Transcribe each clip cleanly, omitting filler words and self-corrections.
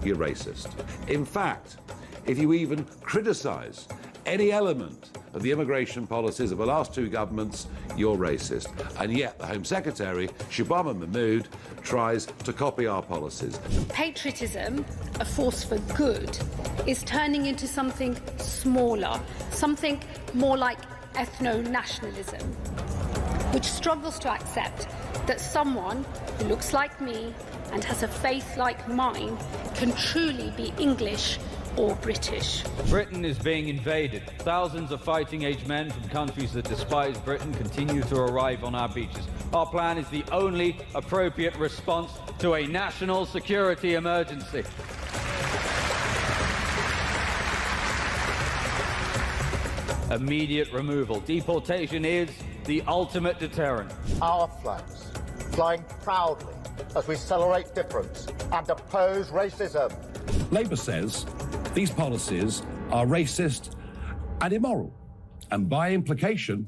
you're racist. In fact, if you even criticise any element of the immigration policies of the last two governments, you're racist. And yet the Home Secretary, Shabana Mahmood, tries to copy our policies. Patriotism, a force for good, is turning into something smaller, something more like ethno-nationalism, which struggles to accept that someone who looks like me and has a faith like mine can truly be English or British. Britain is being invaded. Thousands of fighting-age men from countries that despise Britain continue to arrive on our beaches. Our plan is the only appropriate response to a national security emergency. Immediate removal. Deportation is the ultimate deterrent. Our flags flying proudly as we celebrate difference and oppose racism. Labour says these policies are racist and immoral, and by implication,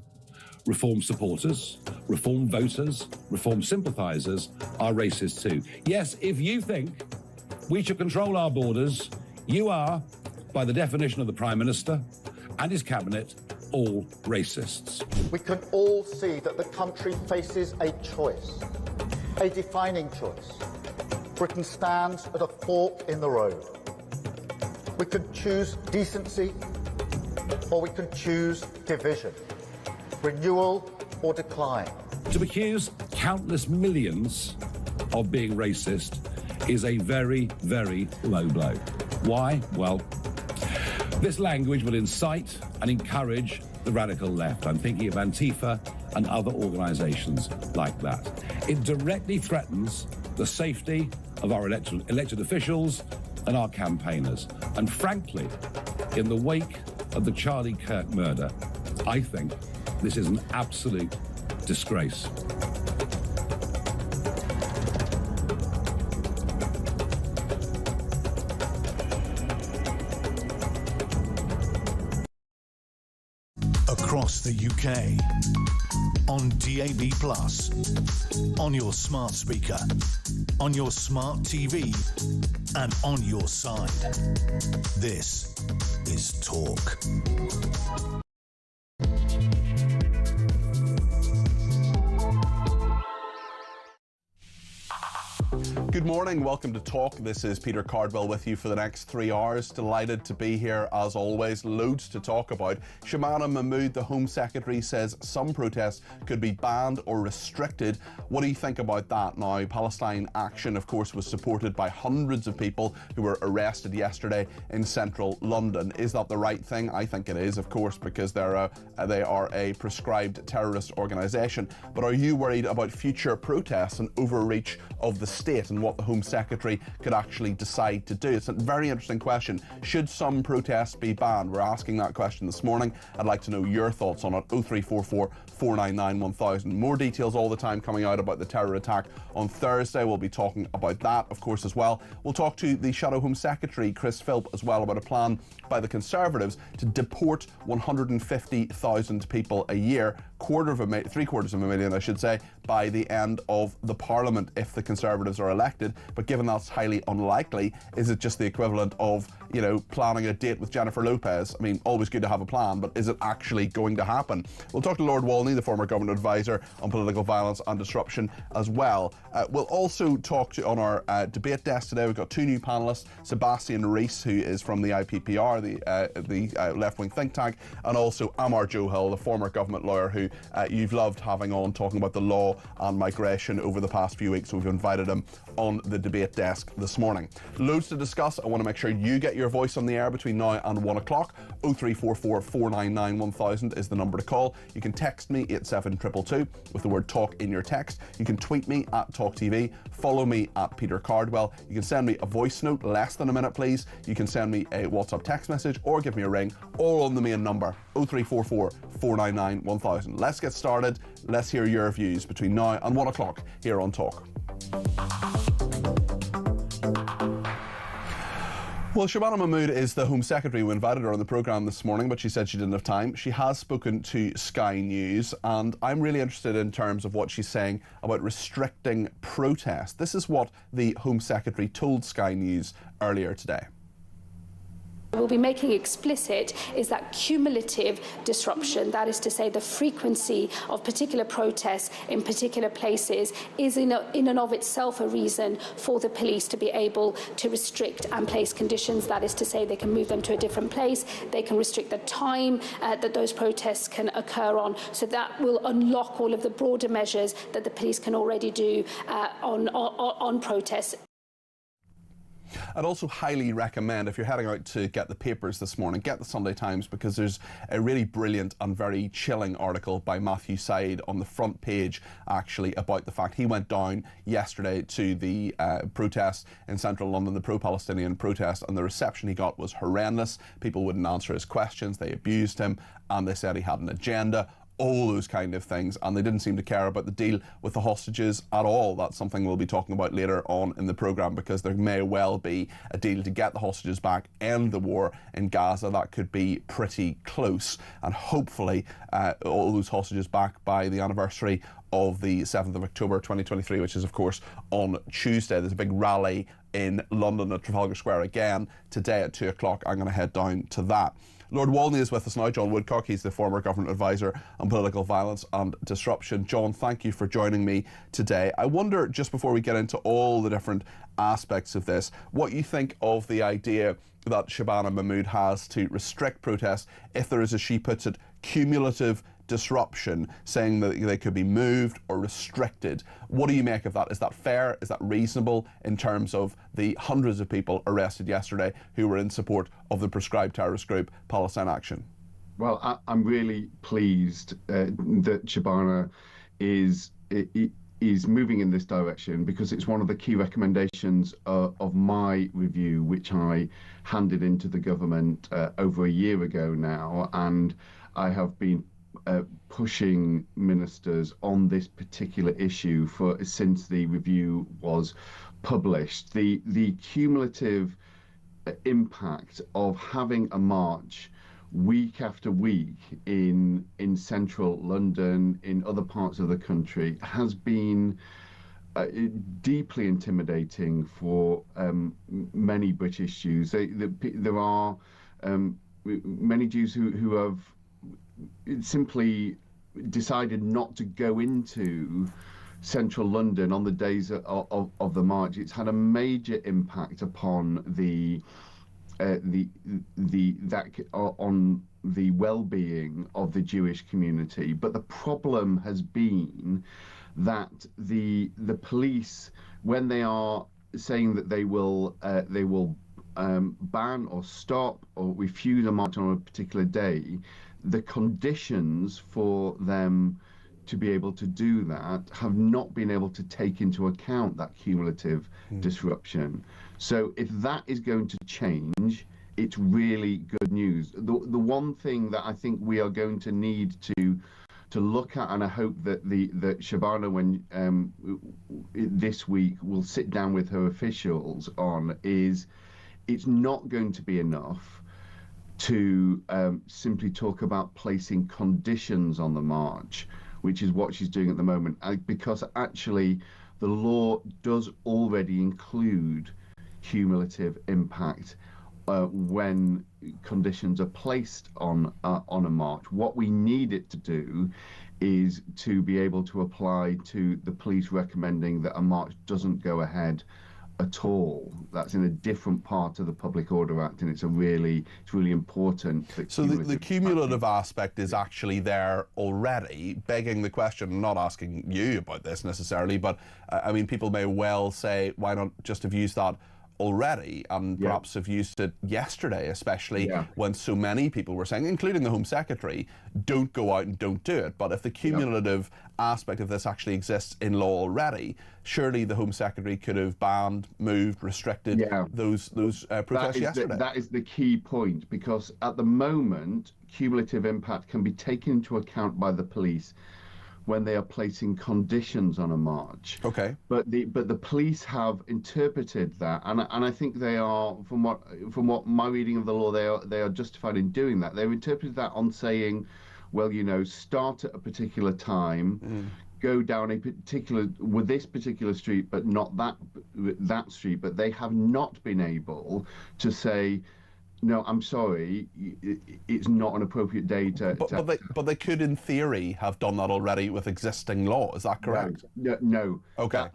Reform supporters, Reform voters, Reform sympathisers are racist too. Yes, if you think we should control our borders, you are, by the definition of the Prime Minister and his cabinet, all racists. We can all see that the country faces a choice, a defining choice. Britain stands at a fork in the road. We can choose decency, or we can choose division, renewal or decline. To accuse countless millions of being racist is a very, very low blow. Why? Well, this language will incite and encourage the radical left. I'm thinking of Antifa and other organisations like that. It directly threatens the safety of our elected officials and our campaigners. And frankly, in the wake of the Charlie Kirk murder, I think this is an absolute disgrace. Across the UK, on DAB+, on your smart speaker, on your smart TV, and on your side. This is Talk. Good morning, welcome to Talk. This is Peter Cardwell with you for the next 3 hours. Delighted to be here as always. Loads to talk about. Shabana Mahmood, the Home Secretary, says some protests could be banned or restricted. What do you think about that now? Palestine Action, of course, was supported by hundreds of people who were arrested yesterday in central London. Is that the right thing? I think it is, of course, because they are a prescribed terrorist organisation. But are you worried about future protests and overreach of the state and what the Home Secretary could actually decide to do? It's a very interesting question. Should some protests be banned? We're asking that question this morning. I'd like to know your thoughts on it. 0344 499 1000. More details all the time coming out about the terror attack on Thursday. We'll be talking about that, of course, as well. We'll talk to the Shadow Home Secretary, Chris Philp, as well, about a plan by the Conservatives to deport 150,000 people a year, 750,000, I should say, by the end of the Parliament if the Conservatives are elected. But given that's highly unlikely, is it just the equivalent of, you know, planning a date with Jennifer Lopez? I mean, always good to have a plan, but is it actually going to happen? We'll talk to Lord Walney, the former government advisor on political violence and disruption as well. We'll also talk to, on our debate desk today, we've got two new panellists, Sebastian Rees, who is from the IPPR, the left-wing think tank, and also Amar Johil, the former government lawyer who you've loved having on, talking about the law and migration over the past few weeks. So we've invited him on the debate desk this morning. Loads to discuss. I want to make sure you get your voice on the air between now and 1 o'clock. 0344 499 1000 is the number to call. You can text me 87222 with the word talk in your text. You can tweet me at talkTV. Follow me at Peter Cardwell. You can send me a voice note, less than a minute please. You can send me a WhatsApp text message or give me a ring, all on the main number 0344 499 1000. Let's get started. Let's hear your views between now and 1 o'clock here on Talk. Well, Shabana Mahmood is the Home Secretary. We invited her on the programme this morning, but she said she didn't have time. She has spoken to Sky News, and I'm really interested in terms of what she's saying about restricting protest. This is what the Home Secretary told Sky News earlier today. We'll be making explicit is that cumulative disruption, that is to say the frequency of particular protests in particular places, is in and of itself a reason for the police to be able to restrict and place conditions. That is to say they can move them to a different place, they can restrict the time that those protests can occur on. So that will unlock all of the broader measures that the police can already do on protests. I'd also highly recommend, if you're heading out to get the papers this morning, get the Sunday Times, because there's a really brilliant and very chilling article by Matthew Syed on the front page, actually, about the fact he went down yesterday to the protests in central London, the pro-Palestinian protest, and the reception he got was horrendous. People wouldn't answer his questions, they abused him, and they said he had an agenda. All those kind of things, and they didn't seem to care about the deal with the hostages at all. That's something we'll be talking about later on in the programme, because there may well be a deal to get the hostages back, end the war in Gaza. That could be pretty close, and hopefully all those hostages back by the anniversary of the 7th of October 2023, which is of course on Tuesday. There's a big rally in London at Trafalgar Square again today at 2 o'clock. I'm going to head down to that. Lord Walney is with us now, John Woodcock. He's the former government advisor on political violence and disruption. John, thank you for joining me today. I wonder, just before we get into all the different aspects of this, what you think of the idea that Shabana Mahmood has to restrict protests if there is, as she puts it, cumulative disruption, saying that they could be moved or restricted. What do you make of that? Is that fair? Is that reasonable in terms of the hundreds of people arrested yesterday who were in support of the proscribed terrorist group Palestine Action? Well, I'm really pleased that Shabana is moving in this direction, because it's one of the key recommendations of my review, which I handed into the government over a year ago now, and I have been pushing ministers on this particular issue since the review was published. The cumulative impact of having a march week after week in central London, in other parts of the country, has been deeply intimidating for many British Jews. There are many Jews who have simply decided not to go into central London on the days of the march. It's had a major impact upon on the well-being of the Jewish community. But the problem has been that the police, when they are saying that they will ban or stop or refuse a march on a particular day, the conditions for them to be able to do that have not been able to take into account that cumulative disruption. So if that is going to change, it's really good news. The one thing that I think we are going to need to look at, and I hope that Shabana, when this week, will sit down with her officials on, is it's not going to be enough to simply talk about placing conditions on the march, which is what she's doing at the moment, because actually the law does already include cumulative impact when conditions are placed on a march. What we need it to do is to be able to apply to the police recommending that a march doesn't go ahead at all. That's in a different part of the Public Order Act, and it's really important. So the cumulative aspect is actually there already, begging the question. I'm not asking you about this necessarily, but I mean, people may well say, why not just have used that already, and perhaps have used it yesterday, especially when so many people were saying, including the Home Secretary, don't go out and don't do it. But if the cumulative aspect of this actually exists in law already, surely the Home Secretary could have banned, moved, restricted those protests yesterday. That is the key point, because at the moment, cumulative impact can be taken into account by the police when they are placing conditions on a march. Okay. But the police have interpreted that, and I think they are, from what my reading of the law, they are justified in doing that. They've interpreted that on saying, well, you know, start at a particular time, go down a particular with this particular street, but not that street. But they have not been able to say, no, I'm sorry, it's not an appropriate day to... But they could, in theory, have done that already with existing law. Is that correct? No. Okay.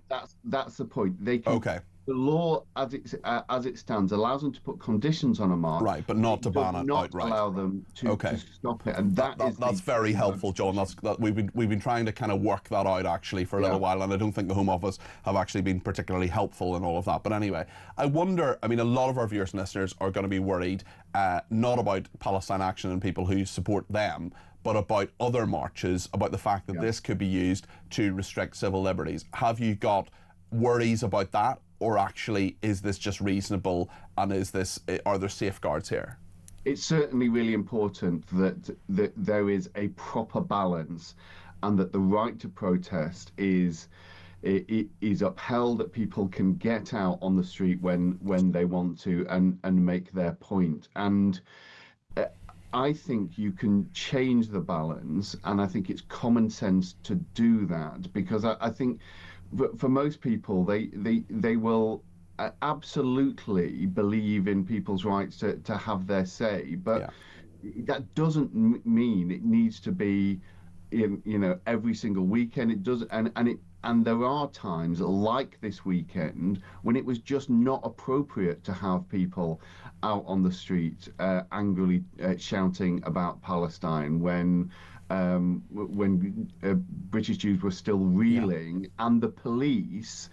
That's the point. They can, okay. The law, as it stands, allows them to put conditions on a march. Right, but not to ban it outright. Not allow them to stop it, and that's very helpful, John. We've been trying to kind of work that out actually for a little while, and I don't think the Home Office have actually been particularly helpful in all of that. But anyway, I wonder. I mean, a lot of our viewers and listeners are going to be worried not about Palestine Action and people who support them, but about other marches, about the fact that this could be used to restrict civil liberties. Have you got worries about that? Or actually, is this just reasonable, and are there safeguards here? It's certainly really important that there is a proper balance, and that the right to protest is upheld, that people can get out on the street when they want to and make their point. And I think you can change the balance, and I think it's common sense to do that, because I think for most people, they will absolutely believe in people's rights to have their say, but that doesn't mean it needs to be, you know, every single weekend. It does, and there are times like this weekend when it was just not appropriate to have people out on the street angrily shouting about Palestine when British Jews were still reeling, and the police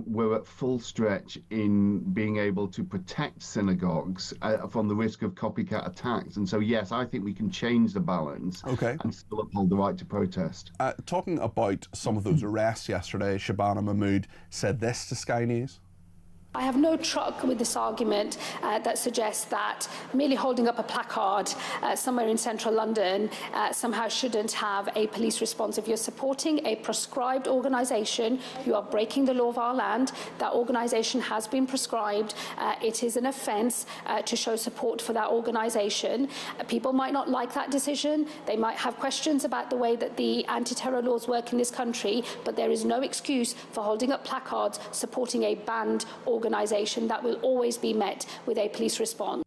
were at full stretch in being able to protect synagogues from the risk of copycat attacks. And so, yes, I think we can change the balance and still uphold the right to protest. Talking about some of those arrests yesterday, Shabana Mahmood said this to Sky News. I have no truck with this argument that suggests that merely holding up a placard somewhere in central London somehow shouldn't have a police response. If you're supporting a proscribed organisation, you are breaking the law of our land. That organisation has been proscribed. It is an offence to show support for that organisation. People might not like that decision. They might have questions about the way that the anti-terror laws work in this country, but there is no excuse for holding up placards supporting a banned organisation that will always be met with a police response.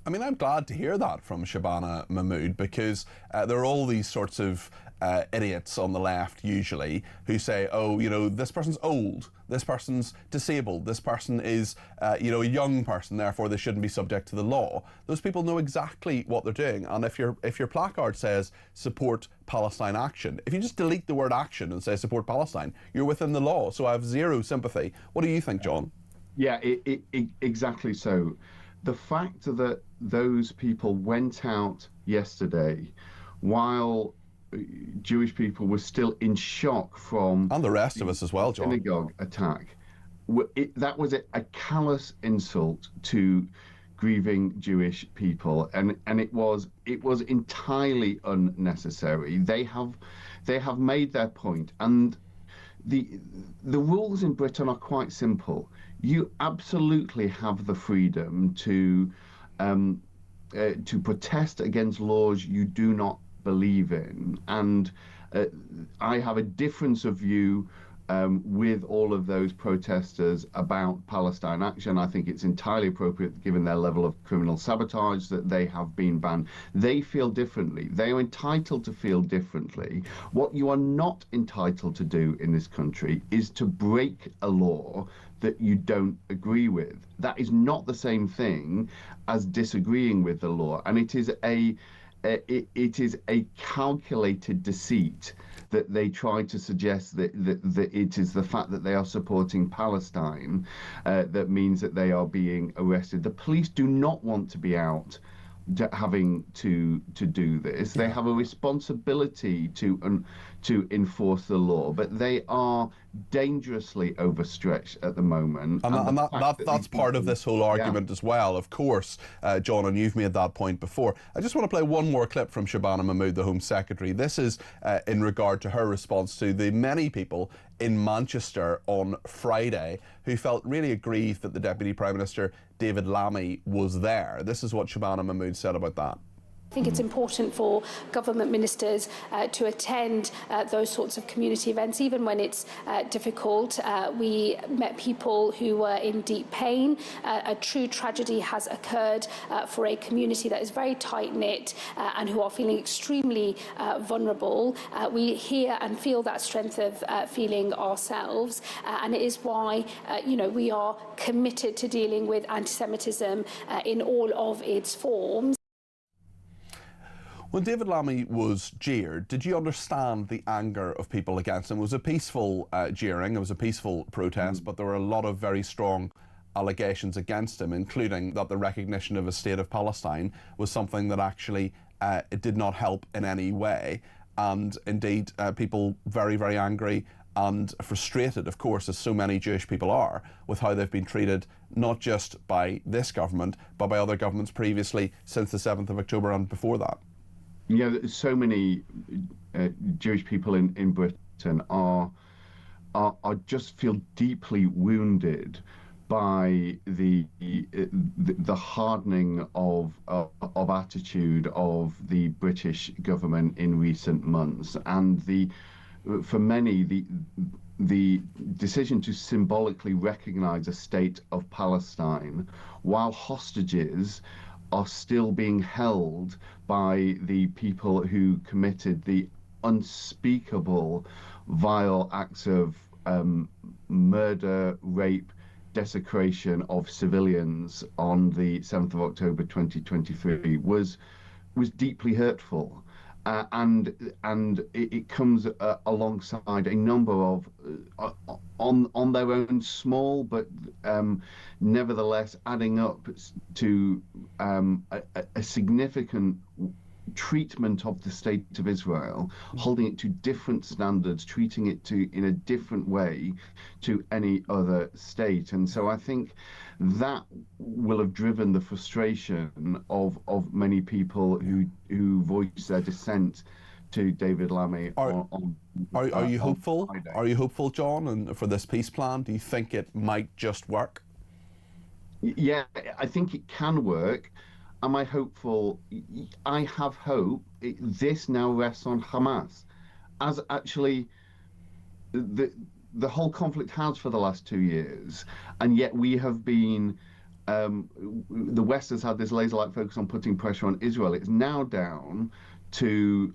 I mean, I'm glad to hear that from Shabana Mahmood, because there are all these sorts of idiots on the left usually who say, oh, you know, this person's old, this person's disabled, this person is, you know, a young person, therefore they shouldn't be subject to the law. Those people know exactly what they're doing, and if your placard says support Palestine Action, if you just delete the word action and say support Palestine, you're within the law. So I have zero sympathy. What do you think, John? Yeah, exactly so. The fact that those people went out yesterday while Jewish people were still in shock from... And the rest of us as well, John. ...synagogue attack, that was a callous insult to grieving Jewish people, and it was entirely unnecessary. They have made their point, and the rules in Britain are quite simple. You absolutely have the freedom to protest against laws you do not believe in, and I have a difference of view with all of those protesters about Palestine Action. I think it's entirely appropriate, given their level of criminal sabotage, that they have been banned. They feel differently. They are entitled to feel differently. What you are not entitled to do in this country is to break a law that you don't agree with. That is not the same thing as disagreeing with the law, and it is a calculated deceit that they try to suggest that it is the fact that they are supporting Palestine that means that they are being arrested. The police do not want to be out having to do this. They have a responsibility to enforce the law, but they are dangerously overstretched at the moment. And that's part of this whole argument as well, of course, John, and you've made that point before. I just want to play one more clip from Shabana Mahmood, the Home Secretary. This is in regard to her response to the many people in Manchester on Friday who felt really aggrieved that the Deputy Prime Minister, David Lammy, was there. This is what Shabana Mahmood said about that. I think it's important for government ministers to attend those sorts of community events, even when it's difficult. We met people who were in deep pain. A true tragedy has occurred for a community that is very tight-knit and who are feeling extremely vulnerable. We hear and feel that strength of feeling ourselves, and it is why we are committed to dealing with anti-Semitism in all of its forms. When David Lammy was jeered, did you understand the anger of people against him? It was a peaceful jeering, it was a peaceful protest, but there were a lot of very strong allegations against him, including that the recognition of a state of Palestine was something that actually it did not help in any way. And indeed, people very, very angry and frustrated, of course, as so many Jewish people are, with how they've been treated, not just by this government, but by other governments previously since the 7th of October and before that. So many Jewish people in Britain are just feel deeply wounded by the hardening of attitude of the British government in recent months, and for many the decision to symbolically recognise a state of Palestine while hostages are still being held by the people who committed the unspeakable, vile acts of murder, rape, desecration of civilians on the 7th of October 2023 was deeply hurtful. And it comes alongside a number of on their own small, but nevertheless adding up to a significant treatment of the state of Israel, holding it to different standards, treating it in a different way to any other state. And so I think that will have driven the frustration of many people who voiced their dissent to David Lammy. Are you hopeful? Are you hopeful, John, and for this peace plan? Do you think it might just work? Yeah, I think it can work. Am I hopeful? I have hope. This now rests on Hamas, as actually the whole conflict has for the last 2 years, and yet we have been, the West has had this laser-like focus on putting pressure on Israel. It's now down to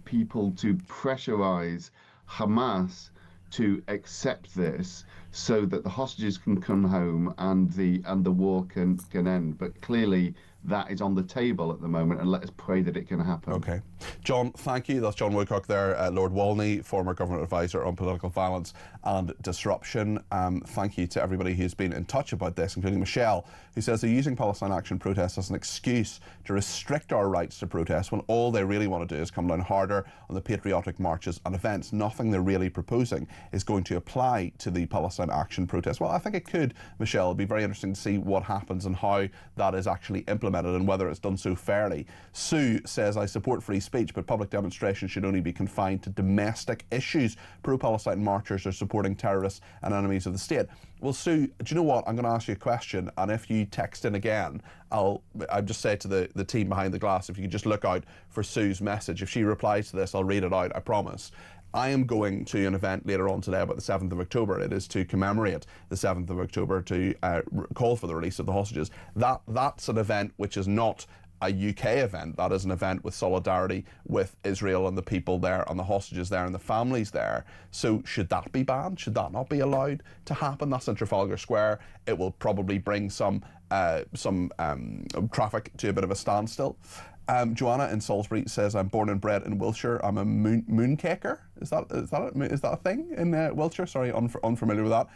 people to pressurize Hamas to accept this so that the hostages can come home and the war can end. But clearly that is on the table at the moment, and let us pray that it can happen. Okay. John, thank you. That's John Woodcock there, Lord Walney, former government advisor on political violence and disruption. Thank you to everybody who's been in touch about this, including Michelle, who says they're using Palestine Action protests as an excuse to restrict our rights to protest when all they really want to do is come down harder on the patriotic marches and events. Nothing they're really proposing is going to apply to the Palestine Action protest. Well, I think it could, Michelle. It'll be very interesting to see what happens and how that is actually implemented and whether it's done so fairly. Sue says, I support free speech, but public demonstrations should only be confined to domestic issues. Pro-Palestine marchers are supporting terrorists and enemies of the state. Well, Sue, do you know what? I'm going to ask you a question, and if you text in again, I'll just say to the team behind the glass, if you could just look out for Sue's message. If she replies to this, I'll read it out, I promise. I am going to an event later on today about the 7th of October. It is to commemorate the 7th of October, to call for the release of the hostages. That's an event which is not a UK event. That is an event with solidarity with Israel and the people there and the hostages there and the families there. So should that be banned? Should that not be allowed to happen? That's in Trafalgar Square. It will probably bring some traffic to a bit of a standstill. Joanna in Salisbury says, I'm born and bred in Wiltshire. I'm a mooncaker. Is that a thing in Wiltshire? Sorry, unfamiliar with that.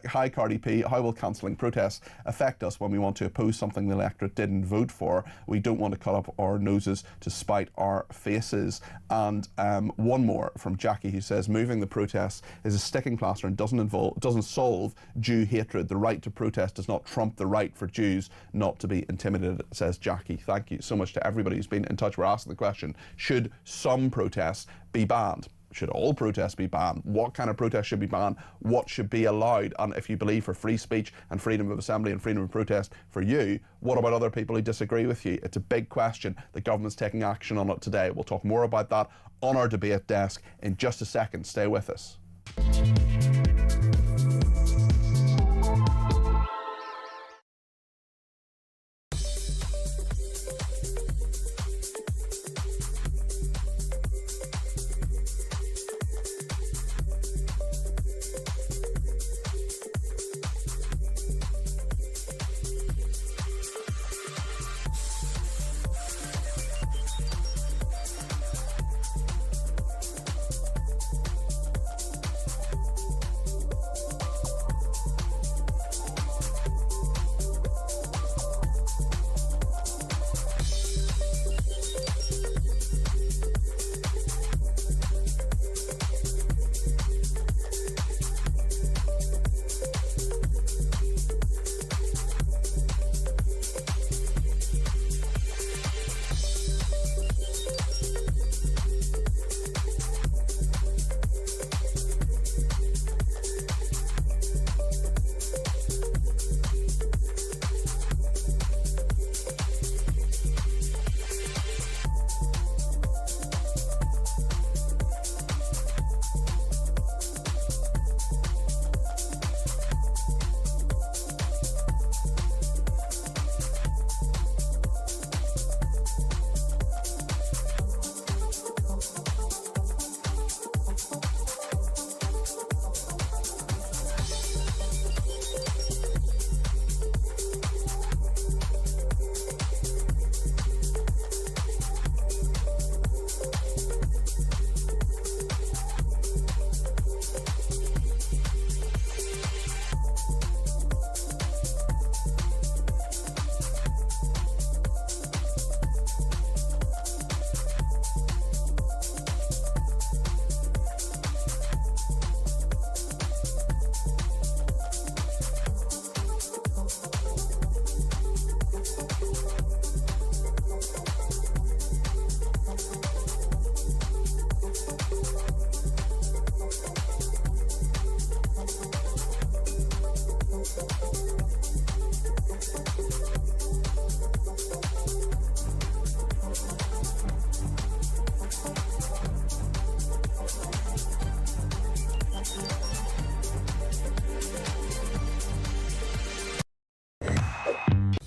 Hi, Cardi P. How will cancelling protests affect us when we want to oppose something the electorate didn't vote for? We don't want to cut up our noses to spite our faces. And one more from Jackie, who says, moving the protests is a sticking plaster and doesn't solve Jew hatred. The right to protest does not trump the right for Jews not to be intimidated, says Jackie. Thank you so much to everybody who's been in touch. We're asking the question, should some protests be banned? Should all protests be banned? What kind of protest should be banned? What should be allowed? And if you believe for free speech and freedom of assembly and freedom of protest for you, what about other people who disagree with you? It's a big question. The government's taking action on it today. We'll talk more about that on our debate desk in just a second. Stay with us.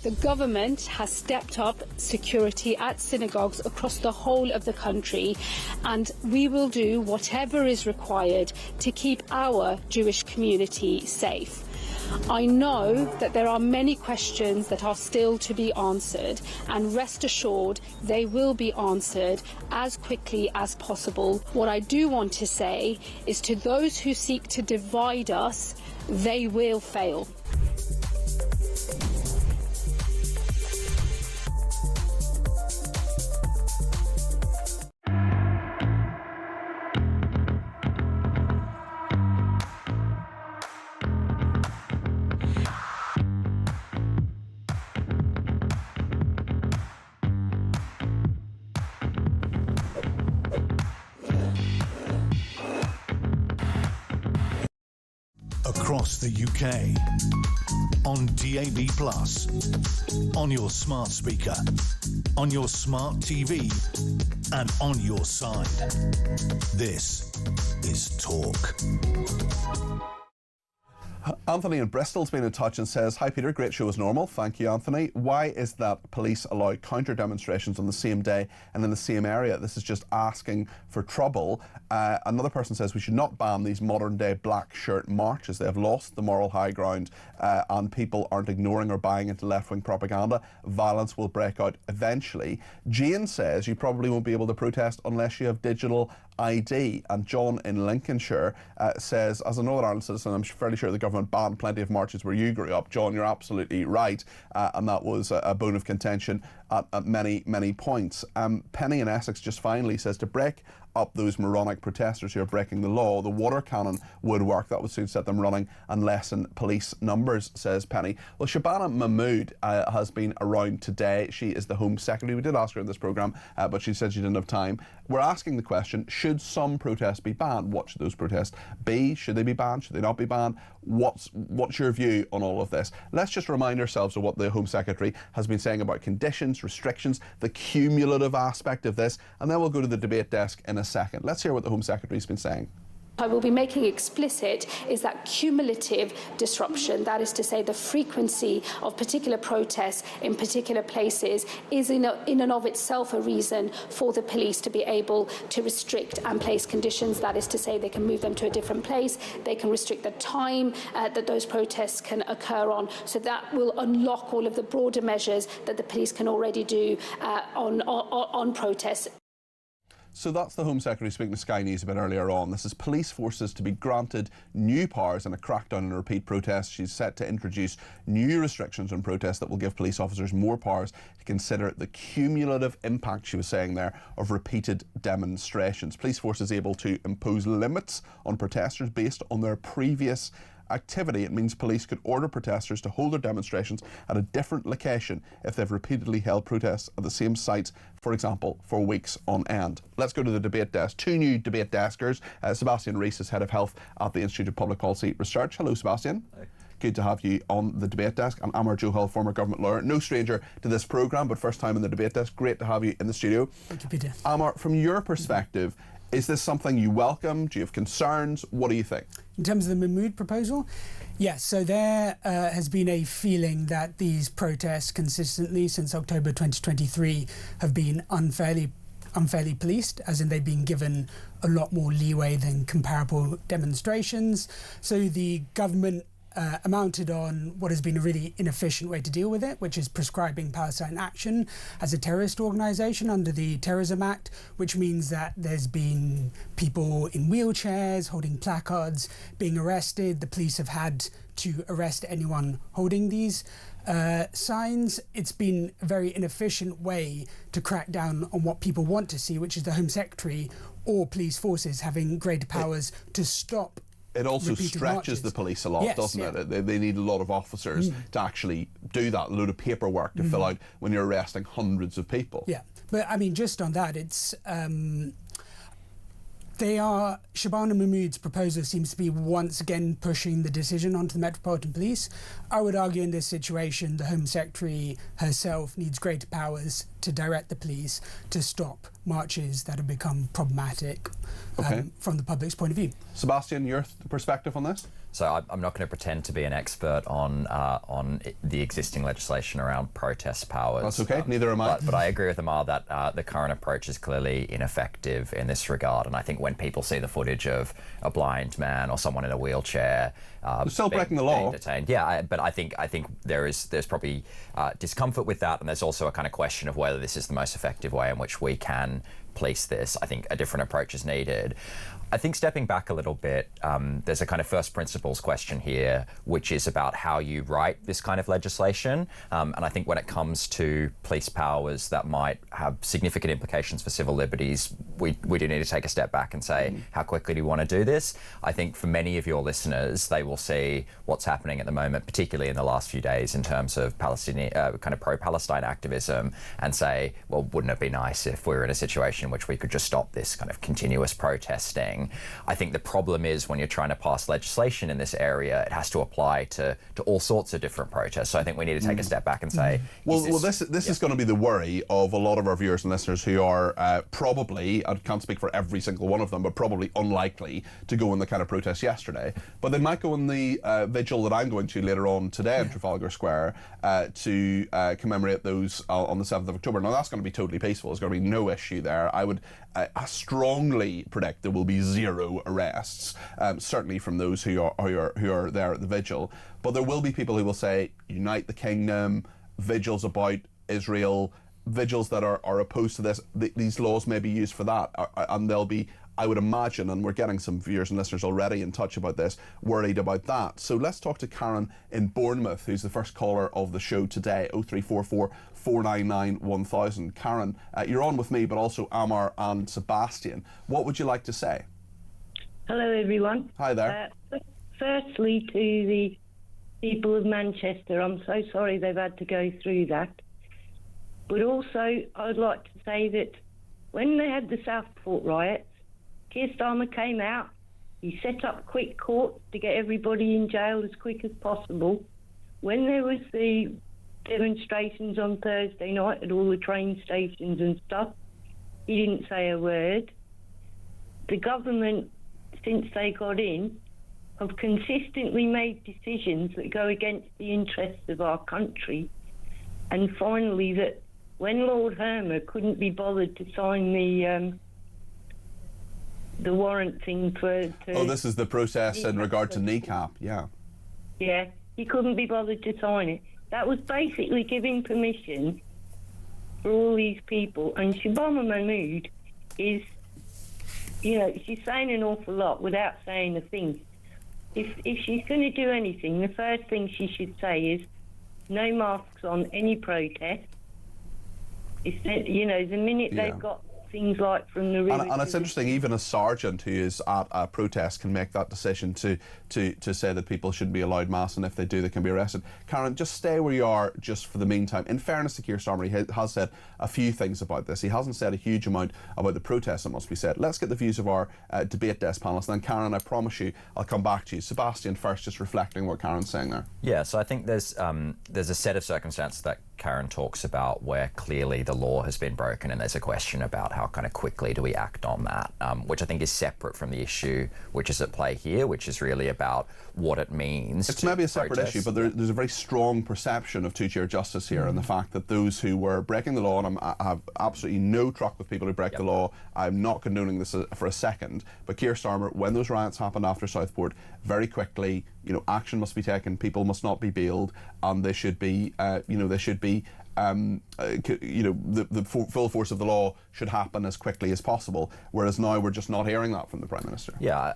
The government has stepped up security at synagogues across the whole of the country, and we will do whatever is required to keep our Jewish community safe. I know that there are many questions that are still to be answered, and rest assured they will be answered as quickly as possible. What I do want to say is, to those who seek to divide us, they will fail. Across the UK, on DAB+, on your smart speaker, on your smart TV, and on your side. This is Talk. Anthony in Bristol's been in touch and says, "Hi Peter, great show as normal." Thank you, Anthony. "Why is that police allow counter demonstrations on the same day and in the same area? This is just asking for trouble." Another person says, "We should not ban these modern day black shirt marches. They have lost the moral high ground and people aren't ignoring or buying into left-wing propaganda. Violence will break out eventually." Jane says, "You probably won't be able to protest unless you have digital ID." And John in Lincolnshire says, "As a Northern Ireland citizen, I'm fairly sure the government banned plenty of marches where you grew up." John, you're absolutely right, and that was a bone of contention at many, many points. Penny in Essex just finally says, "To break up those moronic protesters who are breaking the law, the water cannon would work. That would soon set them running and lessen police numbers," says Penny. Well, Shabana Mahmood has been around today. She is the Home Secretary. We did ask her in this programme, but she said she didn't have time. We're asking the question, should some protests be banned? What should those protests be? Should they be banned? Should they not be banned? What's your view on all of this? Let's just remind ourselves of what the Home Secretary has been saying about conditions, restrictions, the cumulative aspect of this, and then we'll go to the debate desk in a second. Let's hear what the Home Secretary's been saying. I will be making explicit is that cumulative disruption, that is to say the frequency of particular protests in particular places, is in and of itself a reason for the police to be able to restrict and place conditions. That is to say they can move them to a different place, they can restrict the time that those protests can occur on. So that will unlock all of the broader measures that the police can already do on protests. So that's the Home Secretary speaking to Sky News a bit earlier on. This is police forces to be granted new powers in a crackdown on repeat protests. She's set to introduce new restrictions on protests that will give police officers more powers to consider the cumulative impact, she was saying there, of repeated demonstrations. Police forces able to impose limits on protesters based on their previous activity. It means police could order protesters to hold their demonstrations at a different location if they've repeatedly held protests at the same sites, for example, for weeks on end. Let's go to the debate desk. Two new debate deskers. Sebastian Rees is Head of Health at the Institute of Public Policy Research. Hello, Sebastian. Hi. Good to have you on the debate desk. And Amar Johal, former government lawyer, no stranger to this programme, but first time in the debate desk. Great to have you in the studio. Thank you, Peter. Amar, from your perspective, is this something you welcome? Do you have concerns? What do you think? In terms of the Mahmood proposal, yes, so there has been a feeling that these protests consistently since October 2023 have been unfairly policed, as in they've been given a lot more leeway than comparable demonstrations. So the government mounted on what has been a really inefficient way to deal with it, which is prescribing Palestine Action as a terrorist organisation under the Terrorism Act, which means that there's been people in wheelchairs holding placards being arrested. The police have had to arrest anyone holding these signs. It's been a very inefficient way to crack down on what people want to see, which is the Home Secretary or police forces having greater powers to stop. It also stretches the police a lot, doesn't it? They need a lot of officers to actually do that, a load of paperwork to fill out when you're arresting hundreds of people. Yeah, but I mean, just on that, it's Shabana Mahmood's proposal seems to be once again pushing the decision onto the Metropolitan Police. I would argue in this situation, the Home Secretary herself needs greater powers to direct the police to stop marches that have become problematic from the public's point of view. Sebastian, your perspective on this? So I'm not going to pretend to be an expert on the existing legislation around protest powers. That's okay, neither am I. But I agree with Amar that the current approach is clearly ineffective in this regard. And I think when people see the footage of a blind man or someone in a wheelchair still breaking the law, detained, but I think there's probably discomfort with that, and there's also a kind of question of whether this is the most effective way in which we can police this. I think a different approach is needed. I think stepping back a little bit, there's a kind of first principles question here, which is about how you write this kind of legislation. And I think when it comes to police powers that might have significant implications for civil liberties, we do need to take a step back and say, how quickly do you want to do this? I think for many of your listeners, they will see what's happening at the moment, particularly in the last few days in terms of Palestinian kind of pro-Palestine activism, and say, well, wouldn't it be nice if we were in a situation situation in which we could just stop this kind of continuous protesting. I think the problem is when you're trying to pass legislation in this area, it has to apply to all sorts of different protests. So I think we need to take a step back and say, this is going to be the worry of a lot of our viewers and listeners who are probably, I can't speak for every single one of them, but probably unlikely to go in the kind of protest yesterday. But they might go in the vigil that I'm going to later on today in Trafalgar Square to commemorate those on the 7th of October. Now that's going to be totally peaceful. There's going to be no issue there. I would strongly predict there will be 0 arrests, certainly from those who are there at the vigil. But there will be people who will say, unite the kingdom, vigils about Israel, vigils that are opposed to this. These laws may be used for that, and they'll be, I would imagine, and we're getting some viewers and listeners already in touch about this, worried about that. So let's talk to Karen in Bournemouth, who's the first caller of the show today, 0344 499 1000. Karen, you're on with me, but also Amar and Sebastian. What would you like to say? Hello, everyone. Hi there. Firstly, to the people of Manchester, I'm so sorry they've had to go through that. But also, I'd like to say that when they had the Southport riots, Keir Starmer came out, he set up quick court to get everybody in jail as quick as possible. When there was the demonstrations on Thursday night at all the train stations and stuff, he didn't say a word. The government, since they got in, have consistently made decisions that go against the interests of our country. And finally, that when Lord Hermer couldn't be bothered to sign the warrant thing this is the process in regard to kneecap, yeah. Yeah, he couldn't be bothered to sign it. That was basically giving permission for all these people. And Shabana Mahmood is, she's saying an awful lot without saying a thing. If she's going to do anything, the first thing she should say is no masks on any protest. The minute they've got things like from the river. And it's interesting, even a sergeant who is at a protest can make that decision to say that people shouldn't be allowed masks, and if they do, they can be arrested. Karen, just stay where you are just for the meantime. In fairness to Keir Starmer, he has said a few things about this. He hasn't said a huge amount about the protests, it must be said. Let's get the views of our debate desk panelists, and then Karen, I promise you, I'll come back to you. Sebastian first, just reflecting what Karen's saying there. Yeah, so I think there's a set of circumstances that Karen talks about where clearly the law has been broken, and there's a question about how kind of quickly do we act on that, which I think is separate from the issue which is at play here, which is really about what it means. It's maybe a separate issue, but there's a very strong perception of two-tier justice here, and the fact that those who were breaking the law, and I have absolutely no truck with people who break the law, I'm not condoning this for a second, but Keir Starmer, when those riots happened after Southport, very quickly, action must be taken, people must not be bailed, and they should be, the full force of the law should happen as quickly as possible, whereas now we're just not hearing that from the Prime Minister. Yeah,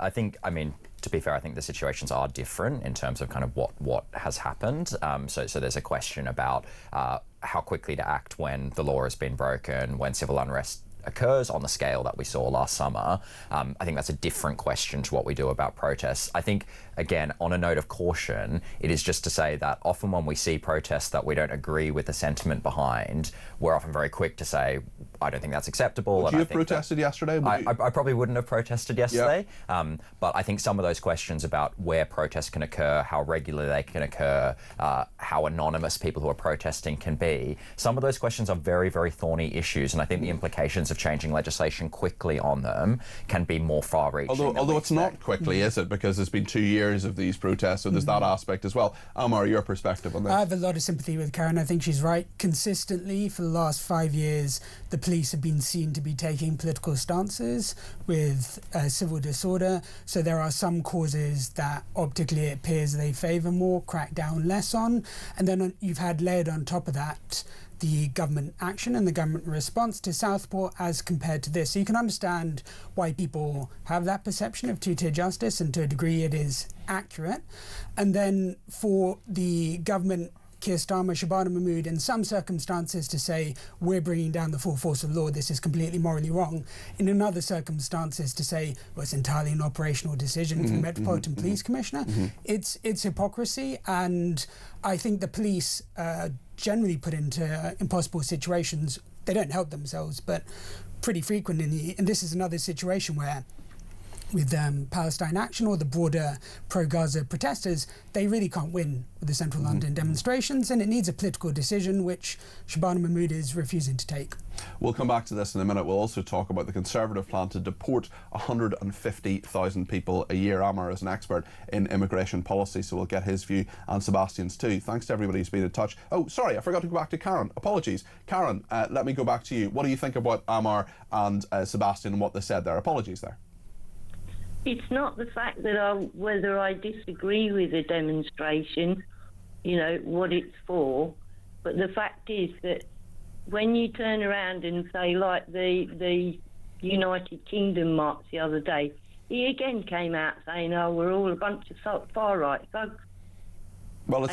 to be fair, I think the situations are different in terms of kind of what has happened. So there's a question about how quickly to act when the law has been broken, when civil unrest occurs on the scale that we saw last summer. I think that's a different question to what we do about protests. I think, again, on a note of caution, it is just to say that often when we see protests that we don't agree with the sentiment behind, we're often very quick to say, I don't think that's acceptable. Would you have protested yesterday? I probably wouldn't have protested yesterday, but I think some of those questions about where protests can occur, how regularly they can occur, how anonymous people who are protesting can be, some of those questions are very, very thorny issues, and I think the implications of changing legislation quickly on them can be more far-reaching. Although it's not quickly, is it? Because there's been 2 years of these protests, so there's that aspect as well. Amar, your perspective on this? I have a lot of sympathy with Karen. I think she's right. Consistently, for the last 5 years, the police have been seen to be taking political stances with civil disorder. So there are some causes that optically it appears they favour more, crack down less on. And then you've had layered on top of that the government action and the government response to Southport as compared to this. So you can understand why people have that perception of two-tier justice, and to a degree it is accurate. And then for the government, Keir Starmer, Shabana Mahmood, in some circumstances to say we're bringing down the full force of law, this is completely morally wrong. In other circumstances to say, well, it's entirely an operational decision from the Metropolitan Police Commissioner. It's hypocrisy, and I think the police generally put into impossible situations they don't help themselves, but pretty frequently. And this is another situation where, with Palestine Action or the broader pro-Gaza protesters, they really can't win with the Central London demonstrations, and it needs a political decision, which Shabana Mahmood is refusing to take. We'll come back to this in a minute. We'll also talk about the Conservative plan to deport 150,000 people a year. Amar is an expert in immigration policy, so we'll get his view and Sebastian's too. Thanks to everybody who's been in touch. Oh, sorry, I forgot to go back to Karen. Apologies. Karen, let me go back to you. What do you think about Amar and Sebastian and what they said there? Apologies there. It's not the fact that whether I disagree with the demonstration, you know, what it's for, but the fact is that when you turn around and say, like the United Kingdom march the other day, he again came out saying, oh, we're all a bunch of far-right thugs. Well,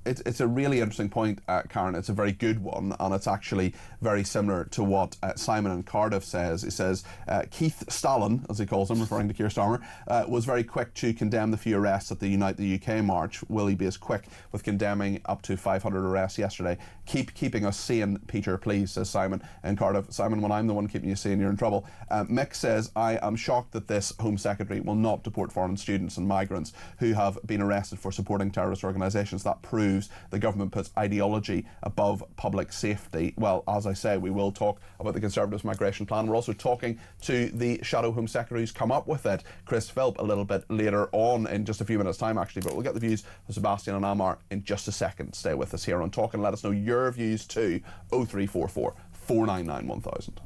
it's a really interesting point, Karen. It's a very good one, and it's actually very similar to what Simon in Cardiff says. He says Keith Stalin, as he calls him, referring to Keir Starmer, was very quick to condemn the few arrests at the Unite the UK march. Will he be as quick with condemning up to 500 arrests yesterday? Keep keeping us sane, Peter, please, says Simon in Cardiff. Simon, when I'm the one keeping you sane, you're in trouble. Mick says, I am shocked that this Home Secretary will not deport foreign students and migrants who have been arrested for supporting terrorist organisations. That proves the government puts ideology above public safety. Well, as I say, we will talk about the Conservatives' migration plan. We're also talking to the Shadow Home Secretary who's come up with it, Chris Philp, a little bit later on, in just a few minutes' time actually, but we'll get the views of Sebastian and Amar in just a second. Stay with us here on Talk and let us know your views too. 0344 499 1000.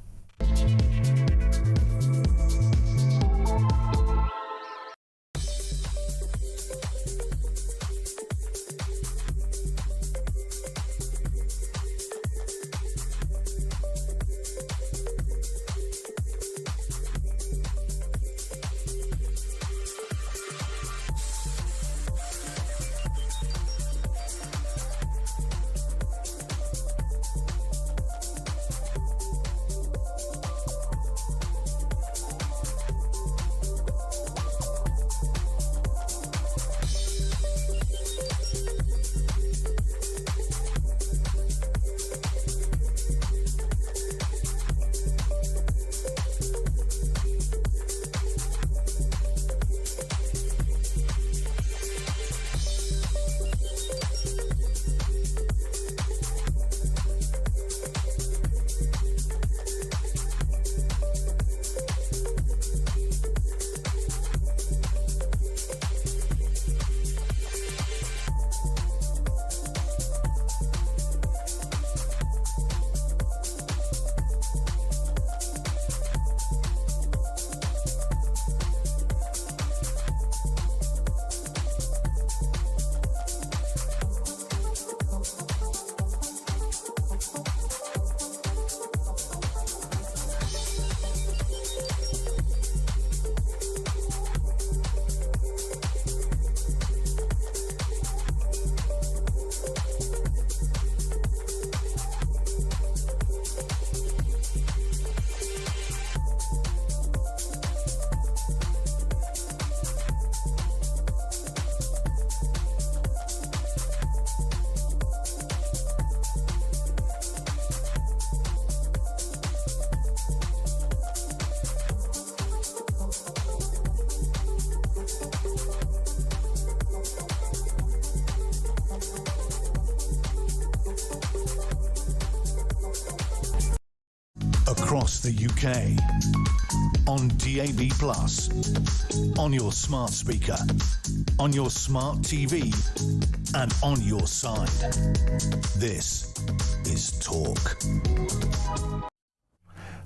Across the UK, on DAB+, on your smart speaker, on your smart TV, and on your side. This is Talk.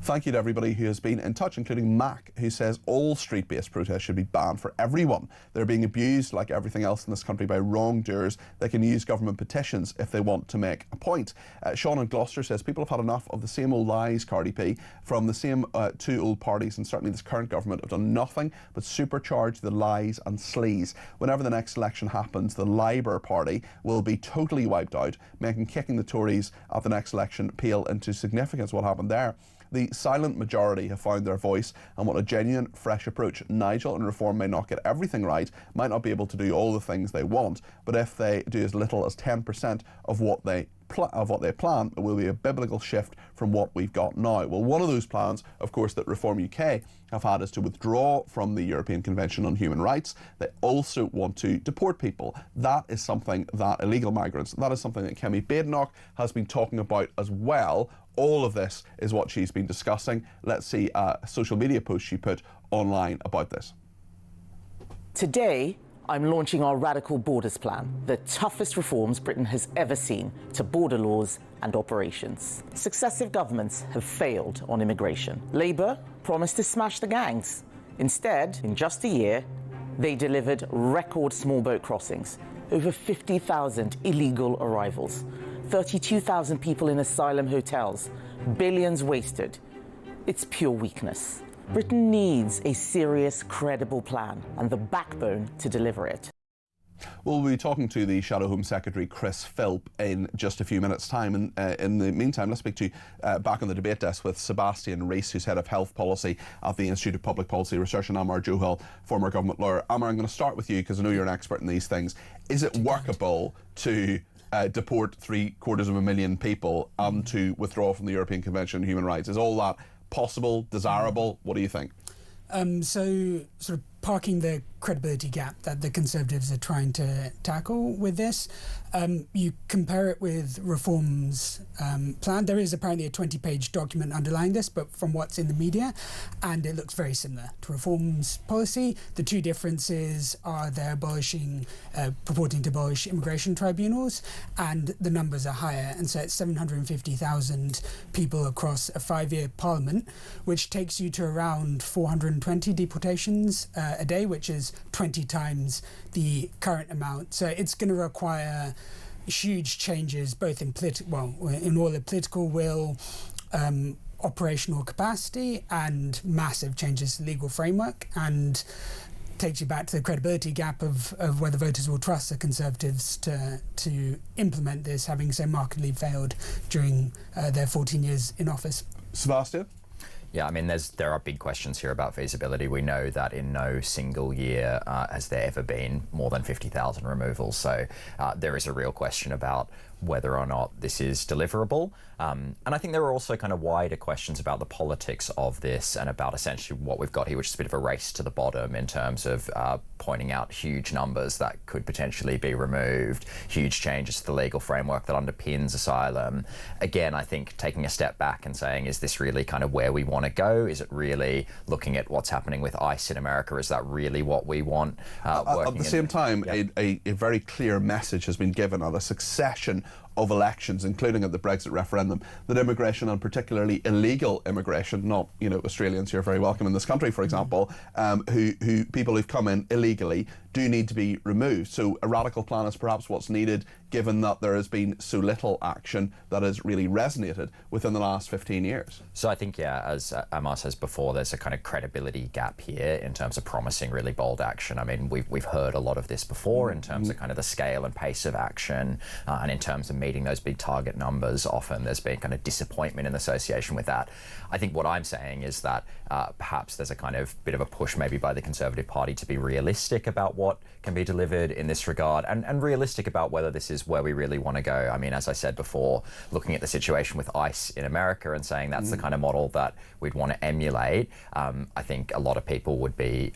Thank you to everybody who has been in touch, including Mac, who says all street-based protests should be banned for everyone. They're being abused, like everything else in this country, by wrongdoers. They can use government petitions if they want to make a point. Sean in Gloucester says people have had enough of the same old lies, Cardi P, from the same two old parties, and certainly this current government have done nothing but supercharge the lies and sleaze. Whenever the next election happens, the Labour Party will be totally wiped out, making kicking the Tories at the next election pale into significance. What happened there? The silent majority have found their voice and want a genuine, fresh approach. Nigel and Reform may not get everything right, might not be able to do all the things they want, but if they do as little as 10% of what they they plan, it will be a biblical shift from what we've got now. Well, one of those plans, of course, that Reform UK have had is to withdraw from the European Convention on Human Rights. They also want to deport people. That is something that illegal migrants, that is something that Kemi Badenoch has been talking about as well. All of this is what she's been discussing. Let's see a social media post she put online about this. Today, I'm launching our Radical Borders Plan, the toughest reforms Britain has ever seen to border laws and operations. Successive governments have failed on immigration. Labour promised to smash the gangs. Instead, in just a year, they delivered record small boat crossings, over 50,000 illegal arrivals, 32,000 people in asylum hotels, billions wasted. It's pure weakness. Britain needs a serious, credible plan and the backbone to deliver it. We'll be talking to the Shadow Home Secretary, Chris Philp, in just a few minutes' time. And in the meantime, let's speak to back on the debate desk with Sebastian Rees, who's Head of Health Policy at the Institute of Public Policy Research, and Amar Johal, former government lawyer. Amar, I'm going to start with you because I know you're an expert in these things. Is it workable to deport 750,000 people and to withdraw from the European Convention on Human Rights? Is all that possible, desirable? What do you think? So, sort of parking the credibility gap that the Conservatives are trying to tackle with this, you compare it with Reform's plan. There is apparently a 20-page document underlying this, but from what's in the media, and it looks very similar to Reform's policy. The two differences are they're purporting to abolish immigration tribunals, and the numbers are higher, and so it's 750,000 people across a 5-year parliament, which takes you to around 420 deportations a day, which is 20 times the current amount. So it's going to require huge changes, both in all the political will, operational capacity, and massive changes to the legal framework, and takes you back to the credibility gap of whether voters will trust the Conservatives to implement this, having so markedly failed during their 14 years in office. Sebastian? Yeah, I mean, there are big questions here about feasibility. We know that in no single year has there ever been more than 50,000 removals. So there is a real question about whether or not this is deliverable. And I think there are also kind of wider questions about the politics of this and about essentially what we've got here, which is a bit of a race to the bottom in terms of pointing out huge numbers that could potentially be removed, huge changes to the legal framework that underpins asylum. Again, I think taking a step back and saying, is this really kind of where we want to go? Is it really looking at what's happening with ICE in America? Is that really what we want? At the same time, a very clear message has been given on a succession of elections, including at the Brexit referendum, that immigration, and particularly illegal immigration, not Australians who are very welcome in this country, for example, who people who've come in illegally, do need to be removed. So a radical plan is perhaps what's needed, given that there has been so little action that has really resonated within the last 15 years. So I think, yeah, as Amar says before, there's a kind of credibility gap here in terms of promising really bold action. I mean, we've heard a lot of this before in terms of kind of the scale and pace of action, and in terms of meeting those big target numbers. Often there's been kind of disappointment in association with that. I think what I'm saying is that perhaps there's a kind of bit of a push maybe by the Conservative Party to be realistic about what can be delivered in this regard, and realistic about whether this is where we really want to go. I mean, as I said before, looking at the situation with ICE in America and saying that's the kind of model that we'd want to emulate, I think a lot of people would be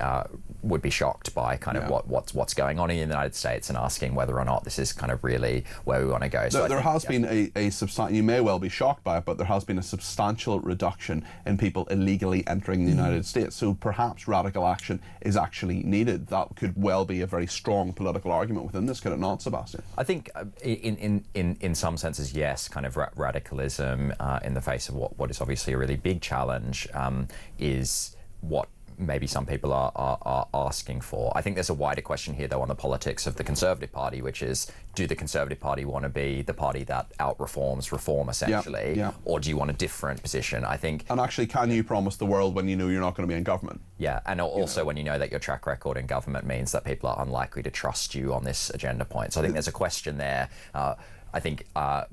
shocked by kind of what's going on in the United States, and asking whether or not this is kind of really where we want to go. So there has been a substantial, you may well be shocked by it, but there has been a substantial reduction in people illegally entering the United States. So perhaps radical action is actually needed. That could well be a very strong political argument within this, could it not, Sebastian? I think in some senses, yes, kind of radicalism in the face of what is obviously a really big challenge is what maybe some people are asking for. I think there's a wider question here, though, on the politics of the Conservative Party, which is, do the Conservative Party want to be the party that out-reforms reform, essentially, or do you want a different position? I think... And actually, can you promise the world when you know you're not going to be in government? Yeah, and also when you know that your track record in government means that people are unlikely to trust you on this agenda point. So I think there's a question there. I think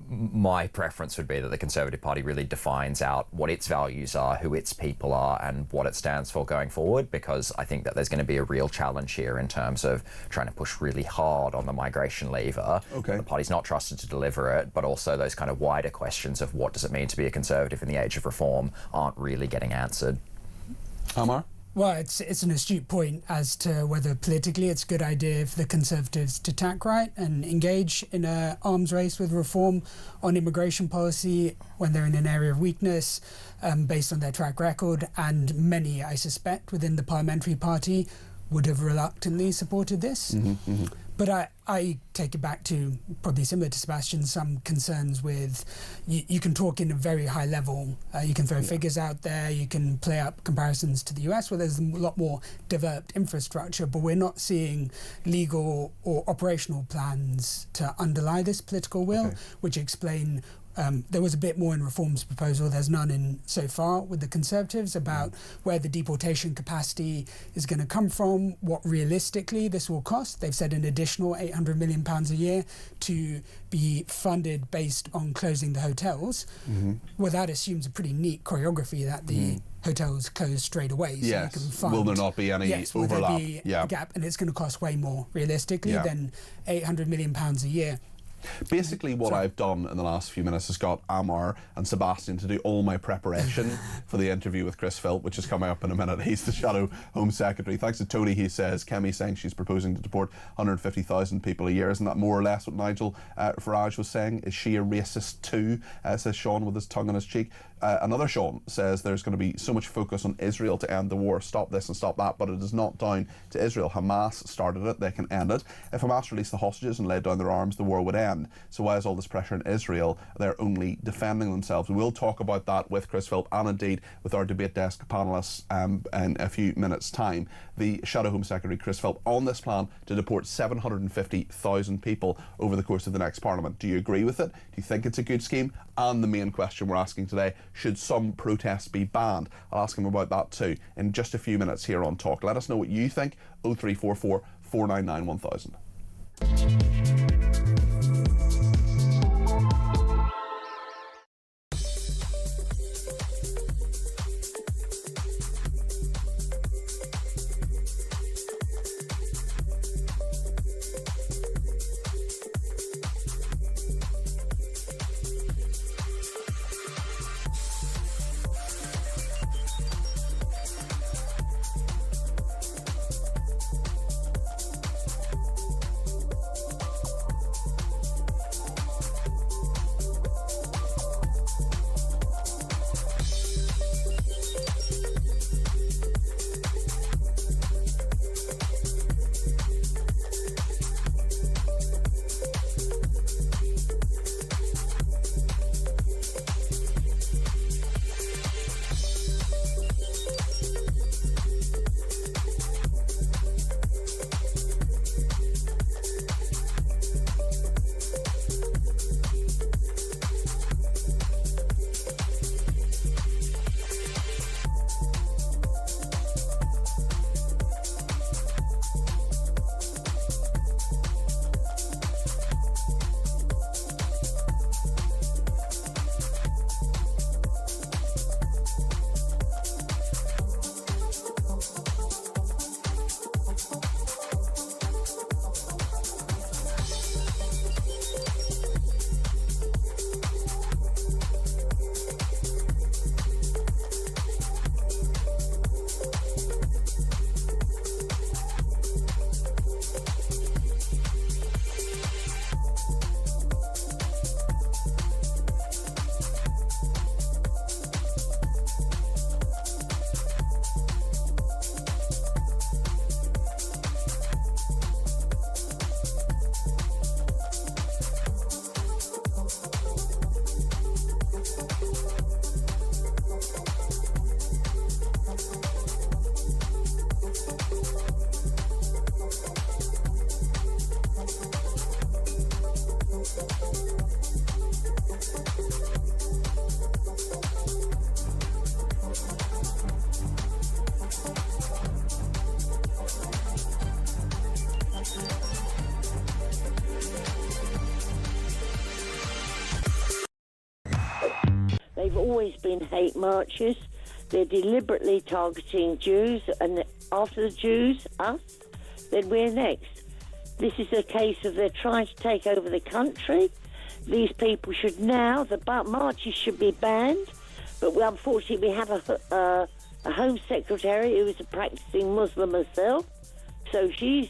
my preference would be that the Conservative Party really defines out what its values are, who its people are, and what it stands for going forward, because I think that there's going to be a real challenge here in terms of trying to push really hard on the migration lever. Okay. The party's not trusted to deliver it, but also those kind of wider questions of what does it mean to be a Conservative in the age of reform aren't really getting answered. Amar? Well, it's an astute point as to whether politically it's a good idea for the Conservatives to tack right and engage in an arms race with reform on immigration policy when they're in an area of weakness, based on their track record. And many, I suspect, within the parliamentary party would have reluctantly supported this. But I take it back to, probably similar to Sebastian, some concerns with, you can talk in a very high level, you can throw figures out there, you can play up comparisons to the US where there's a lot more developed infrastructure, but we're not seeing legal or operational plans to underlie this political will, which explain there was a bit more in Reform's proposal. There's none in so far with the Conservatives about where the deportation capacity is going to come from, what realistically this will cost. They've said an additional £800 million a year to be funded based on closing the hotels. Well, that assumes a pretty neat choreography that the hotels close straight away. So Yes. you can fund, Will there not be any will overlap? there be a gap? And it's going to cost way more realistically than £800 million a year. Basically, what I've done in the last few minutes is got Amar and Sebastian to do all my preparation for the interview with Chris Philp, which is coming up in a minute. He's the Shadow Home Secretary. Thanks to Tony, he says, Kemi saying she's proposing to deport 150,000 people a year. Isn't that more or less what Nigel Farage was saying? Is she a racist too? Says Sean with his tongue on his cheek. Another Sean says there's going to be so much focus on Israel to end the war, stop this and stop that, but it is not down to Israel. Hamas started it, they can end it. If Hamas released the hostages and laid down their arms, the war would end. So why is all this pressure on Israel? They're only defending themselves. We will talk about that with Chris Philp and indeed with our debate desk panellists in a few minutes' time. The Shadow Home Secretary, Chris Philp, on this plan to deport 750,000 people over the course of the next Parliament. Do you agree with it? Do you think it's a good scheme? And the main question we're asking today, should some protests be banned? I'll ask him about that too in just a few minutes here on Talk. Let us know what you think. 0344 499 1000. They've always been hate marches. They're deliberately targeting Jews, and after the Jews, us, then we're next. This is a case of they're trying to take over the country. These people should now, the marches should be banned, but unfortunately we have a Home Secretary who is a practicing Muslim herself, so she's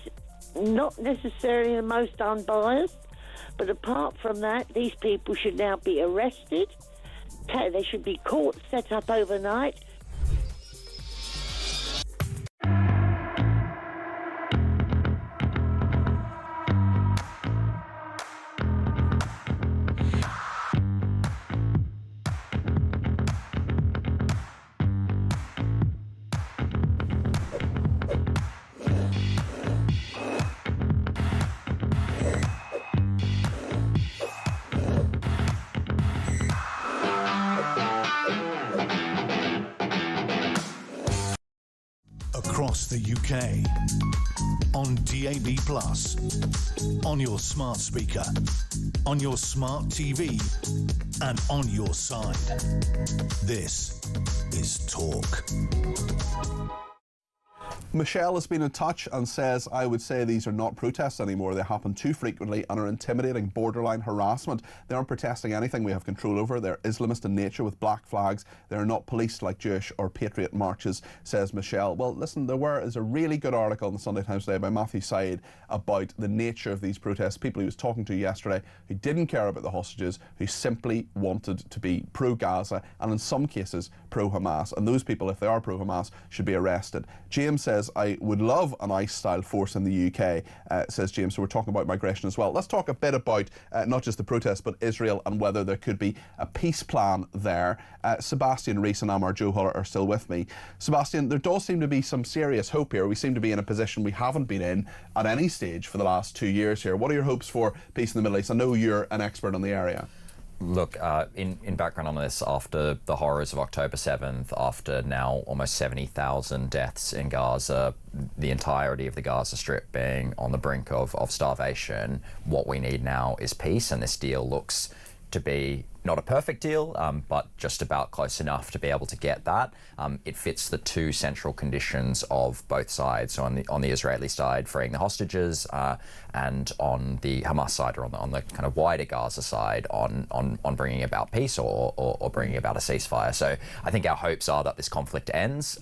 not necessarily the most unbiased, but apart from that, these people should now be arrested. They should be caught, set up overnight. Across the UK, on DAB+, on your smart speaker, on your smart TV, and on your side. This is Talk. Michelle has been in touch and says, I would say these are not protests anymore. They happen too frequently and are intimidating, borderline harassment. They aren't protesting anything we have control over. They're Islamist in nature with black flags. They're not policed like Jewish or patriot marches, says Michelle. Well, listen, is a really good article in the Sunday Times today by Matthew Syed about the nature of these protests. People he was talking to yesterday who didn't care about the hostages, who simply wanted to be pro-Gaza and in some cases pro-Hamas. And those people, if they are pro-Hamas, should be arrested. James says, I would love an ICE-style force in the UK, says James. So we're talking about migration as well. Let's talk a bit about not just the protests, but Israel and whether there could be a peace plan there. Sebastian Rees and Amar Johal are still with me. Sebastian, there does seem to be some serious hope here. We seem to be in a position we haven't been in at any stage for the last 2 years here. What are your hopes for peace in the Middle East? I know you're an expert on the area. Look, in background on this, after the horrors of October 7th, after now almost 70,000 deaths in Gaza, the entirety of the Gaza Strip being on the brink of starvation, what we need now is peace, and this deal looks to be not a perfect deal, but just about close enough to be able to get that. It fits the two central conditions of both sides. So on the Israeli side, freeing the hostages, and on the Hamas side, or on the kind of wider Gaza side, on bringing about peace or bringing about a ceasefire. So I think our hopes are that this conflict ends.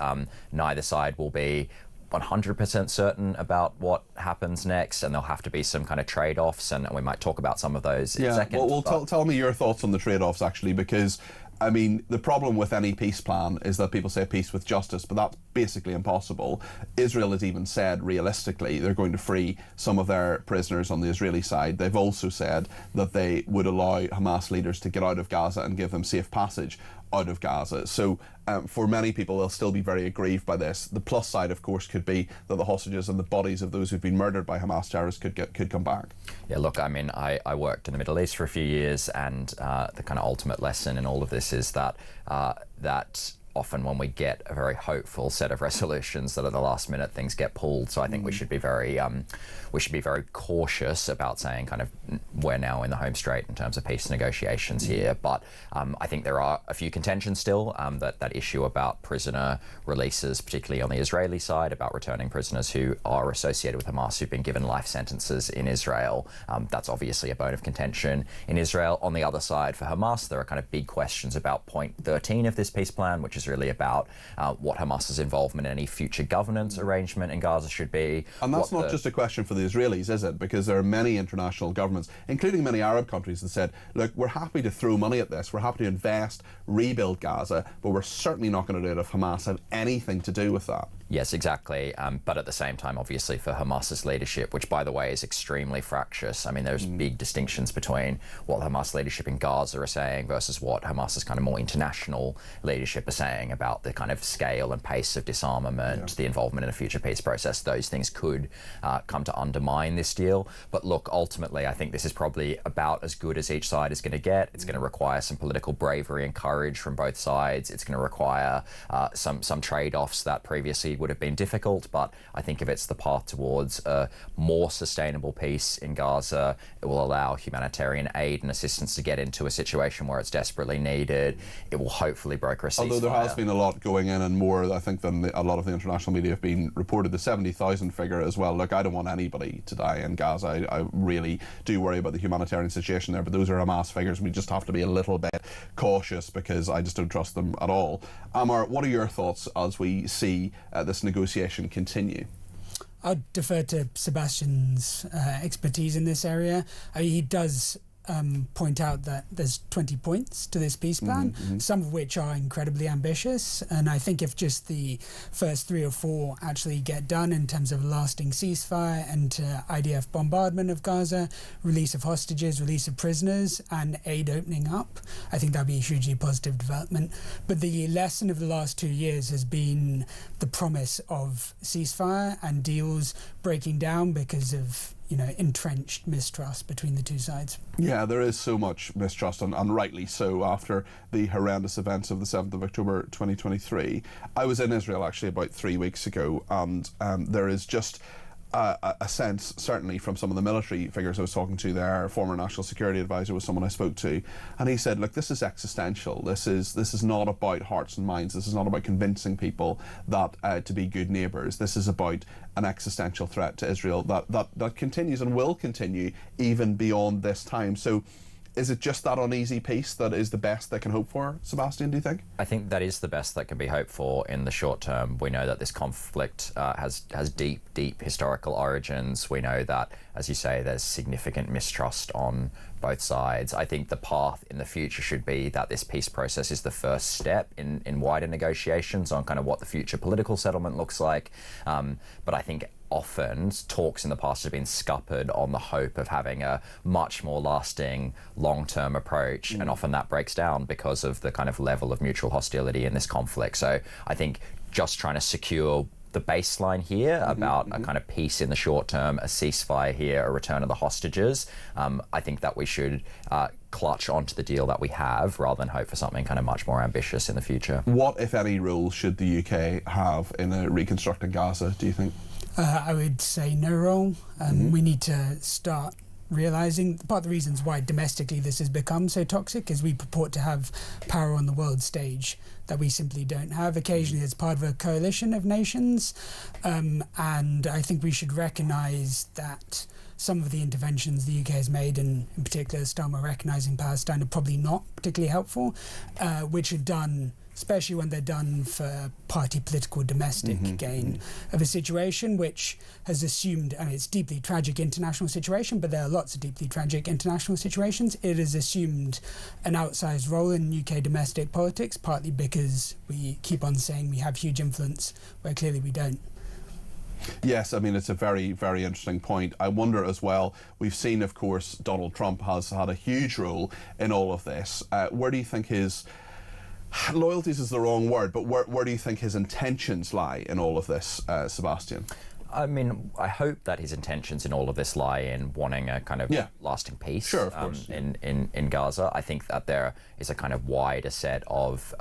Neither side will be 100% certain about what happens next, and there'll have to be some kind of trade-offs, and we might talk about some of those in a second. Well, tell me your thoughts on the trade-offs, actually, because I mean, the problem with any peace plan is that people say peace with justice, but that's basically impossible. Israel has even said, realistically, they're going to free some of their prisoners on the Israeli side. They've also said that they would allow Hamas leaders to get out of Gaza and give them safe passage out of Gaza. So for many people, they'll still be very aggrieved by this. The plus side, of course, could be that the hostages and the bodies of those who've been murdered by Hamas terrorists could come back. Yeah, look, I mean, I worked in the Middle East for a few years, and the kind of ultimate lesson in all of this is that that often when we get a very hopeful set of resolutions, that at the last minute things get pulled. So I think we should be very cautious about saying kind of we're now in the home straight in terms of peace negotiations here. But I think there are a few contentions still. That issue about prisoner releases, particularly on the Israeli side, about returning prisoners who are associated with Hamas, who've been given life sentences in Israel. That's obviously a bone of contention in Israel. On the other side, for Hamas, there are kind of big questions about point 13 of this peace plan, which is really about what Hamas's involvement in any future governance arrangement in Gaza should be. And that's not just a question for the Israelis, is it? Because there are many international governments, including many Arab countries, that said, look, we're happy to throw money at this, we're happy to invest, rebuild Gaza, but we're certainly not going to do it if Hamas have anything to do with that. Yes, exactly. But at the same time, obviously, for Hamas's leadership, which, by the way, is extremely fractious. I mean, there's big distinctions between what Hamas leadership in Gaza are saying versus what Hamas's kind of more international leadership are saying. saying about the kind of scale and pace of disarmament, the involvement in a future peace process, those things could come to undermine this deal. But look, ultimately, I think this is probably about as good as each side is going to get. It's going to require some political bravery and courage from both sides. It's going to require some trade-offs that previously would have been difficult, but I think if it's the path towards a more sustainable peace in Gaza, it will allow humanitarian aid and assistance to get into a situation where it's desperately needed. It will hopefully broker a ceasefire. Although there has been a lot going in, and more, I think, than a lot of the international media have been reported, the 70,000 figure as well. Look, I don't want anybody to die in Gaza. I really do worry about the humanitarian situation there, but those are Hamas figures. We just have to be a little bit cautious because I just don't trust them at all. Amar, what are your thoughts as we see this negotiation continue? I'd defer to Sebastian's expertise in this area. He does point out that there's 20 points to this peace plan, some of which are incredibly ambitious, and I think if just the first 3 or 4 actually get done in terms of a lasting ceasefire and IDF bombardment of Gaza, release of hostages, release of prisoners, and aid opening up, I think that'd be a hugely positive development. But the lesson of the last 2 years has been the promise of ceasefire and deals breaking down because of entrenched mistrust between the two sides. Yeah, there is so much mistrust, and rightly so, after the horrendous events of the 7th of October 2023. I was in Israel actually about 3 weeks ago, and there is just a sense, certainly from some of the military figures I was talking to there. Former National Security Advisor was someone I spoke to, and he said, look, this is existential. This is not about hearts and minds. This is not about convincing people that to be good neighbours. This is about an existential threat to Israel that continues and will continue even beyond this time. So is it just that uneasy peace that is the best they can hope for, Sebastian, do you think? I think that is the best that can be hoped for in the short term. We know that this conflict has deep historical origins. We know that, as you say, there's significant mistrust on both sides. I think the path in the future should be that this peace process is the first step in wider negotiations on kind of what the future political settlement looks like. But I think often talks in the past have been scuppered on the hope of having a much more lasting long-term approach, and often that breaks down because of the kind of level of mutual hostility in this conflict. So I think just trying to secure the baseline here about a kind of peace in the short term, a ceasefire here, a return of the hostages, I think that we should clutch onto the deal that we have rather than hope for something kind of much more ambitious in the future. What, if any, role should the UK have in reconstructing Gaza, do you think? I would say no role. We need to start realising part of the reasons why domestically this has become so toxic is we purport to have power on the world stage that we simply don't have. Occasionally it's part of a coalition of nations, and I think we should recognise that some of the interventions the UK has made, and in particular Starmer recognising Palestine, are probably not particularly helpful, which are done especially when they're done for party political domestic gain of a situation which has assumed, and it's a deeply tragic international situation, but there are lots of deeply tragic international situations. It has assumed an outsized role in UK domestic politics, partly because we keep on saying we have huge influence, where clearly we don't. Yes, I mean, it's a very, very interesting point. I wonder as well, we've seen, of course, Donald Trump has had a huge role in all of this. Where do you think his loyalties is the wrong word, but where do you think his intentions lie in all of this, Sebastian? I mean, I hope that his intentions in all of this lie in wanting a kind of lasting peace in Gaza. I think that there is a kind of wider set of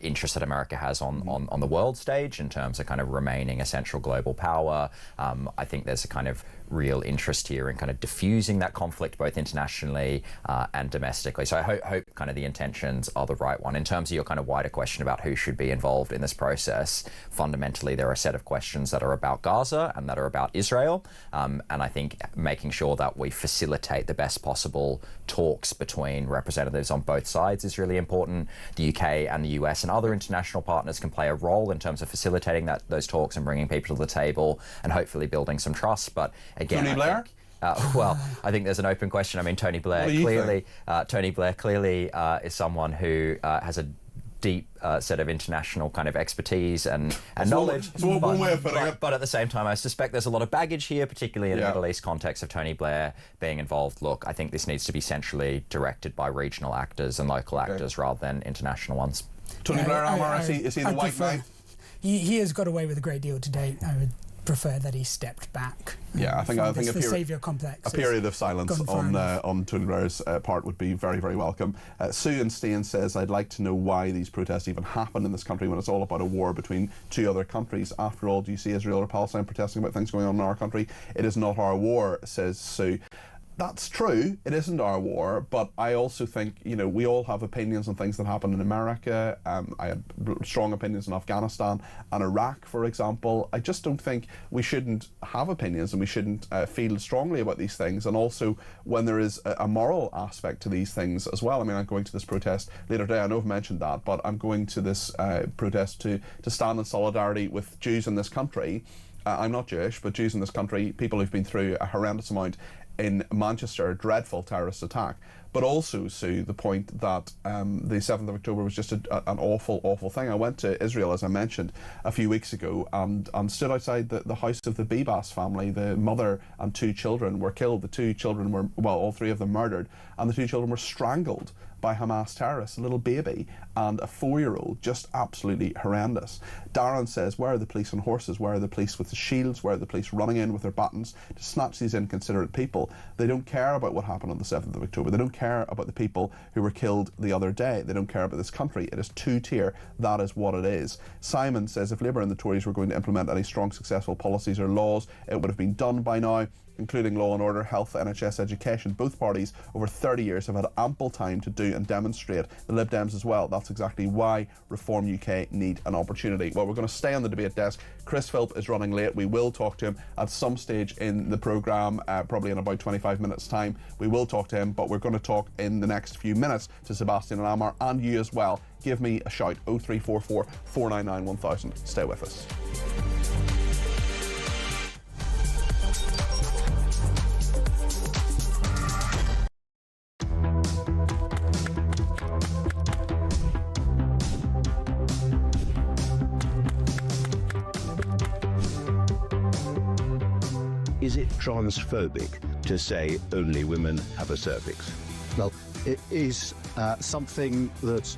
interests that America has on the world stage in terms of kind of remaining a central global power. I think there's a kind of real interest here in kind of diffusing that conflict both internationally and domestically. So I hope kind of the intentions are the right one. In terms of your kind of wider question about who should be involved in this process, fundamentally there are a set of questions that are about Gaza and that are about Israel. And I think making sure that we facilitate the best possible talks between representatives on both sides is really important. The UK and the US and other international partners can play a role in terms of facilitating those talks and bringing people to the table and hopefully building some trust. But again, Tony Blair? Well, I think there's an open question. I mean, Tony Blair clearly is someone who has a deep set of international kind of expertise and knowledge. That's one way of putting it. But at the same time, I suspect there's a lot of baggage here, particularly in the Middle East context of Tony Blair being involved. Look, I think this needs to be centrally directed by regional actors and local actors rather than international ones. Tony Blair, Almar, is he the white knight? He has got away with a great deal to date. I would prefer that he stepped back. Yeah, I think the saviour complex. A period of silence on Tony Blair's part would be very, very welcome. Sue in Stain says, I'd like to know why these protests even happen in this country when it's all about a war between two other countries. After all, do you see Israel or Palestine protesting about things going on in our country? It is not our war, says Sue. That's true, it isn't our war, but I also think, you know, we all have opinions on things that happen in America. I have strong opinions on Afghanistan and Iraq, for example. I just don't think we shouldn't have opinions and we shouldn't feel strongly about these things. And also when there is a moral aspect to these things as well. I mean, I'm going to this protest later today, I know I've mentioned that, but I'm going to this protest to stand in solidarity with Jews in this country. I'm not Jewish, but Jews in this country, people who've been through a horrendous amount in Manchester, a dreadful terrorist attack, but also, Sue, the point that the 7th of October was just an awful, awful thing. I went to Israel, as I mentioned, a few weeks ago and stood outside the house of the Bibas family. The mother and 2 children were killed. The 2 children were, well, all 3 of them murdered, and the 2 children were strangled by Hamas terrorists, a little baby and a 4-year-old, just absolutely horrendous. Darren says, where are the police on horses? Where are the police with the shields? Where are the police running in with their batons to snatch these inconsiderate people? They don't care about what happened on the 7th of October. They don't care about the people who were killed the other day. They don't care about this country. It is two-tier. That is what it is. Simon says, if Labour and the Tories were going to implement any strong, successful policies or laws, it would have been done by now, including law and order, health, NHS, education. Both parties over 30 years have had ample time to do and demonstrate. The Lib Dems as well. That's exactly why Reform UK need an opportunity. Well, we're going to stay on the debate desk. Chris Philp is running late. We will talk to him at some stage in the programme, probably in about 25 minutes time. We will talk to him, but we're going to talk in the next few minutes to Sebastian and Almar and you as well. Give me a shout, 0344 499 1000. Stay with us. Is it transphobic to say only women have a cervix? Well, it is something that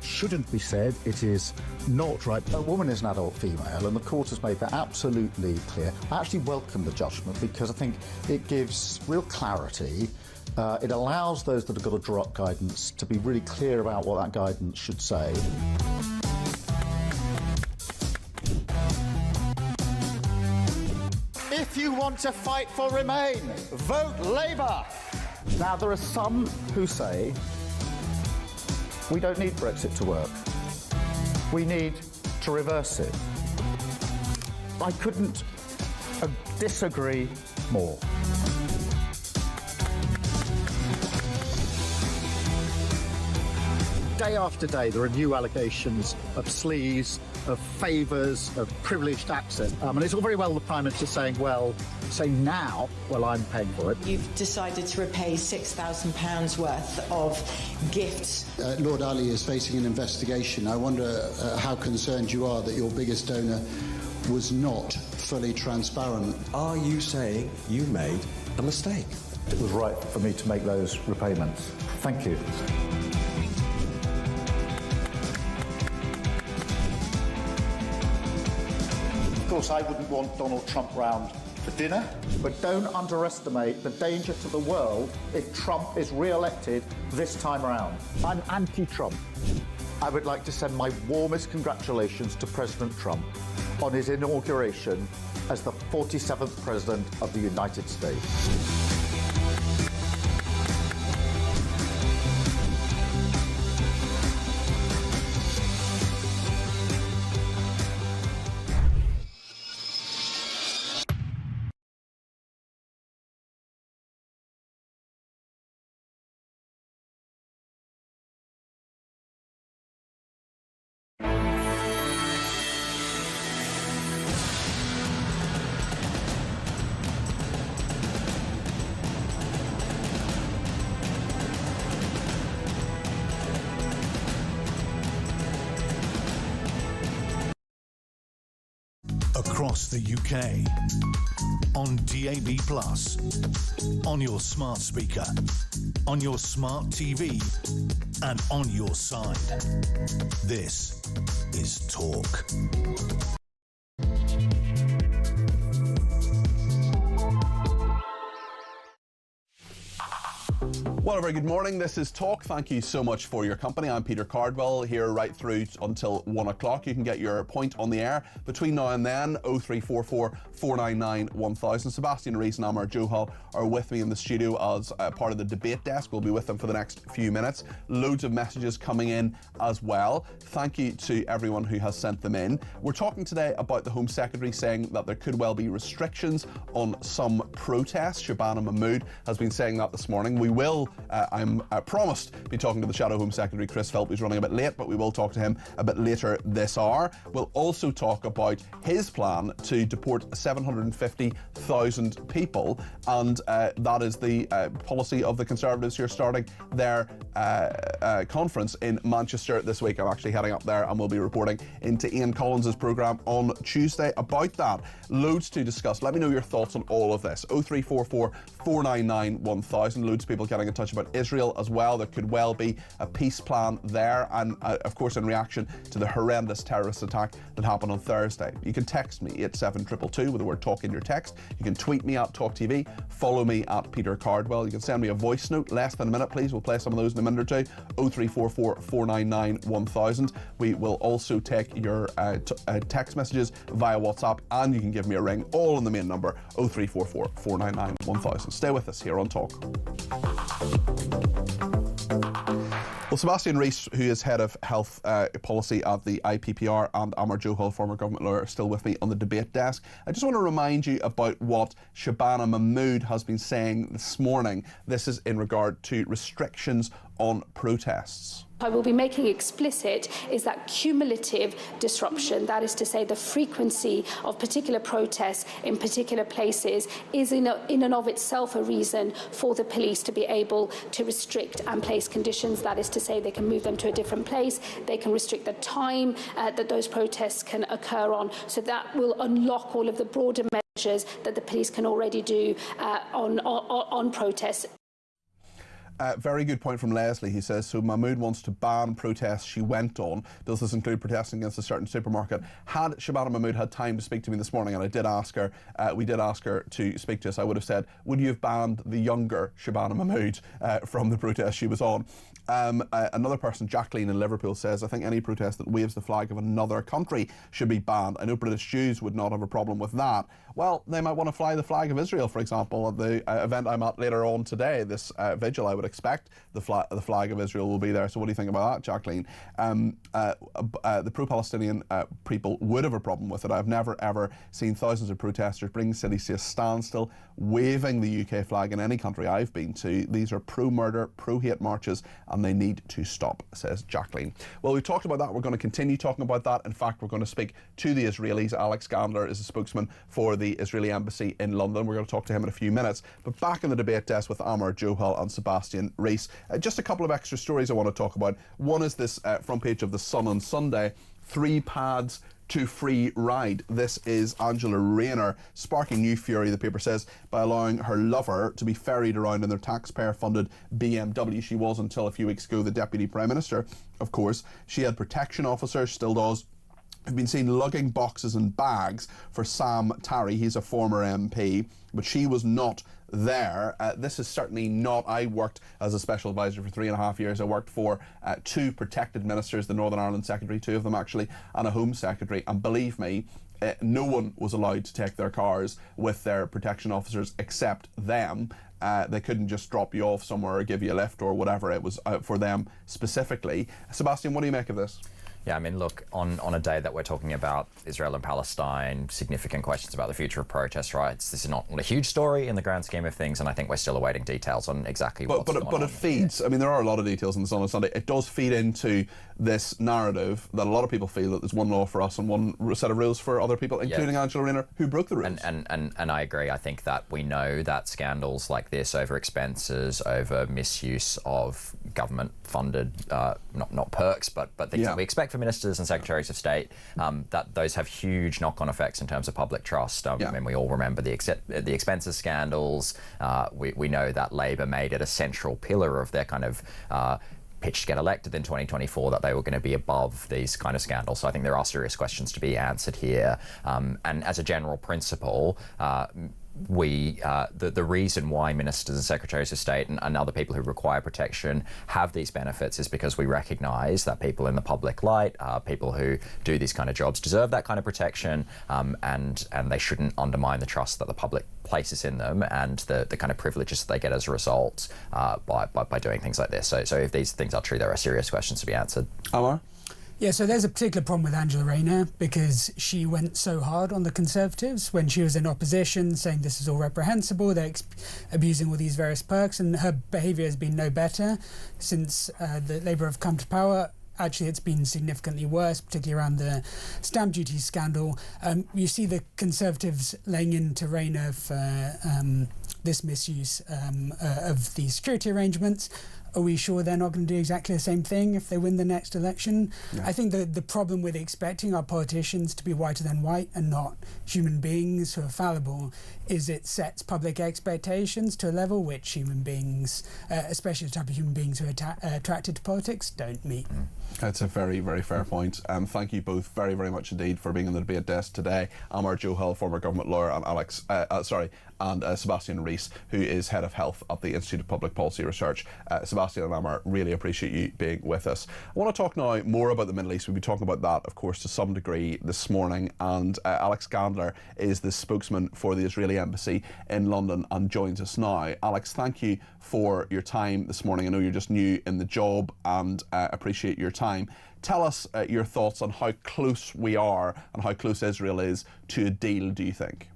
shouldn't be said. It is not right. A woman is an adult female, and the court has made that absolutely clear. I actually welcome the judgment because I think it gives real clarity. It allows those that have got to draw up guidance to be really clear about what that guidance should say. If you want to fight for Remain, vote Labour. Now, there are some who say we don't need Brexit to work. We need to reverse it. I couldn't disagree more. Day after day, there are new allegations of sleaze, of favours, of privileged access. And it's all very well the Prime Minister saying, well, say now, well, I'm paying for it. You've decided to repay £6,000 worth of gifts. Lord Ali is facing an investigation. I wonder how concerned you are that your biggest donor was not fully transparent. Are you saying you made a mistake? It was right for me to make those repayments. Thank you. Of course, I wouldn't want Donald Trump round for dinner, but don't underestimate the danger to the world if Trump is re-elected this time around. I'm anti-Trump. I would like to send my warmest congratulations to President Trump on his inauguration as the 47th President of the United States. across the UK, on DAB+, on your smart speaker, on your smart TV, and on your side. This is Talk. Well, a very good morning. This is Talk. Thank you so much for your company. I'm Peter Cardwell, here right through until 1 o'clock. You can get your point on the air between now and then. 0344 499 1000. Sebastian Rees and Amar Johal are with me in the studio as part of the debate desk. We'll be with them for the next few minutes. Loads of messages coming in as well. Thank you to everyone who has sent them in. We're talking today about the Home Secretary saying that there could well be restrictions on some protests. Shabana Mahmood has been saying that this morning. We will, I'm promised, be talking to the Shadow Home Secretary, Chris Philp, who's running a bit late, but we will talk to him a bit later this hour. We'll also talk about his plan to deport 750,000 people, and that is the policy of the Conservatives who are starting their conference in Manchester this week. I'm actually heading up there and we'll be reporting into Ian Collins' programme on Tuesday about that. Loads to discuss. Let me know your thoughts on all of this. 0344 499 1000. Loads of people getting in touch about Israel as well. There could well be a peace plan there, and of course in reaction to the horrendous terrorist attack that happened on Thursday. You can text me 87222 with the word talk in your text. You can tweet me at talkTV, follow me at Peter Cardwell. You can send me a voice note, less than a minute please. We'll play some of those in a minute or two. 0344 499 1000. We will also take your text messages via WhatsApp, and you can give me a ring, all on the main number 0344 499 1000. Stay with us here on Talk. Well, Sebastian Rees, who is head of health policy at the IPPR, and Amar Johal, former government lawyer, are still with me on the debate desk. I just want to remind you about what Shabana Mahmood has been saying this morning. This is in regard to restrictions on protests. I will be making explicit is that cumulative disruption, that is to say the frequency of particular protests in particular places, is in and of itself a reason for the police to be able to restrict and place conditions. That is to say they can move them to a different place, they can restrict the time that those protests can occur on. So that will unlock all of the broader measures that the police can already do on protests. Very good point from Leslie. He says, so Mahmood wants to ban protests she went on. Does this include protesting against a certain supermarket? Had Shabana Mahmood had time to speak to me this morning, and I did ask her, we did ask her to speak to us, I would have said, would you have banned the younger Shabana Mahmood from the protest she was on? Another person, Jacqueline in Liverpool, says, I think any protest that waves the flag of another country should be banned. I know British Jews would not have a problem with that. Well, they might want to fly the flag of Israel, for example, at the event I'm at later on today, this vigil. I would expect the flag of Israel will be there. So what do you think about that, Jacqueline? The pro-Palestinian people would have a problem with it. I've never ever seen thousands of protesters bring cities to a standstill, waving the UK flag in any country I've been to. These are pro-murder, pro-hate marches, and they need to stop, says Jacqueline. Well, we've talked about that. We're going to continue talking about that. In fact, we're going to speak to the Israelis. Alex Gandler is a spokesman for the Israeli embassy in London. We're going to talk to him in a few minutes. But back in the debate desk with Amar Johal and Sebastian Rees. Just a couple of extra stories I want to talk about. One is this front page of The Sun on Sunday. 3 pads to free ride. This is Angela Rayner sparking new fury, the paper says, by allowing her lover to be ferried around in their taxpayer-funded BMW. She was, until a few weeks ago, the Deputy Prime Minister, of course. She had protection officers, still does, who've been seen lugging boxes and bags for Sam Tarry. He's a former MP, but she was not there. This is certainly not. I worked as a special advisor for 3.5 years. I worked for 2 protected ministers, the Northern Ireland Secretary, 2 of them actually, and a Home Secretary, and believe me, no one was allowed to take their cars with their protection officers except them. They couldn't just drop you off somewhere or give you a lift or whatever. It was for them specifically. Sebastian, what do you make of this? Yeah, I mean, look, on a day that we're talking about Israel and Palestine, significant questions about the future of protest rights, this is not a huge story in the grand scheme of things, and I think we're still awaiting details on exactly what's going on. But it feeds, I mean, there are a lot of details in the Sun on Sunday. It does feed into this narrative that a lot of people feel that there's one law for us and one set of rules for other people, including Angela Rayner, who broke the rules. And I agree. I think that we know that scandals like this over expenses, over misuse of government-funded, not perks, but things that we expect for ministers and secretaries of state, that those have huge knock-on effects in terms of public trust. I mean, we all remember the expenses scandals. We know that Labour made it a central pillar of their kind of pitch to get elected in 2024 that they were going to be above these kind of scandals. So I think there are serious questions to be answered here. And as a general principle, the reason why ministers and secretaries of state and other people who require protection have these benefits is because we recognise that people in the public light, people who do these kind of jobs, deserve that kind of protection, and they shouldn't undermine the trust that the public places in them and the kind of privileges that they get as a result by doing things like this. So if these things are true, there are serious questions to be answered. Amar? Yeah, so there's a particular problem with Angela Rayner because she went so hard on the Conservatives when she was in opposition, saying this is all reprehensible, they're abusing all these various perks, and her behaviour has been no better since the Labour have come to power. Actually, it's been significantly worse, particularly around the stamp duty scandal. You see the Conservatives laying into Rayner for this misuse of the security arrangements. Are we sure they're not going to do exactly the same thing if they win the next election? Yeah. I think the problem with expecting our politicians to be whiter than white and not human beings who are fallible is it sets public expectations to a level which human beings, especially the type of human beings who are attracted to politics, don't meet. That's a very, very fair point. Thank you both very, very much indeed for being on the debate desk today. Amar Johal, former government lawyer, and Sebastian Rees, who is Head of Health at the Institute of Public Policy Research. Sebastian and Amar, really appreciate you being with us. I want to talk now more about the Middle East. We'll be talking about that, of course, to some degree this morning. And Alex Gandler is the spokesman for the Israeli Embassy in London and joins us now. Alex, thank you for your time this morning. I know you're just new in the job and appreciate your time. Tell us your thoughts on how close we are and how close Israel is to a deal, do you think?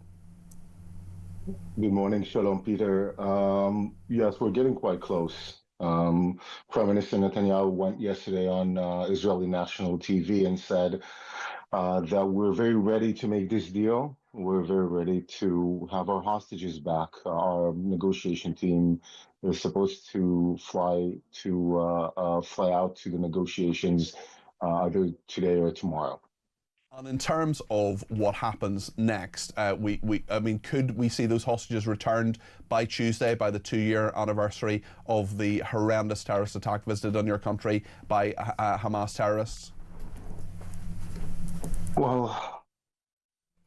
Good morning, Shalom, Peter. Yes, we're getting quite close. Prime Minister Netanyahu went yesterday on Israeli national TV and said that we're very ready to make this deal. We're very ready to have our hostages back. Our negotiation team is supposed to fly out to the negotiations either today or tomorrow. And in terms of what happens next, I mean, could we see those hostages returned by Tuesday, by the 2-year anniversary of the horrendous terrorist attack visited on your country by Hamas terrorists? Well,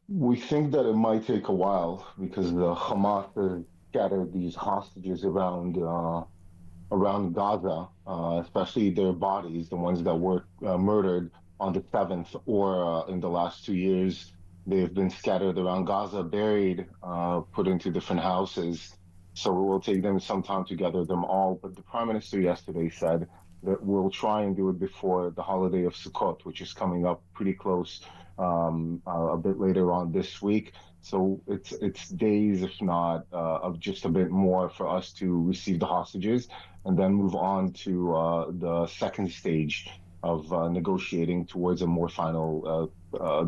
we think that it might take a while because the Hamas scattered these hostages around Gaza, especially their bodies, the ones that were murdered on the 7th or in the last 2 years. They've been scattered around Gaza, buried, put into different houses. So it will take them some time to gather them all. But the Prime Minister yesterday said that we'll try and do it before the holiday of Sukkot, which is coming up pretty close a bit later on this week. So it's days, if not of just a bit more for us to receive the hostages and then move on to the second stage of negotiating towards a more final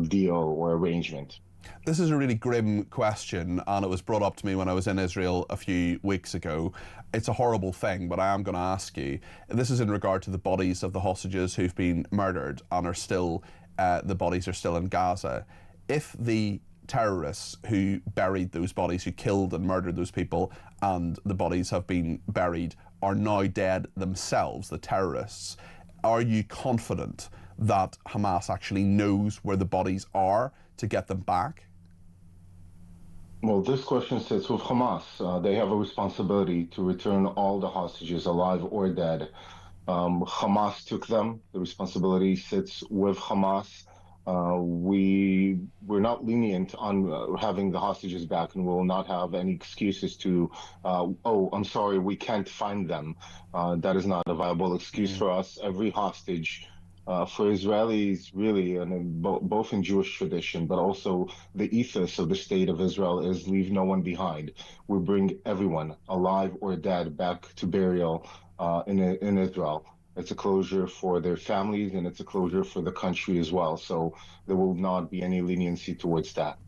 deal or arrangement. This is a really grim question, and it was brought up to me when I was in Israel a few weeks ago. It's a horrible thing, but I am going to ask you. This is in regard to the bodies of the hostages who've been murdered and are still, the bodies are still in Gaza. If the terrorists who buried those bodies, who killed and murdered those people, and the bodies have been buried, are now dead themselves, the terrorists, are you confident that Hamas actually knows where the bodies are to get them back? Well, this question sits with Hamas. They have a responsibility to return all the hostages, alive or dead. Hamas took them. The responsibility sits with Hamas. We're not lenient on having the hostages back, and will not have any excuses to, oh, I'm sorry, we can't find them. That is not a viable excuse for us. Every hostage for Israelis, really, and both in Jewish tradition, but also the ethos of the state of Israel is leave no one behind. We bring everyone, alive or dead, back to burial in Israel. it's a closure for their families, and it's a closure for the country as well. So there will not be any leniency towards that.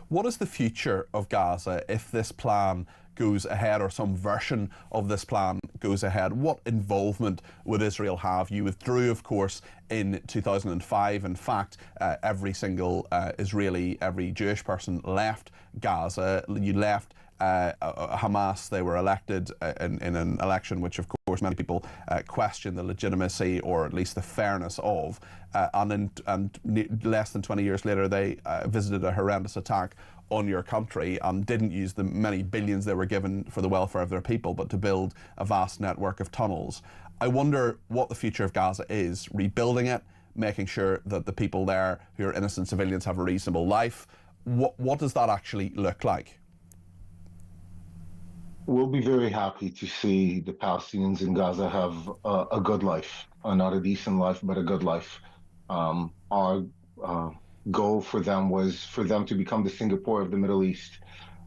What is the future of Gaza if this plan goes ahead, or some version of this plan goes ahead? What involvement would Israel have? You withdrew, of course, in 2005. In fact, every single Israeli, every Jewish person left Gaza. You left Hamas. They were elected in an election which, of course, many people question the legitimacy, or at least the fairness of. And less than 20 years later, they visited a horrendous attack on your country and didn't use the many billions they were given for the welfare of their people, but to build a vast network of tunnels. I wonder what the future of Gaza is: rebuilding it, making sure that the people there who are innocent civilians have a reasonable life. What does that actually look like? We'll be very happy to see the Palestinians in Gaza have a good life, not a decent life, but a good life. Our goal for them was for them to become the Singapore of the Middle East.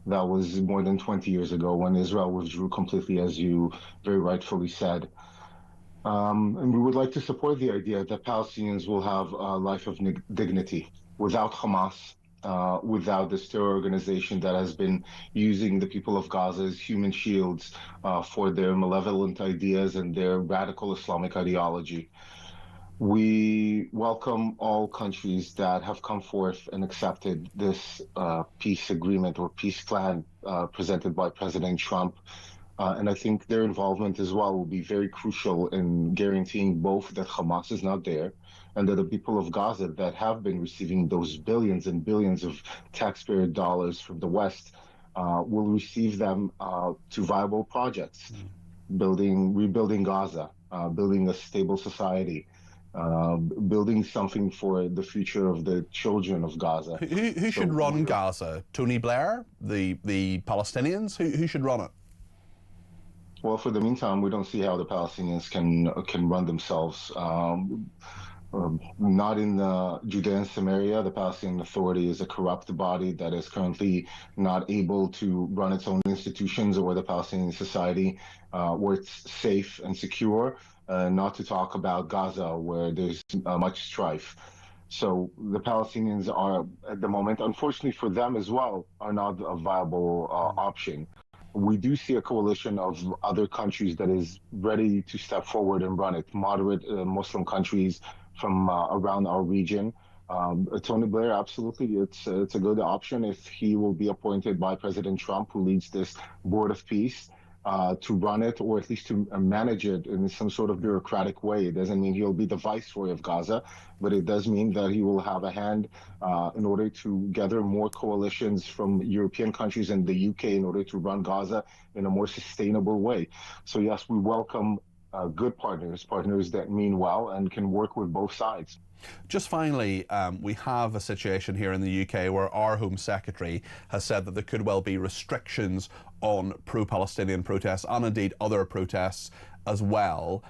That was more than 20 years ago, when Israel withdrew completely, as you very rightfully said. And we would like to support the idea that Palestinians will have a life of dignity without Hamas, without this terror organization that has been using the people of Gaza as human shields for their malevolent ideas and their radical Islamic ideology. We welcome all countries that have come forth and accepted this peace agreement or peace plan presented by President Trump. And I think their involvement as well will be very crucial in guaranteeing both that Hamas is not there, and that the people of Gaza that have been receiving those billions and billions of taxpayer dollars from the West will receive them to viable projects, rebuilding Gaza, building a stable society, building something for the future of the children of Gaza. Who should run Gaza? Tony Blair? The Palestinians? Who should run it? Well, for the meantime, we don't see how the Palestinians can run themselves. Not in Judea and Samaria. The Palestinian Authority is a corrupt body that is currently not able to run its own institutions, or the Palestinian society where it's safe and secure. Not to talk about Gaza, where there's much strife. So the Palestinians are, at the moment, unfortunately for them as well, are not a viable option. We do see a coalition of other countries that is ready to step forward and run it. Moderate Muslim countries from around our region. Tony Blair, absolutely, it's a good option if he will be appointed by President Trump, who leads this Board of Peace, to run it, or at least to manage it in some sort of bureaucratic way. It doesn't mean he'll be the viceroy of Gaza, but it does mean that he will have a hand in order to gather more coalitions from European countries and the UK in order to run Gaza in a more sustainable way. So yes, we welcome good partners that mean well and can work with both sides. Just finally, we have a situation here in the UK where our Home Secretary has said that there could well be restrictions on pro-Palestinian protests, and indeed other protests as well,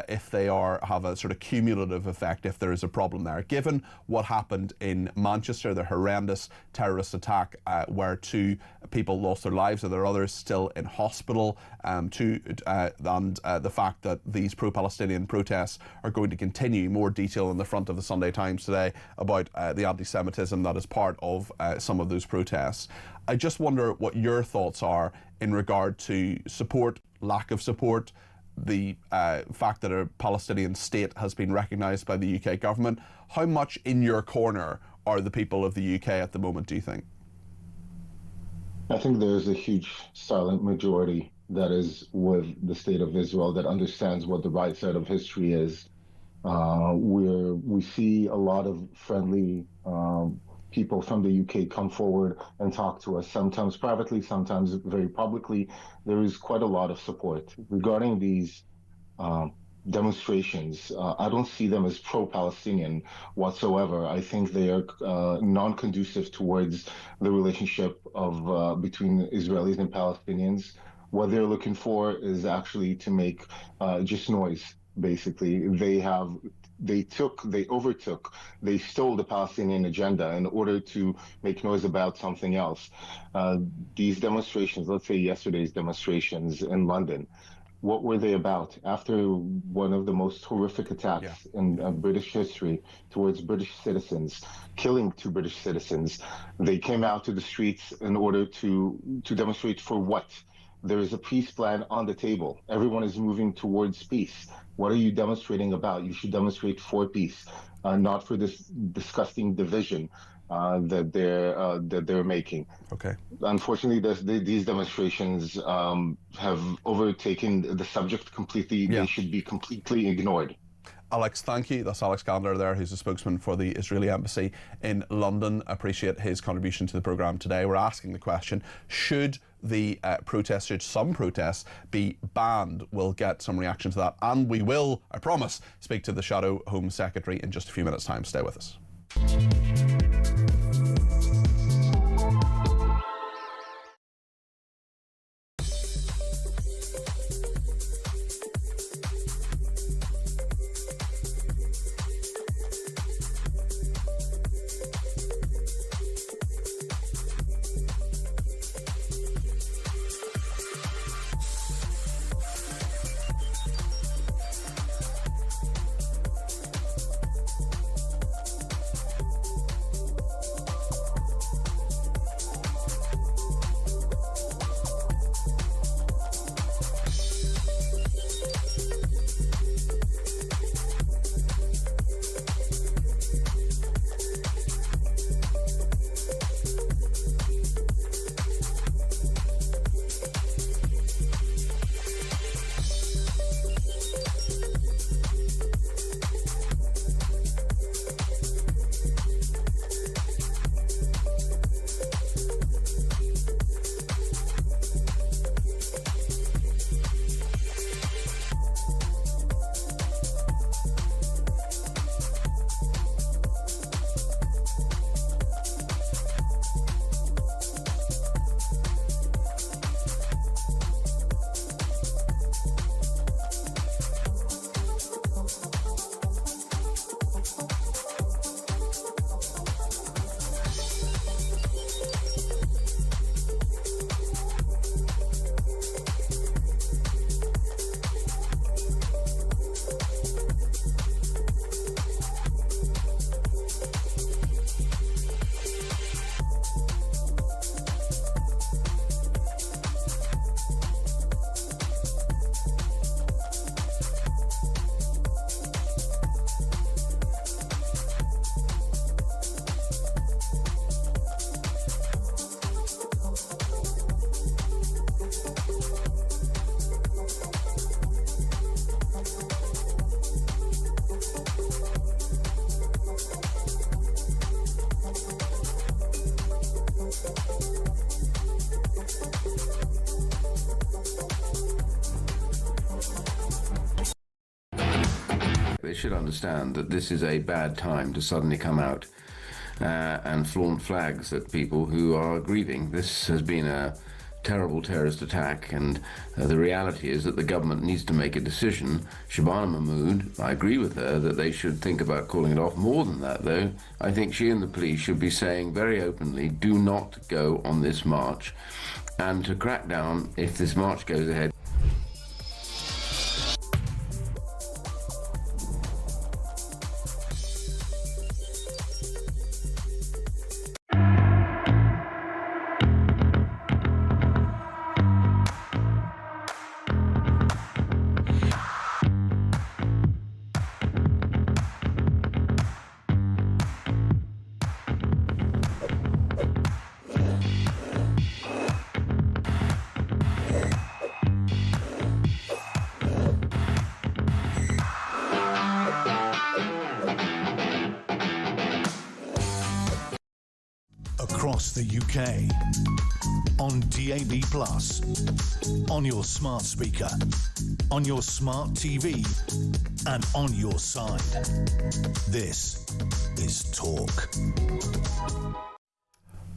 if they have a sort of cumulative effect, if there is a problem there. Given what happened in Manchester, the horrendous terrorist attack where 2 people lost their lives, and there are others still in hospital, and the fact that these pro-Palestinian protests are going to continue. More detail on the front of the Sunday Times today about the anti-Semitism that is part of some of those protests. I just wonder what your thoughts are in regard to support, lack of support, the fact that a Palestinian state has been recognised by the UK government. How much in your corner are the people of the UK at the moment, do you think? I think there's a huge silent majority that is with the state of Israel, that understands what the right side of history is. We see a lot of friendly people from the UK come forward and talk to us, sometimes privately, sometimes very publicly. There is quite a lot of support. Regarding these demonstrations, I don't see them as pro-Palestinian whatsoever. I think they are non-conducive towards the relationship of between Israelis and Palestinians. What they're looking for is actually to make just noise, basically. They stole the Palestinian agenda in order to make noise about something else. These demonstrations, let's say yesterday's demonstrations in London, What were they about? After one of the most horrific attacks in British history towards British citizens, killing 2 British citizens, they came out to the streets in order to demonstrate for what? There is a peace plan on the table. Everyone is moving towards peace. What are you demonstrating about? You should demonstrate for peace, not for this disgusting division that they're making. Okay. Unfortunately, these demonstrations have overtaken the subject completely. They should be completely ignored. Alex, thank you. That's Alex Gandler there, who's a spokesman for the Israeli Embassy in London. I appreciate his contribution to the programme today. We're asking the question, should the protests, should some protests be banned? We'll get some reaction to that, and we will, I promise, speak to the Shadow Home Secretary in just a few minutes' time. Stay with us. They should understand that this is a bad time to suddenly come out and flaunt flags at people who are grieving. This has been a terrible terrorist attack, and the reality is that the government needs to make a decision. Shabana Mahmood, I agree with her that they should think about calling it off. More than that, though, I think she and the police should be saying very openly, do not go on this march, and to crack down if this march goes ahead. Across the UK, on DAB+, on your smart speaker, on your smart TV, and on your side. This is Talk.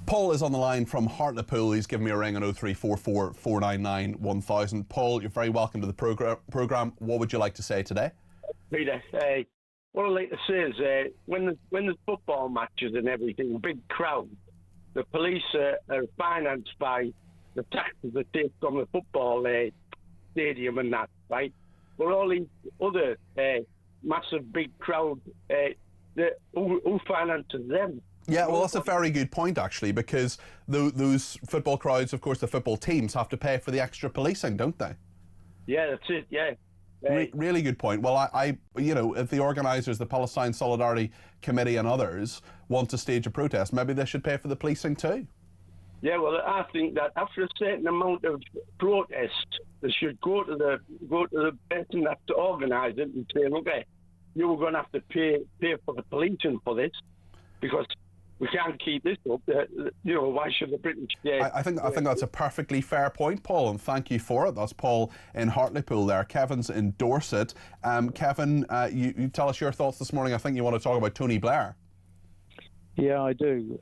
Paul is on the line from Hartlepool. He's given me a ring on 0344 499 1000. Paul, you're very welcome to the programme. What would you like to say today? Peter, what I'd like to say is when there's football matches and everything, big crowd, the police are financed by the taxes they take from the football stadium and that. right? But all these other massive big crowd, who finances them? Yeah, well, that's a very good point, actually, because those football crowds, of course, the football teams have to pay for the extra policing, don't they? Yeah, that's it, yeah. Really good point. Well, I if the organisers, the Palestine Solidarity Committee and others want to stage a protest, maybe they should pay for the policing too. Yeah, well, I think that after a certain amount of protest, they should go to the person that's to organise it and say, okay, you're going to have to pay for the policing for this, because we can't keep this up. Why should the British? I think that's a perfectly fair point, Paul, and thank you for it. That's Paul in Hartlepool there. Kevin's in Dorset. Kevin, you tell us your thoughts this morning. I think you want to talk about Tony Blair. Yeah, I do.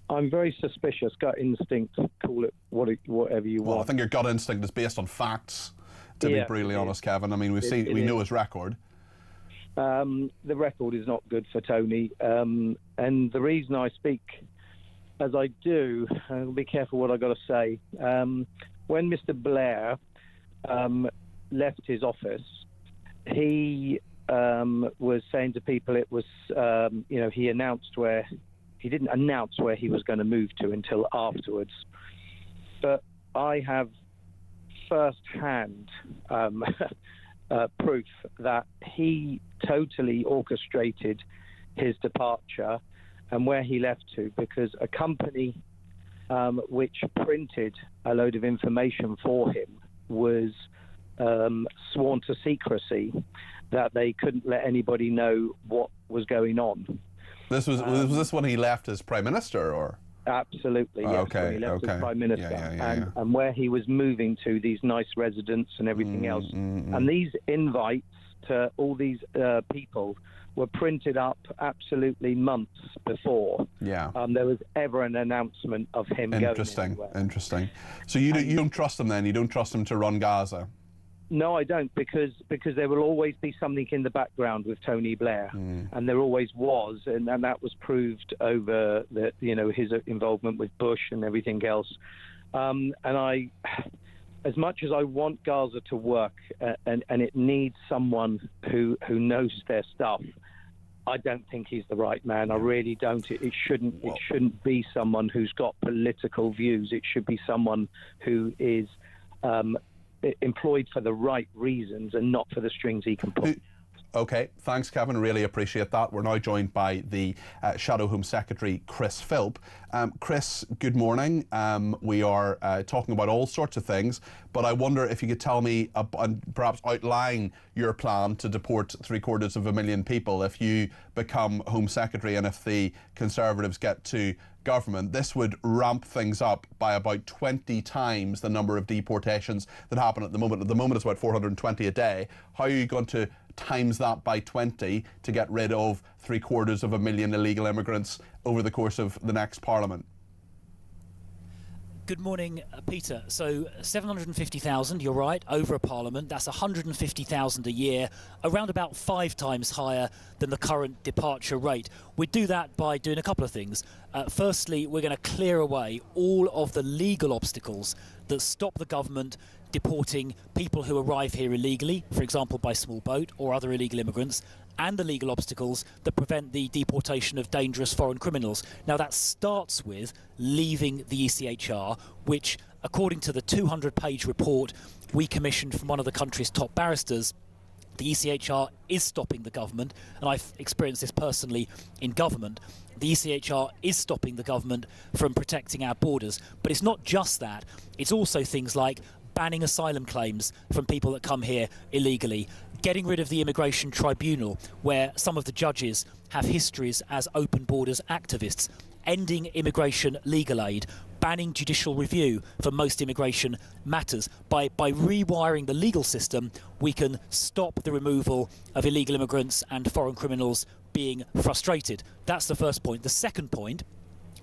I'm very suspicious. Gut instinct, call it whatever you want. Well, I think your gut instinct is based on facts, to be brutally honest, Kevin. I mean, we know his record. The record is not good for Tony, and the reason I speak as I do, I'll be careful what I got to say. When Mr. Blair left his office, he was saying to people it was, he didn't announce where he was going to move to until afterwards. But I have first-hand proof that he totally orchestrated his departure and where he left to, because a company which printed a load of information for him was sworn to secrecy, that they couldn't let anybody know what was going on. Was this when he left as Prime Minister, or? Absolutely, yes. Okay, when he left okay. as Prime Minister, and where he was moving to, these nice residents and everything else. And these invites to all these people were printed up absolutely months before there was ever an announcement of him going anywhere. Interesting. So you don't trust him then? You don't trust him to run Gaza? No, I don't, because there will always be something in the background with Tony Blair, and there always was, and that was proved over his involvement with Bush and everything else. And I, as much as I want Gaza to work, and it needs someone who knows their stuff, I don't think he's the right man. I really don't. It shouldn't be someone who's got political views. It should be someone who is employed for the right reasons and not for the strings he can pull. Okay, thanks, Kevin. Really appreciate that. We're now joined by the Shadow Home Secretary, Chris Philp. Chris, good morning. We are talking about all sorts of things, but I wonder if you could tell me and perhaps outline your plan to deport 750,000 people if you become Home Secretary and if the Conservatives get to government. This would ramp things up by about 20 times the number of deportations that happen at the moment. At the moment, it's about 420 a day. How are you going to times that by 20 to get rid of 750,000 illegal immigrants over the course of the next Parliament? Good morning, Peter. So 750,000, you're right, over a Parliament. That's 150,000 a year, around about 5 times higher than the current departure rate. We do that by doing a couple of things. Firstly, we're going to clear away all of the legal obstacles that stop the government deporting people who arrive here illegally, for example, by small boat or other illegal immigrants, and the legal obstacles that prevent the deportation of dangerous foreign criminals. Now, that starts with leaving the ECHR, which, according to the 200-page report we commissioned from one of the country's top barristers, the ECHR is stopping the government, and I've experienced this personally in government. The ECHR is stopping the government from protecting our borders. But it's not just that. It's also things like banning asylum claims from people that come here illegally, getting rid of the immigration tribunal, where some of the judges have histories as open borders activists, ending immigration legal aid, banning judicial review for most immigration matters. By rewiring the legal system, we can stop the removal of illegal immigrants and foreign criminals being frustrated. That's the first point. The second point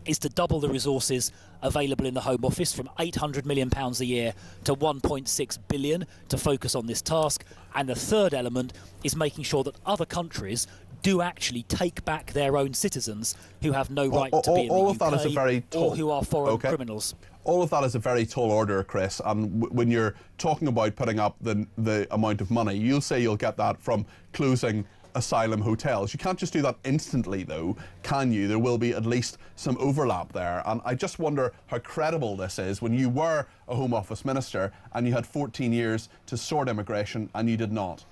is to double the resources available in the Home Office from £800 million a year to £1.6 billion to focus on this task. And the third element is making sure that other countries do actually take back their own citizens who have no right to be in the all UK of that is a very or who are foreign criminals. All of that is a very tall order, Chris, and when you're talking about putting up the amount of money, you'll say you'll get that from closing asylum hotels. You can't just do that instantly, though, can you? There will be at least some overlap there, and I just wonder how credible this is when you were a Home Office Minister and you had 14 years to sort immigration and you did not.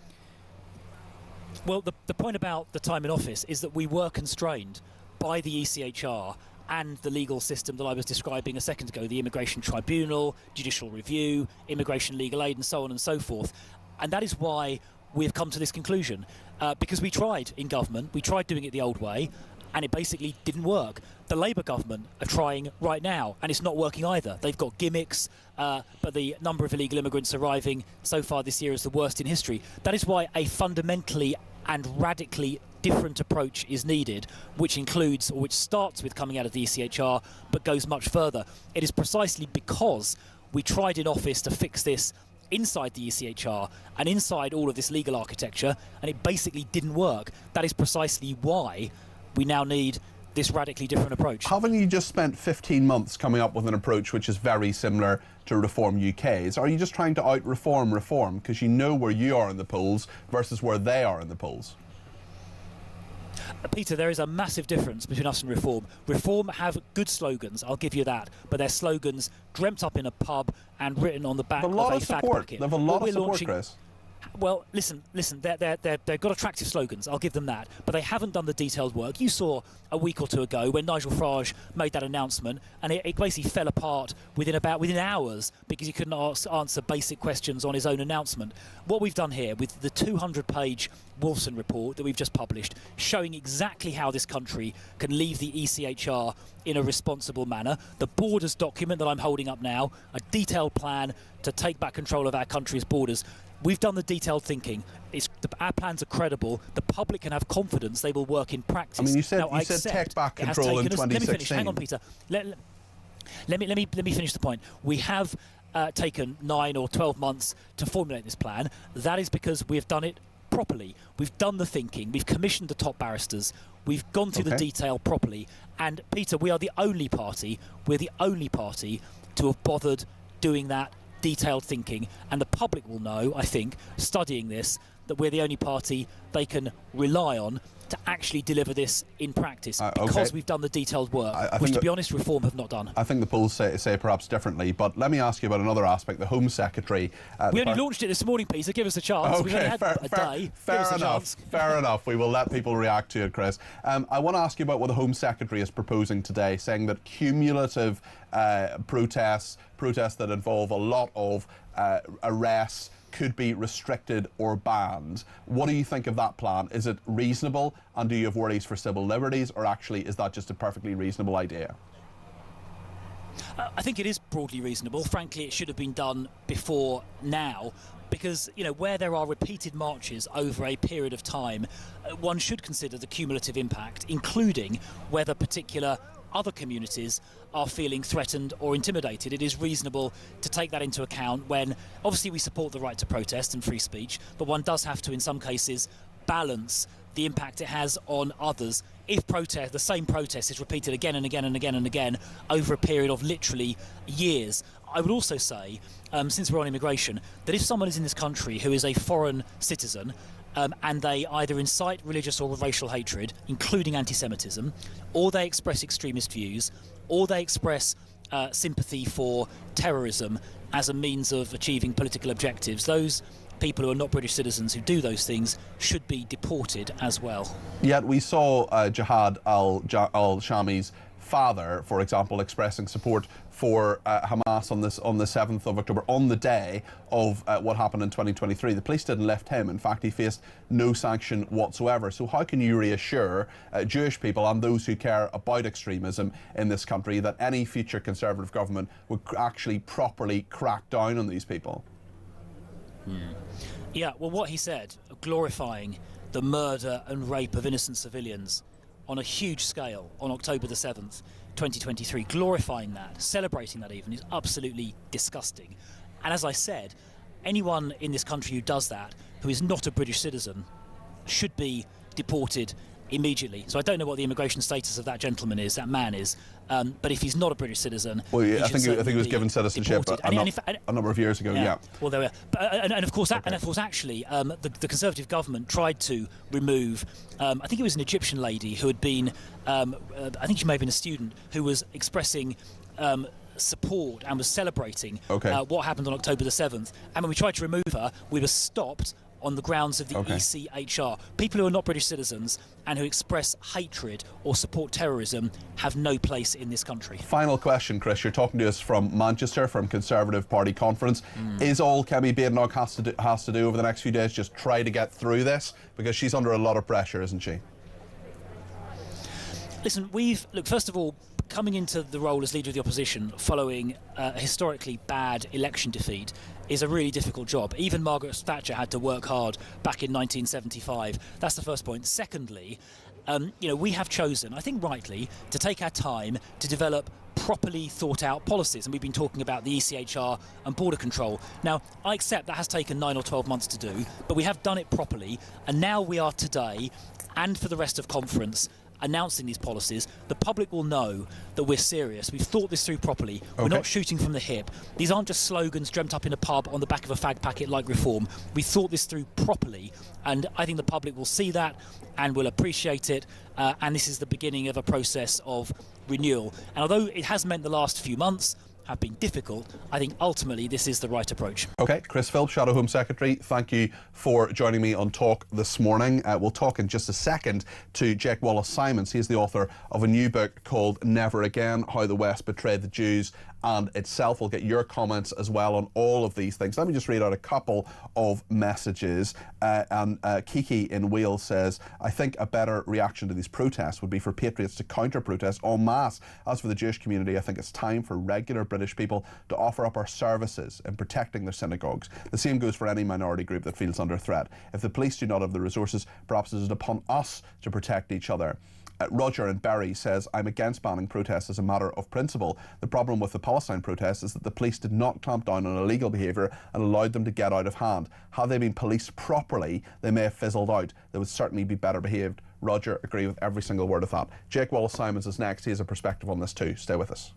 Well, the point about the time in office is that we were constrained by the ECHR and the legal system that I was describing a second ago, the Immigration Tribunal, Judicial Review, Immigration Legal Aid, and so on and so forth. And that is why we've come to this conclusion. Because we tried in government, we tried doing it the old way, and it basically didn't work. The Labour government are trying right now, and it's not working either. They've got gimmicks, but the number of illegal immigrants arriving so far this year is the worst in history. That is why a fundamentally and radically different approach is needed, which includes, or which starts with coming out of the ECHR, but goes much further. It is precisely because we tried in office to fix this inside the ECHR and inside all of this legal architecture, and it basically didn't work. That is precisely why we now need this radically different approach. Haven't you just spent 15 months coming up with an approach which is very similar to Reform UK's? Are you just trying to out-reform reform because you know where you are in the polls versus where they are in the polls? Peter, there is a massive difference between us and Reform. Reform have good slogans, I'll give you that, but they're slogans dreamt up in a pub and written on the back of a fag packet. They have a lot of support, Chris. Well, listen, they've got attractive slogans, I'll give them that, but they haven't done the detailed work. You saw a week or two ago when Nigel Farage made that announcement, and it basically fell apart within hours because he couldn't answer basic questions on his own announcement. What we've done here with the 200-page Wolfson report that we've just published, showing exactly how this country can leave the ECHR in a responsible manner, the borders document that I'm holding up now, a detailed plan to take back control of our country's borders. We've done the detailed thinking. Our plans are credible. The public can have confidence they will work in practice. I mean, you said take back control in 2016. Let me finish. Hang on, Peter. Let me finish the point. We have taken 9 or 12 months to formulate this plan. That is because we have done it properly. We've done the thinking. We've commissioned the top barristers. We've gone through the detail properly. And Peter, we are the only party. We're the only party to have bothered doing that detailed thinking, and the public will know, I think, studying this, that we're the only party they can rely on to actually deliver this in practice because we've done the detailed work, which, to be honest, Reform have not done. I think the polls say perhaps differently, but let me ask you about another aspect. The Home Secretary... we only launched it this morning, Peter. Give us a chance. We've only had a day. Fair enough. Fair enough. We will let people react to it, Chris. I want to ask you about what the Home Secretary is proposing today, saying that cumulative protests that involve a lot of arrests could be restricted or banned. What do you think of that plan? Is it reasonable, and do you have worries for civil liberties, or actually is that just a perfectly reasonable idea? I think it is broadly reasonable. Frankly, it should have been done before now, because, you know, where there are repeated marches over a period of time, one should consider the cumulative impact, including whether particular other communities are feeling threatened or intimidated. It is reasonable to take that into account when, obviously, we support the right to protest and free speech, but one does have to, in some cases, balance the impact it has on others if the same protest is repeated again and again and again and again over a period of literally years. I would also say, since we're on immigration, that if someone is in this country who is a foreign citizen and they either incite religious or racial hatred, including anti-Semitism, or they express extremist views, or they express sympathy for terrorism as a means of achieving political objectives, those people who are not British citizens who do those things should be deported as well. Yet we saw Jihad al-Shami's father, for example, expressing support for Hamas on the 7th of October, on the day of what happened in 2023. The police didn't lift him. In fact, he faced no sanction whatsoever. So how can you reassure Jewish people and those who care about extremism in this country that any future Conservative government would actually properly crack down on these people? Yeah, well, what he said, glorifying the murder and rape of innocent civilians on a huge scale on October the 7th, 2023, glorifying that, celebrating that even, is absolutely disgusting. And as I said, anyone in this country who does that, who is not a British citizen, should be deported immediately. So I don't know what the immigration status of that gentleman is, that man is, but if he's not a British citizen, well, yeah, I he think he was given citizenship a number of years ago. Yeah. Well, there we are. But, and of course, actually, the Conservative government tried to remove. I think it was an Egyptian lady who had been. I think she may have been a student who was expressing. Support and was celebrating what happened on October the 7th. And when we tried to remove her, we were stopped on the grounds of the ECHR. People who are not British citizens and who express hatred or support terrorism have no place in this country. Final question, Chris. You're talking to us from Manchester, from Conservative Party conference. Is all Kemi Badenoch has to do over the next few days just try to get through this? Because she's under a lot of pressure, isn't she? Listen, first of all, coming into the role as leader of the opposition following a historically bad election defeat is a really difficult job. Even Margaret Thatcher had to work hard back in 1975. That's the first point. Secondly, we have chosen, I think rightly, to take our time to develop properly thought out policies, and we've been talking about the ECHR and border control. Now, I accept that has taken 9 or 12 months to do, but we have done it properly, and now we are today, and for the rest of conference, announcing these policies. The public will know that we're serious. We've thought this through properly. We're not shooting from the hip. These aren't just slogans dreamt up in a pub on the back of a fag packet like Reform. We thought this through properly, and I think the public will see that and will appreciate it, and this is the beginning of a process of renewal. And although it has meant the last few months have been difficult, I think ultimately this is the right approach. OK, Chris Philp, Shadow Home Secretary, thank you for joining me on Talk this morning. We'll talk in just a second to Jake Wallace-Simons. He's the author of a new book called Never Again, How the West Betrayed the Jews and Itself. We'll get your comments as well on all of these things. Let me just read out a couple of messages. Kiki in Wales says, I think a better reaction to these protests would be for patriots to counter-protest en masse. As for the Jewish community, I think it's time for regular British people to offer up our services in protecting their synagogues. The same goes for any minority group that feels under threat. If the police do not have the resources, perhaps it is upon us to protect each other. Roger in Bury says, I'm against banning protests as a matter of principle. The problem with the Palestine protests is that the police did not clamp down on illegal behaviour and allowed them to get out of hand. Had they been policed properly, they may have fizzled out. They would certainly be better behaved. Roger, agree with every single word of that. Jake Wallace-Simons is next. He has a perspective on this too. Stay with us.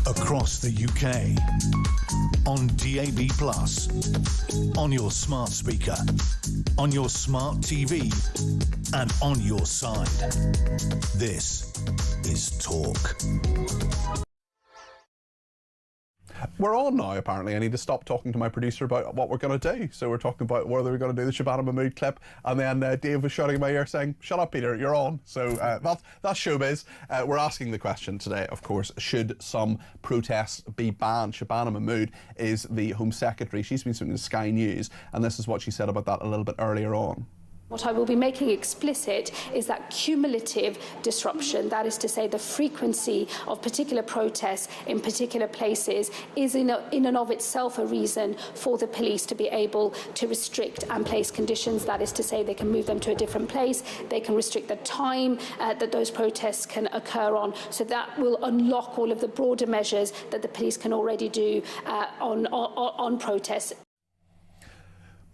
across the UK, on DAB+, on your smart speaker, on your smart TV, and on your side. This is Talk. We're on now, apparently. I need to stop talking to my producer about what we're going to do. So we're talking about whether we're going to do the Shabana Mahmood clip, and then Dave was shouting in my ear saying, "Shut up, Peter, you're on." So that's showbiz. We're asking the question today, of course, should some protests be banned? Shabana Mahmood is the Home Secretary. She's been speaking to Sky News, and this is what she said about that a little bit earlier on. What I will be making explicit is that cumulative disruption, that is to say the frequency of particular protests in particular places, is in and of itself a reason for the police to be able to restrict and place conditions. That is to say they can move them to a different place, they can restrict the time that those protests can occur on. So that will unlock all of the broader measures that the police can already do on protests.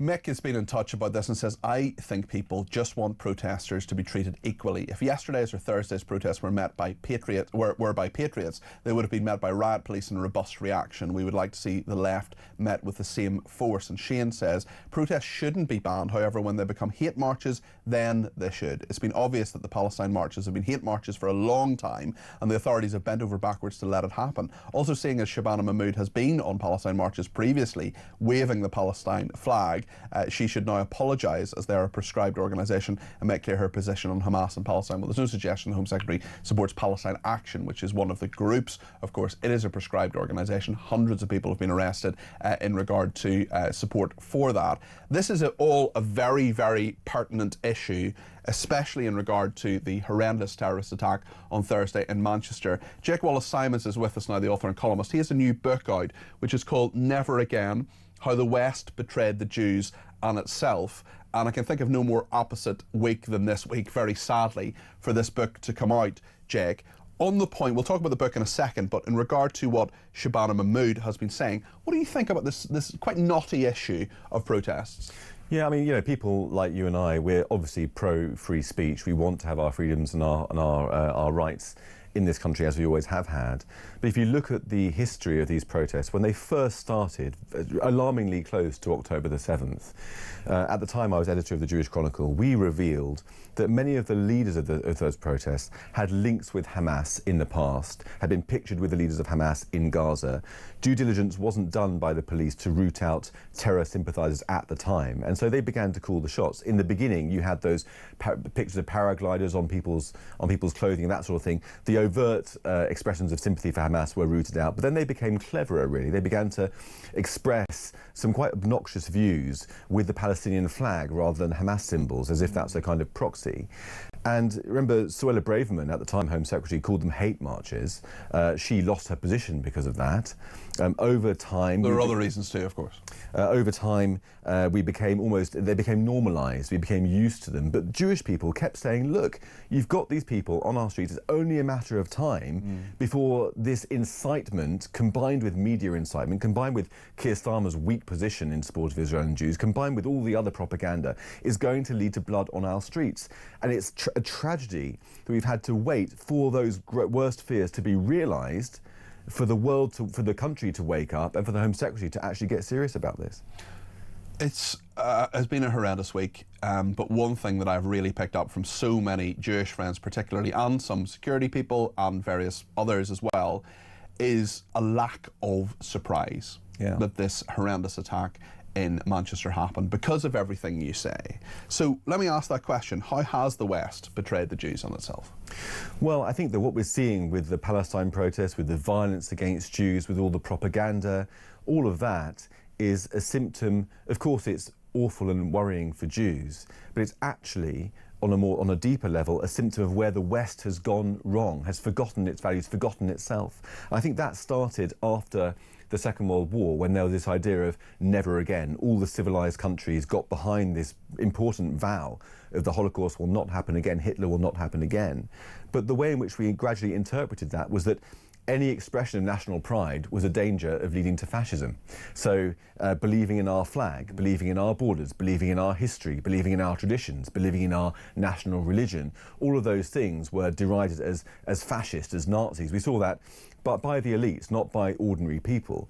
Mick has been in touch about this and says, I think people just want protesters to be treated equally. If yesterday's or Thursday's protests were met by patriots, they would have been met by riot police and robust reaction. We would like to see the left met with the same force. And Shane says, protests shouldn't be banned. However, when they become hate marches, then they should. It's been obvious that the Palestine marches have been hate marches for a long time, and the authorities have bent over backwards to let it happen. Also, seeing as Shabana Mahmood has been on Palestine marches previously, waving the Palestine flag, she should now apologise as they're a proscribed organisation and make clear her position on Hamas and Palestine. Well, there's no suggestion the Home Secretary supports Palestine Action, which is one of the groups. Of course, it is a proscribed organisation. Hundreds of people have been arrested in regard to support for that. This is all a very, very pertinent issue, especially in regard to the horrendous terrorist attack on Thursday in Manchester. Jake Wallace-Simons is with us now, the author and columnist. He has a new book out, which is called Never Again: How the West Betrayed the Jews and Itself. And I can think of no more opposite week than this week, very sadly, for this book to come out, Jake. On the point, we'll talk about the book in a second, but in regard to what Shabana Mahmood has been saying, what do you think about this quite knotty issue of protests? Yeah, I mean, you know, people like you and I, we're obviously pro-free speech. We want to have our freedoms and our rights in this country, as we always have had. But if you look at the history of these protests, when they first started, alarmingly close to October the 7th, at the time I was editor of the Jewish Chronicle, we revealed that many of the leaders of those protests had links with Hamas in the past, had been pictured with the leaders of Hamas in Gaza. Due diligence wasn't done by the police to root out terror sympathisers at the time, and so they began to call the shots. In the beginning, you had those pictures of paragliders on people's clothing and that sort of thing. The overt expressions of sympathy for Hamas were rooted out, but then they became cleverer, really. They began to express some quite obnoxious views with the Palestinian flag rather than Hamas symbols, as if that's a kind of proxy. And remember, Suella Braverman, at the time Home Secretary, called them hate marches. She lost her position because of that. Over time... There are other reasons too, of course. Over time, they became normalised, we became used to them. But Jewish people kept saying, look, you've got these people on our streets, it's only a matter of time before this incitement, combined with media incitement, combined with Keir Starmer's weak position in support of Israel and Jews, combined with all the other propaganda, is going to lead to blood on our streets. And it's a tragedy that we've had to wait for those worst fears to be realised, for the world, for the country to wake up, and for the Home Secretary to actually get serious about this. It's has been a horrendous week, but one thing that I've really picked up from so many Jewish friends particularly, and some security people and various others as well, is a lack of surprise that this horrendous attack in Manchester happened because of everything you say. So let me ask that question. How has the West betrayed the Jews on itself? Well, I think that what we're seeing with the Palestine protests, with the violence against Jews, with all the propaganda, all of that is a symptom. Of course, it's awful and worrying for Jews, but it's actually, on a deeper level, a symptom of where the West has gone wrong, has forgotten its values, forgotten itself. I think that started after the Second World War, when there was this idea of never again. All the civilised countries got behind this important vow of the Holocaust will not happen again, Hitler will not happen again. But the way in which we gradually interpreted that was that any expression of national pride was a danger of leading to fascism. So believing in our flag, believing in our borders, believing in our history, believing in our traditions, believing in our national religion, all of those things were derided as fascist, as Nazis. We saw that but by the elites, not by ordinary people.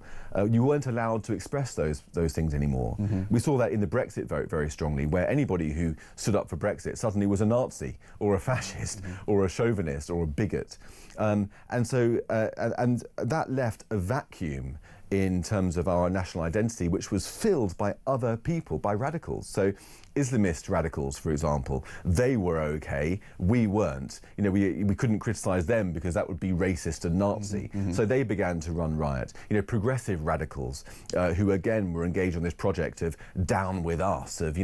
You weren't allowed to express those things anymore. We saw that in the Brexit vote very strongly, where anybody who stood up for Brexit suddenly was a Nazi or a fascist or a chauvinist or a bigot. And that left a vacuum in terms of our national identity, which was filled by other people, by radicals. So Islamist radicals, for example, they were okay, we weren't. You know, we couldn't criticise them because that would be racist and Nazi. So they began to run riot. You know, progressive radicals, who again were engaged on this project of down with us, of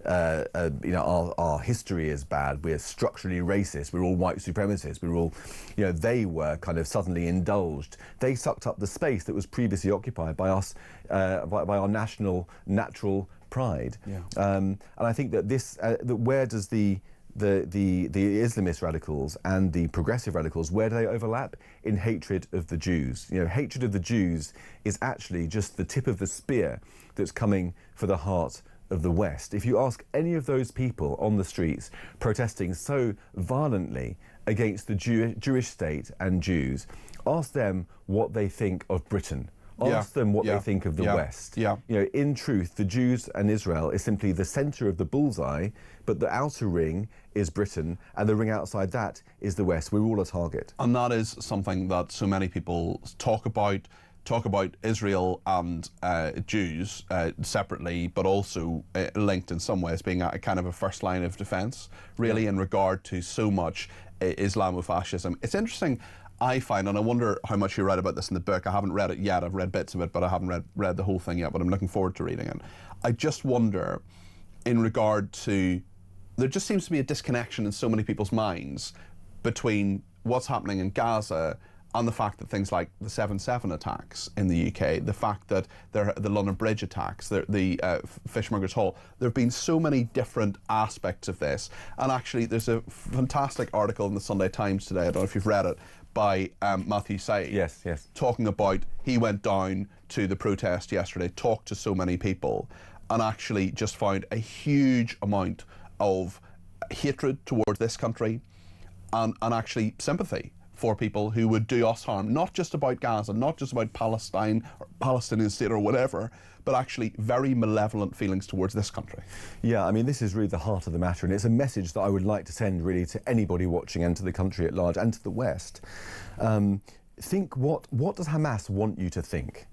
our history is bad, we're structurally racist, we're all white supremacists, we're all, you know, they were kind of suddenly indulged. They sucked up the space that was previously occupied by us, by our natural pride. And I think that this, where does the Islamist radicals and the progressive radicals, where do they overlap? In hatred of the Jews. You know, hatred of the Jews is actually just the tip of the spear that's coming for the heart of the West. If you ask any of those people on the streets protesting so violently against the Jewish state and Jews, ask them what they think of Britain. Ask them what they think of the West. You know, in truth, the Jews and Israel is simply the centre of the bullseye, but the outer ring is Britain, and the ring outside that is the West. We're all a target. And that is something that so many people talk about Israel and Jews separately, but also linked in some ways, being a kind of a first line of defence, really, in regard to so much Islamofascism. It's interesting, I find, and I wonder how much you read about this in the book. I haven't read it yet. I've read bits of it, but I haven't read the whole thing yet, but I'm looking forward to reading it. I just wonder, in regard to, there just seems to be a disconnection in so many people's minds between what's happening in Gaza and the fact that things like the 7/7 attacks in the UK, the fact that the London Bridge attacks, the Fishmongers Hall, there have been so many different aspects of this. And actually, there's a fantastic article in the Sunday Times today, I don't know if you've read it, by Matthew Said. Yes. Talking about, he went down to the protest yesterday, talked to so many people, and actually just found a huge amount of hatred towards this country and actually sympathy for people who would do us harm, not just about Gaza, not just about Palestine or Palestinian state or whatever, but actually very malevolent feelings towards this country. Yeah, I mean, this is really the heart of the matter, and it's a message that I would like to send really to anybody watching and to the country at large and to the West. Think, what does Hamas want you to think?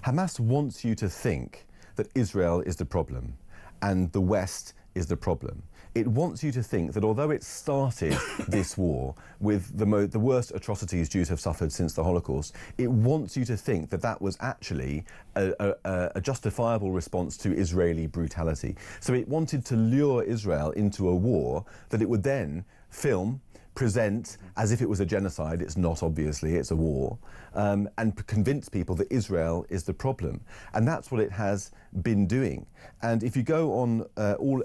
Hamas wants you to think that Israel is the problem and the West is the problem. It wants you to think that although it started this war with the worst atrocities Jews have suffered since the Holocaust, it wants you to think that that was actually a justifiable response to Israeli brutality. So it wanted to lure Israel into a war that it would then film, present as if it was a genocide. It's not, obviously, it's a war, and convince people that Israel is the problem. And that's what it has been doing. And if you go on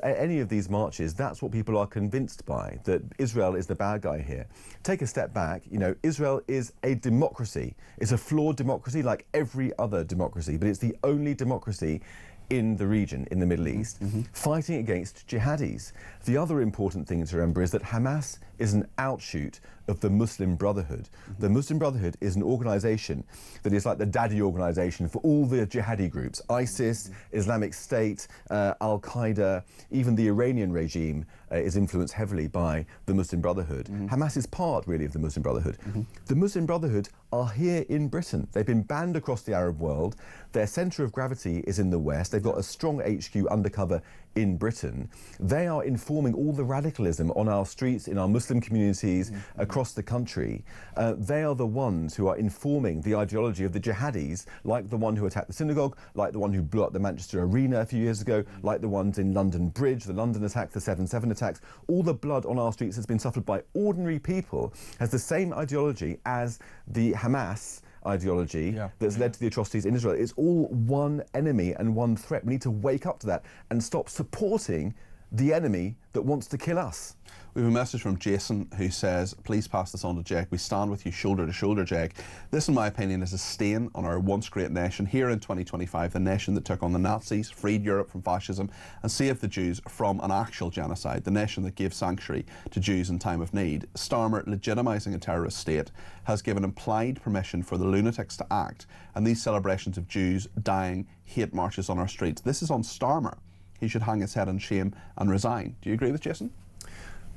any of these marches, that's what people are convinced by, that Israel is the bad guy here. Take a step back, you know, Israel is a democracy. It's a flawed democracy like every other democracy, but it's the only democracy in the region, in the Middle East, fighting against jihadis. The other important thing to remember is that Hamas is an outshoot of the Muslim Brotherhood. The Muslim Brotherhood is an organisation that is like the daddy organisation for all the jihadi groups. ISIS, Islamic State, Al-Qaeda, even the Iranian regime is influenced heavily by the Muslim Brotherhood. Hamas is part, really, of the Muslim Brotherhood. The Muslim Brotherhood are here in Britain. They've been banned across the Arab world. Their centre of gravity is in the West. They've got a strong HQ undercover in Britain. They are informing all the radicalism on our streets, in our Muslim communities across the country. They are the ones who are informing the ideology of the jihadis, like the one who attacked the synagogue, like the one who blew up the Manchester Arena a few years ago, like the ones in London Bridge, the London attack, the 7/7 attacks. All the blood on our streets has been suffered by ordinary people, has the same ideology as the Hamas ideology that's led to the atrocities in Israel. It's all one enemy and one threat. We need to wake up to that and stop supporting the enemy that wants to kill us. We have a message from Jason who says, please pass this on to Jake. We stand with you shoulder to shoulder, Jake. This, in my opinion, is a stain on our once great nation. Here in 2025, the nation that took on the Nazis, freed Europe from fascism and saved the Jews from an actual genocide, the nation that gave sanctuary to Jews in time of need. Starmer, legitimising a terrorist state, has given implied permission for the lunatics to act, and these celebrations of Jews dying, hate marches on our streets. This is on Starmer. He should hang his head in shame and resign. Do you agree with Jason?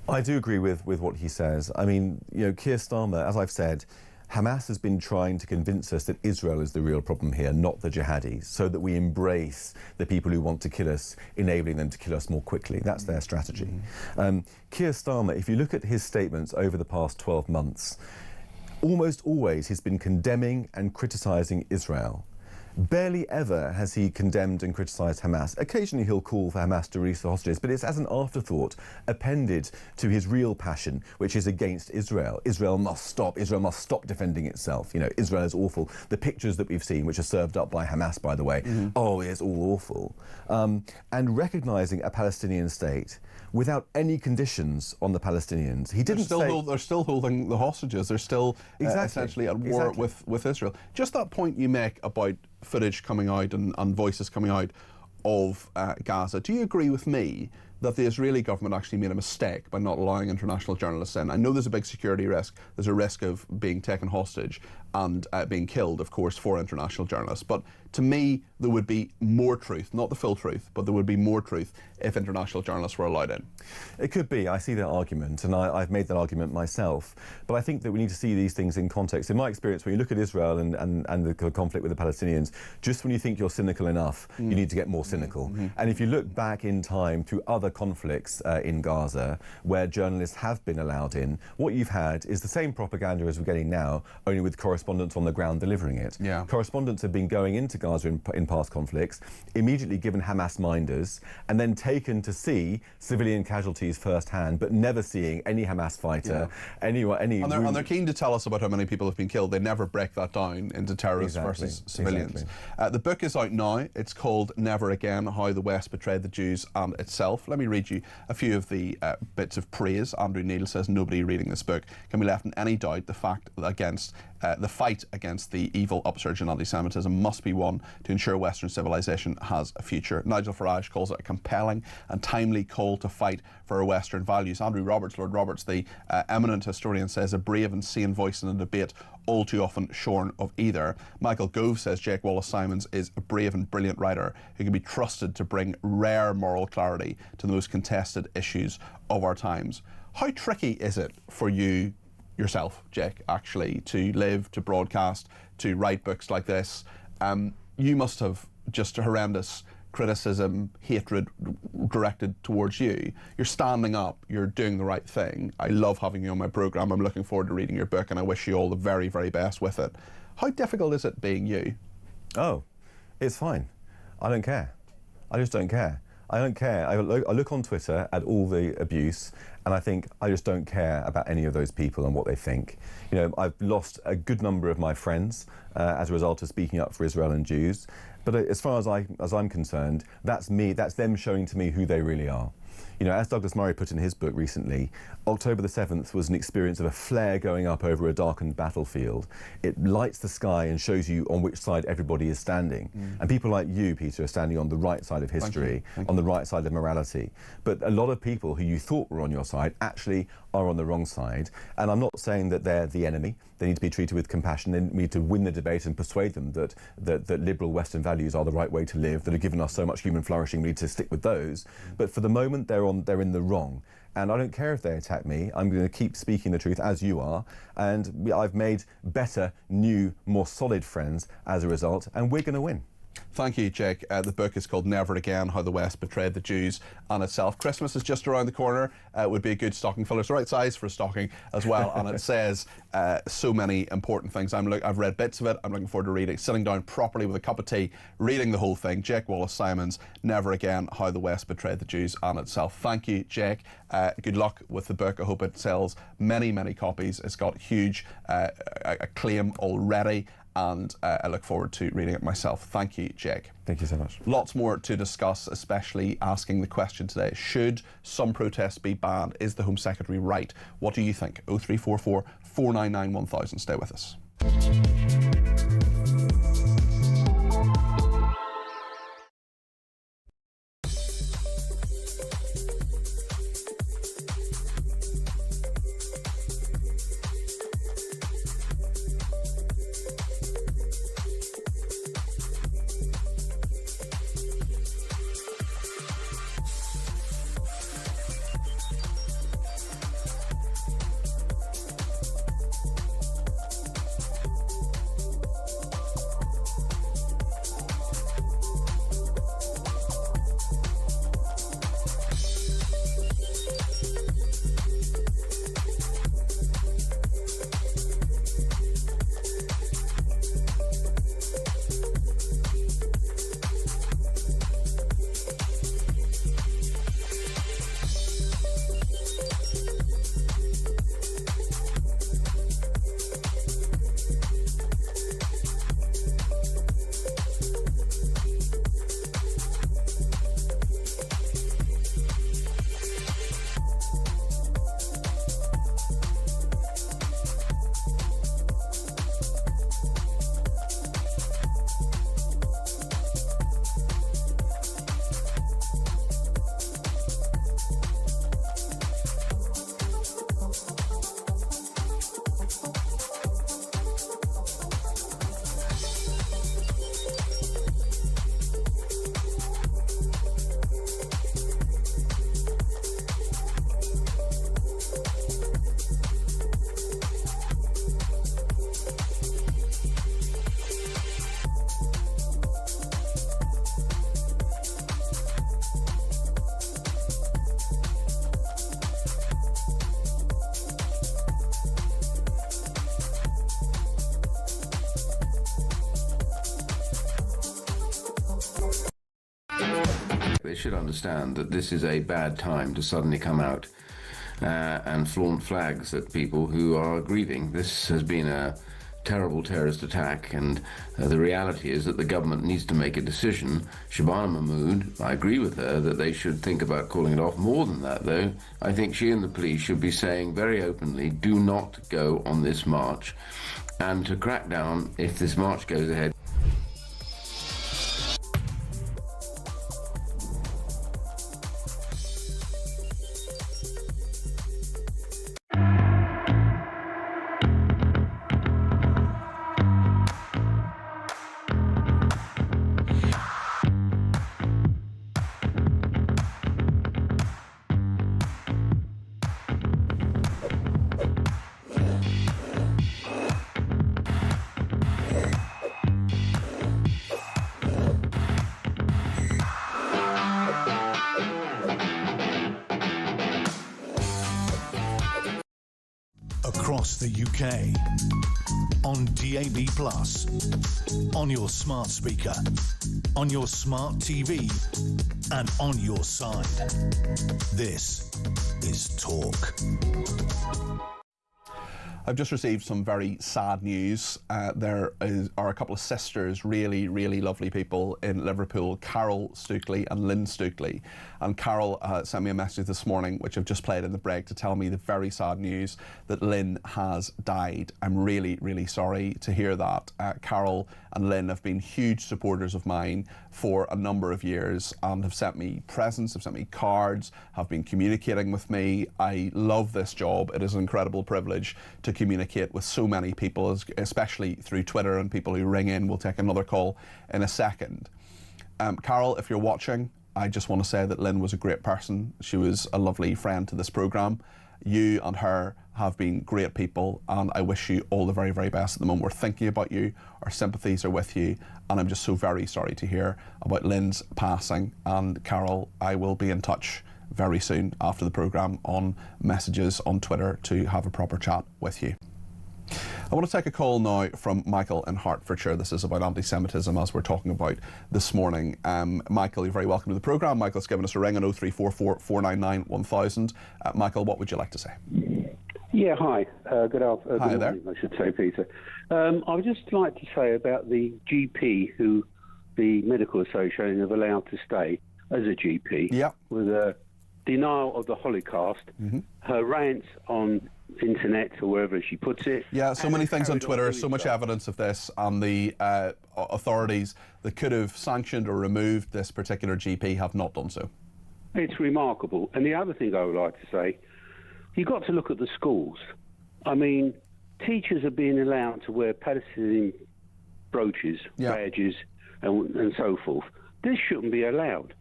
I do agree with what he says. I mean, Keir Starmer, as I've said, Hamas has been trying to convince us that Israel is the real problem here, not the jihadis, so that we embrace the people who want to kill us, enabling them to kill us more quickly. That's their strategy. Keir Starmer, if you look at his statements over the past 12 months, almost always he's been condemning and criticising Israel. Barely ever has he condemned and criticised Hamas. Occasionally he'll call for Hamas to release the hostages, but it's as an afterthought, appended to his real passion, which is against Israel. Israel must stop. Israel must stop defending itself. Israel is awful. The pictures that we've seen, which are served up by Hamas, by the way, oh, it's all awful. And recognising a Palestinian state without any conditions on the Palestinians. He didn't they're still holding the hostages. They're still essentially at war with Israel. Just that point you make about footage coming out and voices coming out of Gaza. Do you agree with me that the Israeli government actually made a mistake by not allowing international journalists in? I know there's a big security risk. There's a risk of being taken hostage and being killed, of course, for international journalists. But to me, there would be more truth, not the full truth, but there would be more truth if international journalists were allowed in. It could be. I see that argument, and I've made that argument myself. But I think that we need to see these things in context. In my experience, when you look at Israel and the conflict with the Palestinians, just when you think you're cynical enough, you need to get more cynical. And if you look back in time to other conflicts in Gaza, where journalists have been allowed in, what you've had is the same propaganda as we're getting now, only with correspondents on the ground delivering it. Correspondents have been going into Gaza in past conflicts, immediately given Hamas minders, and then taken to see civilian casualties firsthand, but never seeing any Hamas fighter, And they're keen to tell us about how many people have been killed. They never break that down into terrorists versus civilians. The book is out now. It's called Never Again, How the West Betrayed the Jews and Itself. Let me read you a few of the bits of praise. Andrew Neil says, nobody reading this book can be left in any doubt the fight against the evil upsurge in anti-Semitism must be one to ensure Western civilization has a future. Nigel Farage calls it a compelling and timely call to fight for our Western values. Andrew Roberts, Lord Roberts, the eminent historian, says a brave and sane voice in a debate all too often shorn of either. Michael Gove says Jake Wallace-Simons is a brave and brilliant writer who can be trusted to bring rare moral clarity to the most contested issues of our times. How tricky is it for you yourself, Jake, actually, to live, to broadcast, to write books like this? You must have just horrendous criticism, hatred directed towards you. You're standing up, you're doing the right thing. I love having you on my programme. I'm looking forward to reading your book and I wish you all the very, very best with it. How difficult is it being you? Oh, it's fine. I don't care. I just don't care. I don't care. I look on Twitter at all the abuse and I think I just don't care about any of those people and what they think. I've lost a good number of my friends as a result of speaking up for Israel and Jews. But as far as I'm concerned, that's them showing to me who they really are. As Douglas Murray put in his book recently, October the 7th was an experience of a flare going up over a darkened battlefield. It lights the sky and shows you on which side everybody is standing. And people like you, Peter, are standing on the right side of history, on the right side of morality. But a lot of people who you thought were on your side actually are on the wrong side. And I'm not saying that they're the enemy. They need to be treated with compassion. They need to win the debate and persuade them that liberal Western values are the right way to live, that have given us so much human flourishing. We need to stick with those. But for the moment, they're in the wrong. And I don't care if they attack me. I'm going to keep speaking the truth as you are. And I've made better, new, more solid friends as a result. And we're going to win. Thank you, Jake. The book is called Never Again, How the West Betrayed the Jews and Itself. Christmas is just around the corner. It would be a good stocking filler. It's the right size for a stocking as well. And it says so many important things. I've read bits of it. I'm looking forward to reading, sitting down properly with a cup of tea, reading the whole thing. Jake Wallace-Simons, Never Again, How the West Betrayed the Jews and Itself. Thank you, Jake. Good luck with the book. I hope it sells many, many copies. It's got huge acclaim already. and I look forward to reading it myself. Thank you, Jake. Thank you so much. Lots more to discuss, especially asking the question today, should some protests be banned? Is the Home Secretary right? What do you think? 0344 499 1000. Stay with us. They should understand that this is a bad time to suddenly come out and flaunt flags at people who are grieving. This has been a terrible terrorist attack, and the reality is that the government needs to make a decision. Shabana Mahmood, I agree with her that they should think about calling it off. More than that, though, I think she and the police should be saying very openly, do not go on this march, and to crack down if this march goes ahead. Across the UK, on DAB+, on your smart speaker, on your smart TV, and on your side. This is Talk. I've just received some very sad news. There are a couple of sisters, really, really lovely people in Liverpool, Carol Stukeley and Lynn Stukeley. And Carol sent me a message this morning, which I've just played in the break, to tell me the very sad news that Lynn has died. I'm really, really sorry to hear that. Carol and Lynn have been huge supporters of mine for a number of years and have sent me presents, have sent me cards, have been communicating with me. I love this job. It is an incredible privilege to communicate with so many people, especially through Twitter and people who ring in. We'll take another call in a second. Carol, if you're watching, I just want to say that Lynn was a great person. She was a lovely friend to this programme. You and her have been great people, and I wish you all the very, very best at the moment. We're thinking about you, our sympathies are with you, and I'm just so very sorry to hear about Lynn's passing. And Carol, I will be in touch very soon after the programme on messages on Twitter to have a proper chat with you. I want to take a call now from Michael in Hertfordshire. This is about anti-Semitism, as we're talking about this morning. Michael, you're very welcome to the programme. Michael's given us a ring on 0344 499 1000. Michael, what would you like to say? Yeah, hi. Good afternoon. Hi there. I should say, Peter. I would just like to say about the GP who the Medical Association have allowed to stay as a GP with a denial of the Holocaust, her rants on internet or wherever she puts it. Yeah, so many things on Twitter, so much evidence of this, and the authorities that could have sanctioned or removed this particular GP have not done so. It's remarkable. And the other thing I would like to say, you've got to look at the schools. I mean, teachers are being allowed to wear Palestinian brooches, badges, and so forth. This shouldn't be allowed.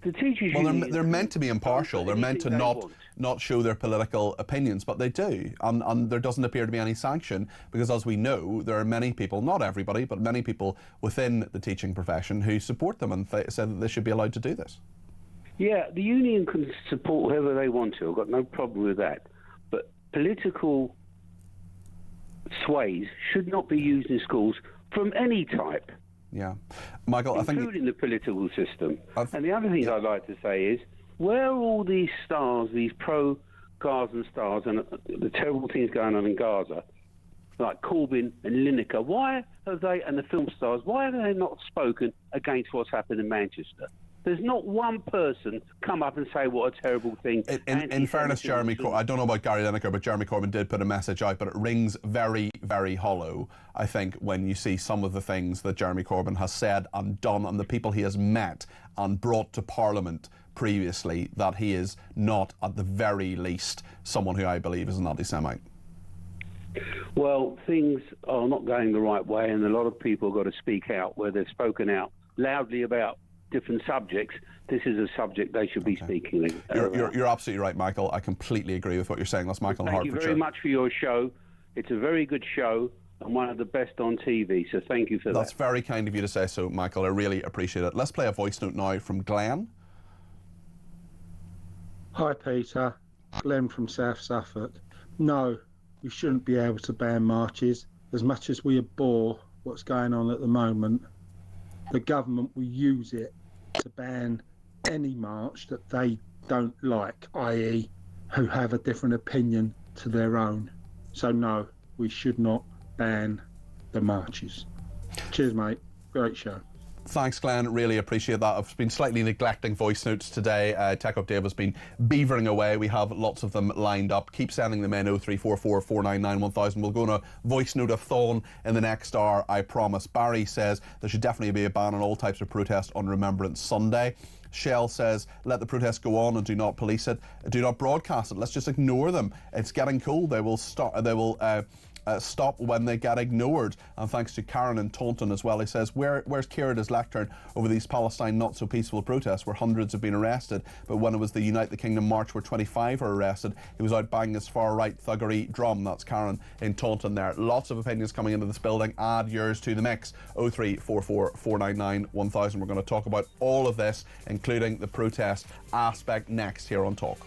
The teachers. Well, they're meant to be impartial. They're meant to not show their political opinions, but they do, and there doesn't appear to be any sanction because, as we know, there are many people, not everybody, but many people within the teaching profession who support them and say that they should be allowed to do this. Yeah, the union can support whoever they want to. I've got no problem with that, but political sways should not be used in schools from any type. Yeah, Michael, including the political system. And the other thing I'd like to say is, where are all these stars, these pro-Gazan stars, and the terrible things going on in Gaza, like Corbyn and Lineker? Why have they, and the film stars, why have they not spoken against what's happened in Manchester? There's not one person come up and say what a terrible thing. In fairness, Jeremy, I don't know about Gary Lineker, but Jeremy Corbyn did put a message out, but it rings very, very hollow, I think, when you see some of the things that Jeremy Corbyn has said and done and the people he has met and brought to Parliament previously, that he is not, at the very least, someone who I believe is an anti-Semite. Well, things are not going the right way, and a lot of people have got to speak out where they've spoken out loudly about different subjects. This is a subject they should be speaking about. You're absolutely right, Michael. I completely agree with what you're saying. That's Michael in Hertfordshire. Thank you very much for your show. It's a very good show and one of the best on TV, so thank you for that. That's very kind of you to say so, Michael. I really appreciate it. Let's play a voice note now from Glenn. Hi, Peter. Glenn from South Suffolk. No, we shouldn't be able to ban marches. As much as we abhor what's going on at the moment, the government will use it to ban any march that they don't like, i.e. who have a different opinion to their own. So no, we should not ban the marches. Cheers, mate. Great show. Thanks, Glenn. Really appreciate that. I've been slightly neglecting voice notes today. Tech Up Dave has been beavering away. We have lots of them lined up. Keep sending them in 0344 499 1000. We'll go on a voice note-a-thon in the next hour, I promise. Barry says there should definitely be a ban on all types of protest on Remembrance Sunday. Shell says, let the protests go on and do not police it. Do not broadcast it. Let's just ignore them. It's getting cool. They will stop when they get ignored. And thanks to Karen in Taunton as well. He says, where's Ciarad's lectern over these Palestine not so peaceful protests where hundreds have been arrested, but when it was the Unite the Kingdom march where 25 were arrested, he was out banging his far right thuggery drum. That's Karen in Taunton there. Lots of opinions coming into this building. Add yours to the mix. 0344 499 1000. We're going to talk about all of this, including the protest aspect, next here on Talk.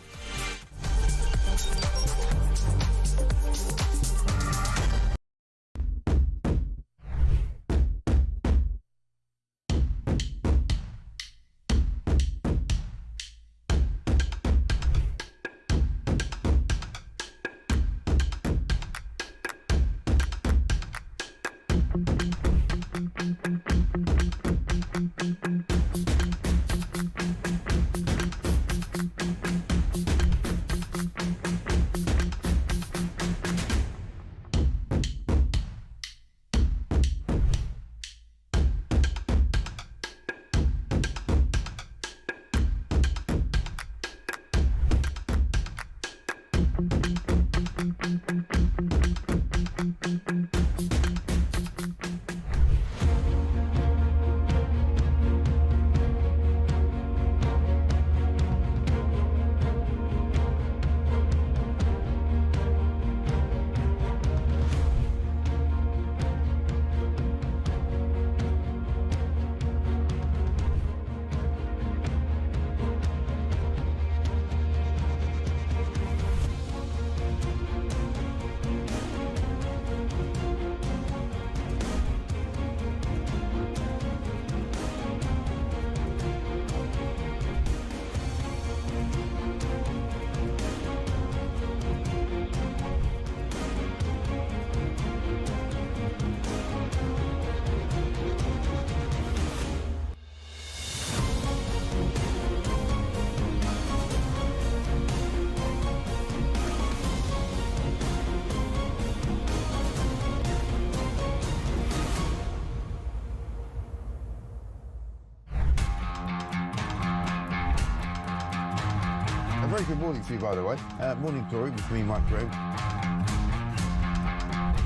very good morning to you, by the way. Morning, Tory, with me, Mike Graham.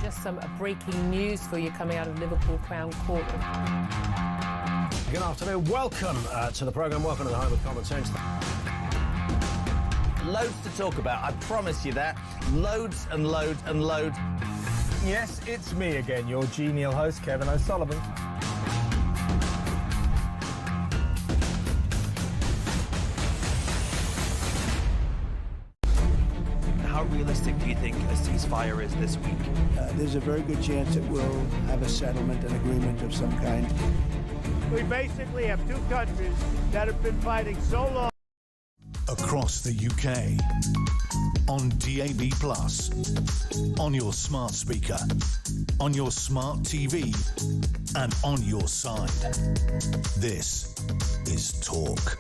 Just some breaking news for you coming out of Liverpool Crown Court. Good afternoon. Welcome to the programme. Welcome to the home of common sense. Loads to talk about, I promise you that. Loads and loads and loads. Yes, it's me again, your genial host, Kevin O'Sullivan. How realistic do you think a ceasefire is this week? There's a very good chance that we'll have a settlement, an agreement of some kind. We basically have two countries that have been fighting so long. Across the UK, on DAB+, on your smart speaker, on your smart TV, and on your side. This is Talk.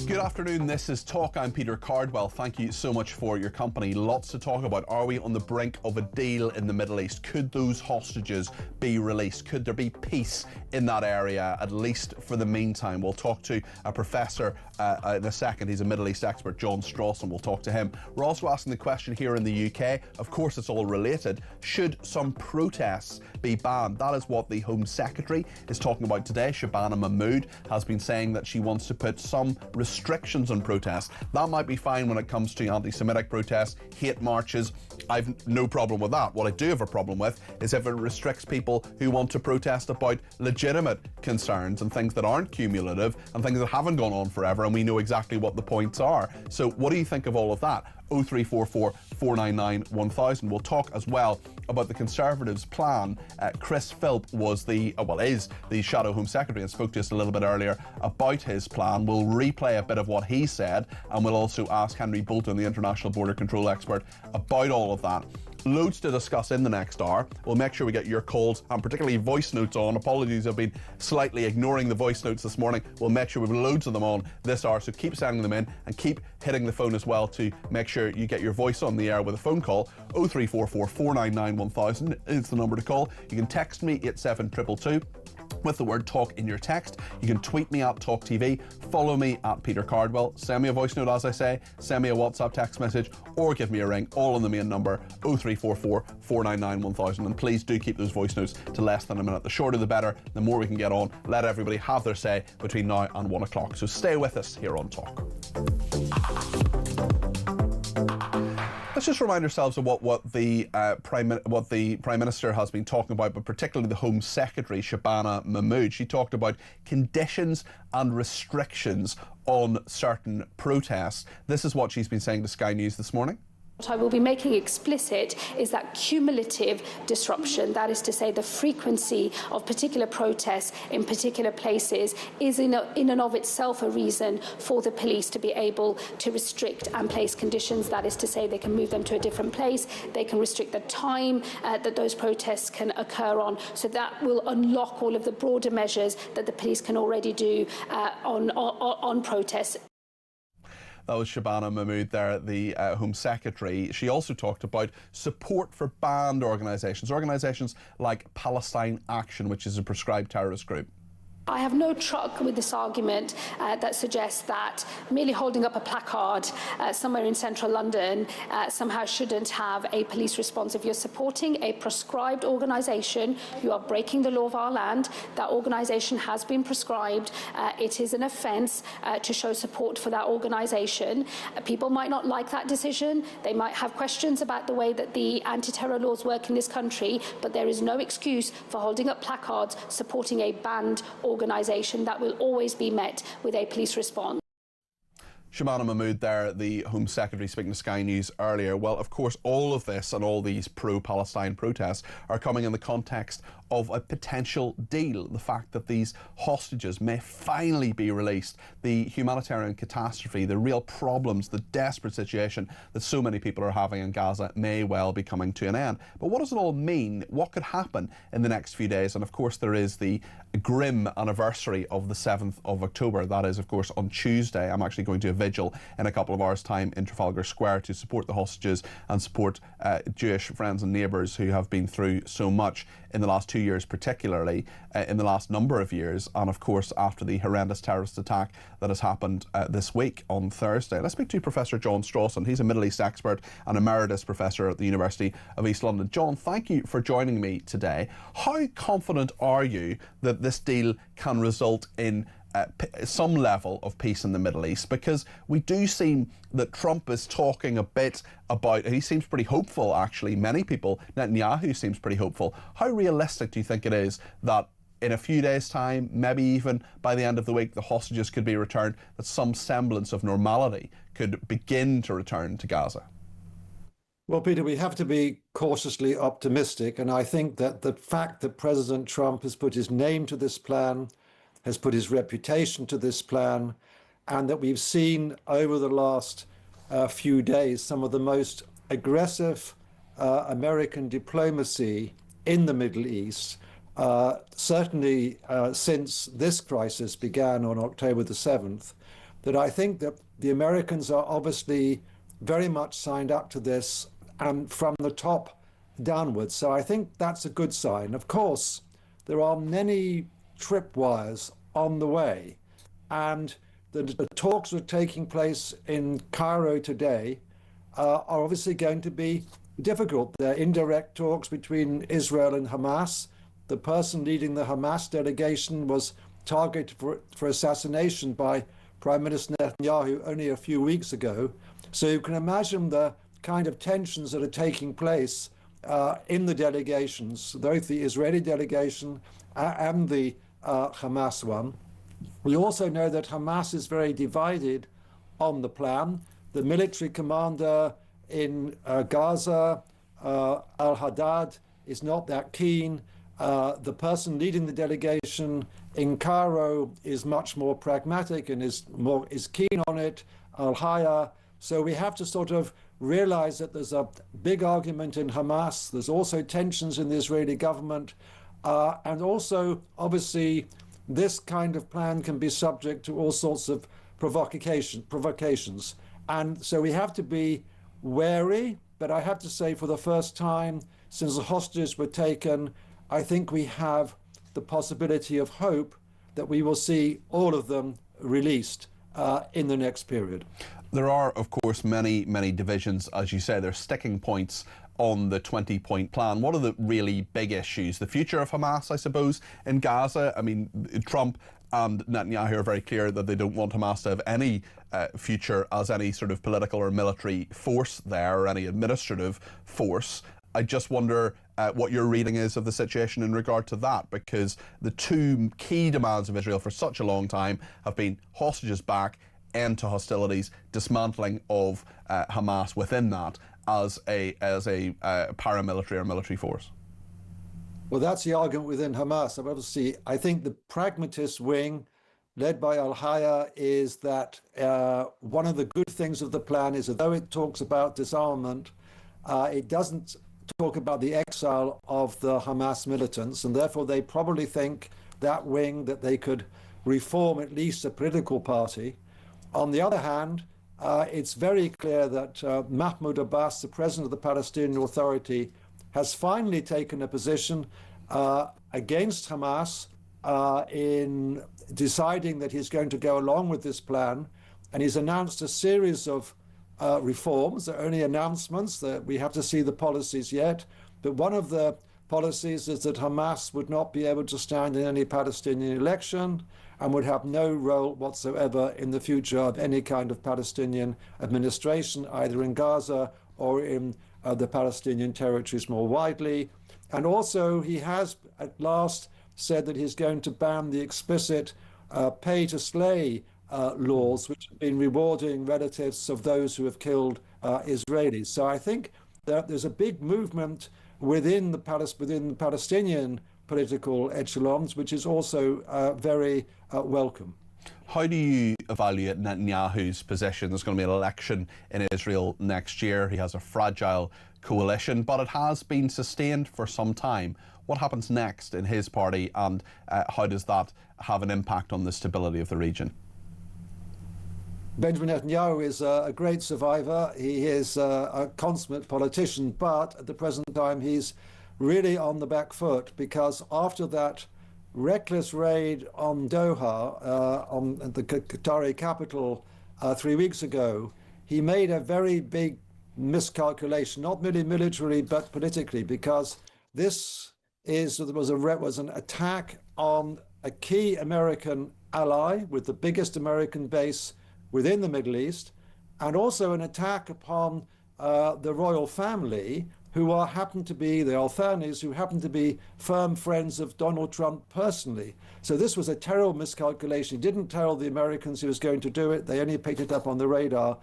Good afternoon, this is Talk. I'm Peter Cardwell. Thank you so much for your company. Lots to talk about. Are we on the brink of a deal in the Middle East? Could those hostages be released? Could there be peace in that area, at least for the meantime? We'll talk to a professor in a second. He's a Middle East expert, John Strawson. We'll talk to him. We're also asking the question here in the UK. Of course, it's all related. Should some protests be banned? That is what the Home Secretary is talking about today. Shabana Mahmood has been saying that she wants to put some restrictions on protests. That might be fine when it comes to anti-Semitic protests, hate marches. I've no problem with that. What I do have a problem with is if it restricts people who want to protest about legitimate concerns and things that aren't cumulative and things that haven't gone on forever, and we know exactly what the points are. So what do you think of all of that? 0344 499 1000. We'll talk as well about the Conservatives' plan. Chris Philp was is the Shadow Home Secretary and spoke to us a little bit earlier about his plan. We'll replay a bit of what he said, and we'll also ask Henry Bolton, the International Border Control expert, about all of that. Loads to discuss in the next hour. We'll make sure we get your calls and particularly voice notes on. Apologies, I've been slightly ignoring the voice notes this morning. We'll make sure we've loads of them on this hour, so keep sending them in and keep hitting the phone as well to make sure you get your voice on the air with a phone call. 0344 499 1000 is the number to call. You can text me 87222 with the word talk in your text. You can tweet me at talkTV, follow me at Peter Cardwell, send me a voice note as I say, send me a WhatsApp text message, or give me a ring, all on the main number 0344 499 1000. And please do keep those voice notes to less than a minute. The shorter the better, the more we can get on. Let everybody have their say between now and 1 o'clock. So stay with us here on Talk. Let's just remind ourselves of what the Prime Minister has been talking about, but particularly the Home Secretary, Shabana Mahmood. She talked about conditions and restrictions on certain protests. This is what she's been saying to Sky News this morning. What I will be making explicit is that cumulative disruption, that is to say the frequency of particular protests in particular places, is in and of itself a reason for the police to be able to restrict and place conditions. That is to say they can move them to a different place, they can restrict the time that those protests can occur on. So that will unlock all of the broader measures that the police can already do on protests. That was Shabana Mahmood there, the Home Secretary. She also talked about support for banned organisations like Palestine Action, which is a proscribed terrorist group. I have no truck with this argument that suggests that merely holding up a placard somewhere in central London somehow shouldn't have a police response. If you're supporting a proscribed organisation, you are breaking the law of our land. That organisation has been proscribed. It is an offence to show support for that organisation. People might not like that decision. They might have questions about the way that the anti-terror laws work in this country, but there is no excuse for holding up placards supporting a banned organisation. That will always be met with a police response. Shabana Mahmood there, the Home Secretary, speaking to Sky News earlier. Well, of course, all of this and all these pro-Palestine protests are coming in the context of a potential deal. The fact that these hostages may finally be released, the humanitarian catastrophe, the real problems, the desperate situation that so many people are having in Gaza may well be coming to an end. But what does it all mean? What could happen in the next few days? And of course, there is the grim anniversary of the 7th of October. That is, of course, on Tuesday. I'm actually going to a vigil in a couple of hours' time in Trafalgar Square to support the hostages and support Jewish friends and neighbours who have been through so much in the last 2 years, particularly in the last number of years, and of course after the horrendous terrorist attack that has happened this week on Thursday. Let's speak to Professor John Strawson. He's a Middle East expert and emeritus professor at the University of East London. John, thank you for joining me today. How confident are you that this deal can result in some level of peace in the Middle East? Because we do seem that Trump is talking a bit about, he seems pretty hopeful actually, many people, Netanyahu seems pretty hopeful. How realistic do you think it is that in a few days' time, maybe even by the end of the week, the hostages could be returned, that some semblance of normality could begin to return to Gaza? Well, Peter, we have to be cautiously optimistic, and I think that the fact that President Trump has put his name to this plan, has put his reputation to this plan, and that we've seen over the last few days some of the most aggressive American diplomacy in the Middle East, certainly since this crisis began on October the 7th, that I think that the Americans are obviously very much signed up to this and from the top downwards. So I think that's a good sign. Of course, there are many tripwires on the way, and the talks that are taking place in Cairo today are obviously going to be difficult. They're indirect talks between Israel and Hamas. The person leading the Hamas delegation was targeted for assassination by Prime Minister Netanyahu only a few weeks ago. So you can imagine the kind of tensions that are taking place in the delegations, both the Israeli delegation and the Hamas one. We also know that Hamas is very divided on the plan. The military commander in Gaza, al-Haddad, is not that keen. The person leading the delegation in Cairo is much more pragmatic and is keen on it, al-Haya. So we have to sort of realize that there's a big argument in Hamas. There's also tensions in the Israeli government. And also, obviously, this kind of plan can be subject to all sorts of provocations. And so we have to be wary. But I have to say, for the first time since the hostages were taken, I think we have the possibility of hope that we will see all of them released in the next period. There are, of course, many, many divisions, as you say. There's sticking points on the 20-point plan. What are the really big issues? The future of Hamas, I suppose, in Gaza. I mean, Trump and Netanyahu are very clear that they don't want Hamas to have any future as any sort of political or military force there, or any administrative force. I just wonder what your reading is of the situation in regard to that, because the two key demands of Israel for such a long time have been hostages back, end to hostilities, dismantling of Hamas within that as a paramilitary or military force. Well, that's the argument within Hamas. Obviously, I think the pragmatist wing, led by al-Haya, is that one of the good things of the plan is, although it talks about disarmament, it doesn't talk about the exile of the Hamas militants, and therefore they probably think, that wing, that they could reform at least a political party. On the other hand, it's very clear that Mahmoud Abbas, the president of the Palestinian Authority, has finally taken a position against Hamas in deciding that he's going to go along with this plan. And he's announced a series of reforms. They're only announcements, that we have to see the policies yet. But one of the policies is that Hamas would not be able to stand in any Palestinian election and would have no role whatsoever in the future of any kind of Palestinian administration, either in Gaza or in the Palestinian territories more widely. And also, he has at last said that he's going to ban the explicit pay-to-slay laws, which have been rewarding relatives of those who have killed Israelis. So I think that there's a big movement within the Palestinian political echelons, which is also very welcome. How do you evaluate Netanyahu's position? There's going to be an election in Israel next year. He has a fragile coalition, but it has been sustained for some time. What happens next in his party, and how does that have an impact on the stability of the region? Benjamin Netanyahu is a great survivor. He is a consummate politician, but at the present time he's really on the back foot, because after that reckless raid on Doha, on the Qatari capital 3 weeks ago, he made a very big miscalculation, not merely militarily but politically, because this was an attack on a key American ally with the biggest American base within the Middle East, and also an attack upon the royal family, who happen to be the Al Thanis, who happen to be firm friends of Donald Trump personally. So this was a terrible miscalculation. He didn't tell the Americans he was going to do it. They only picked it up on the radar.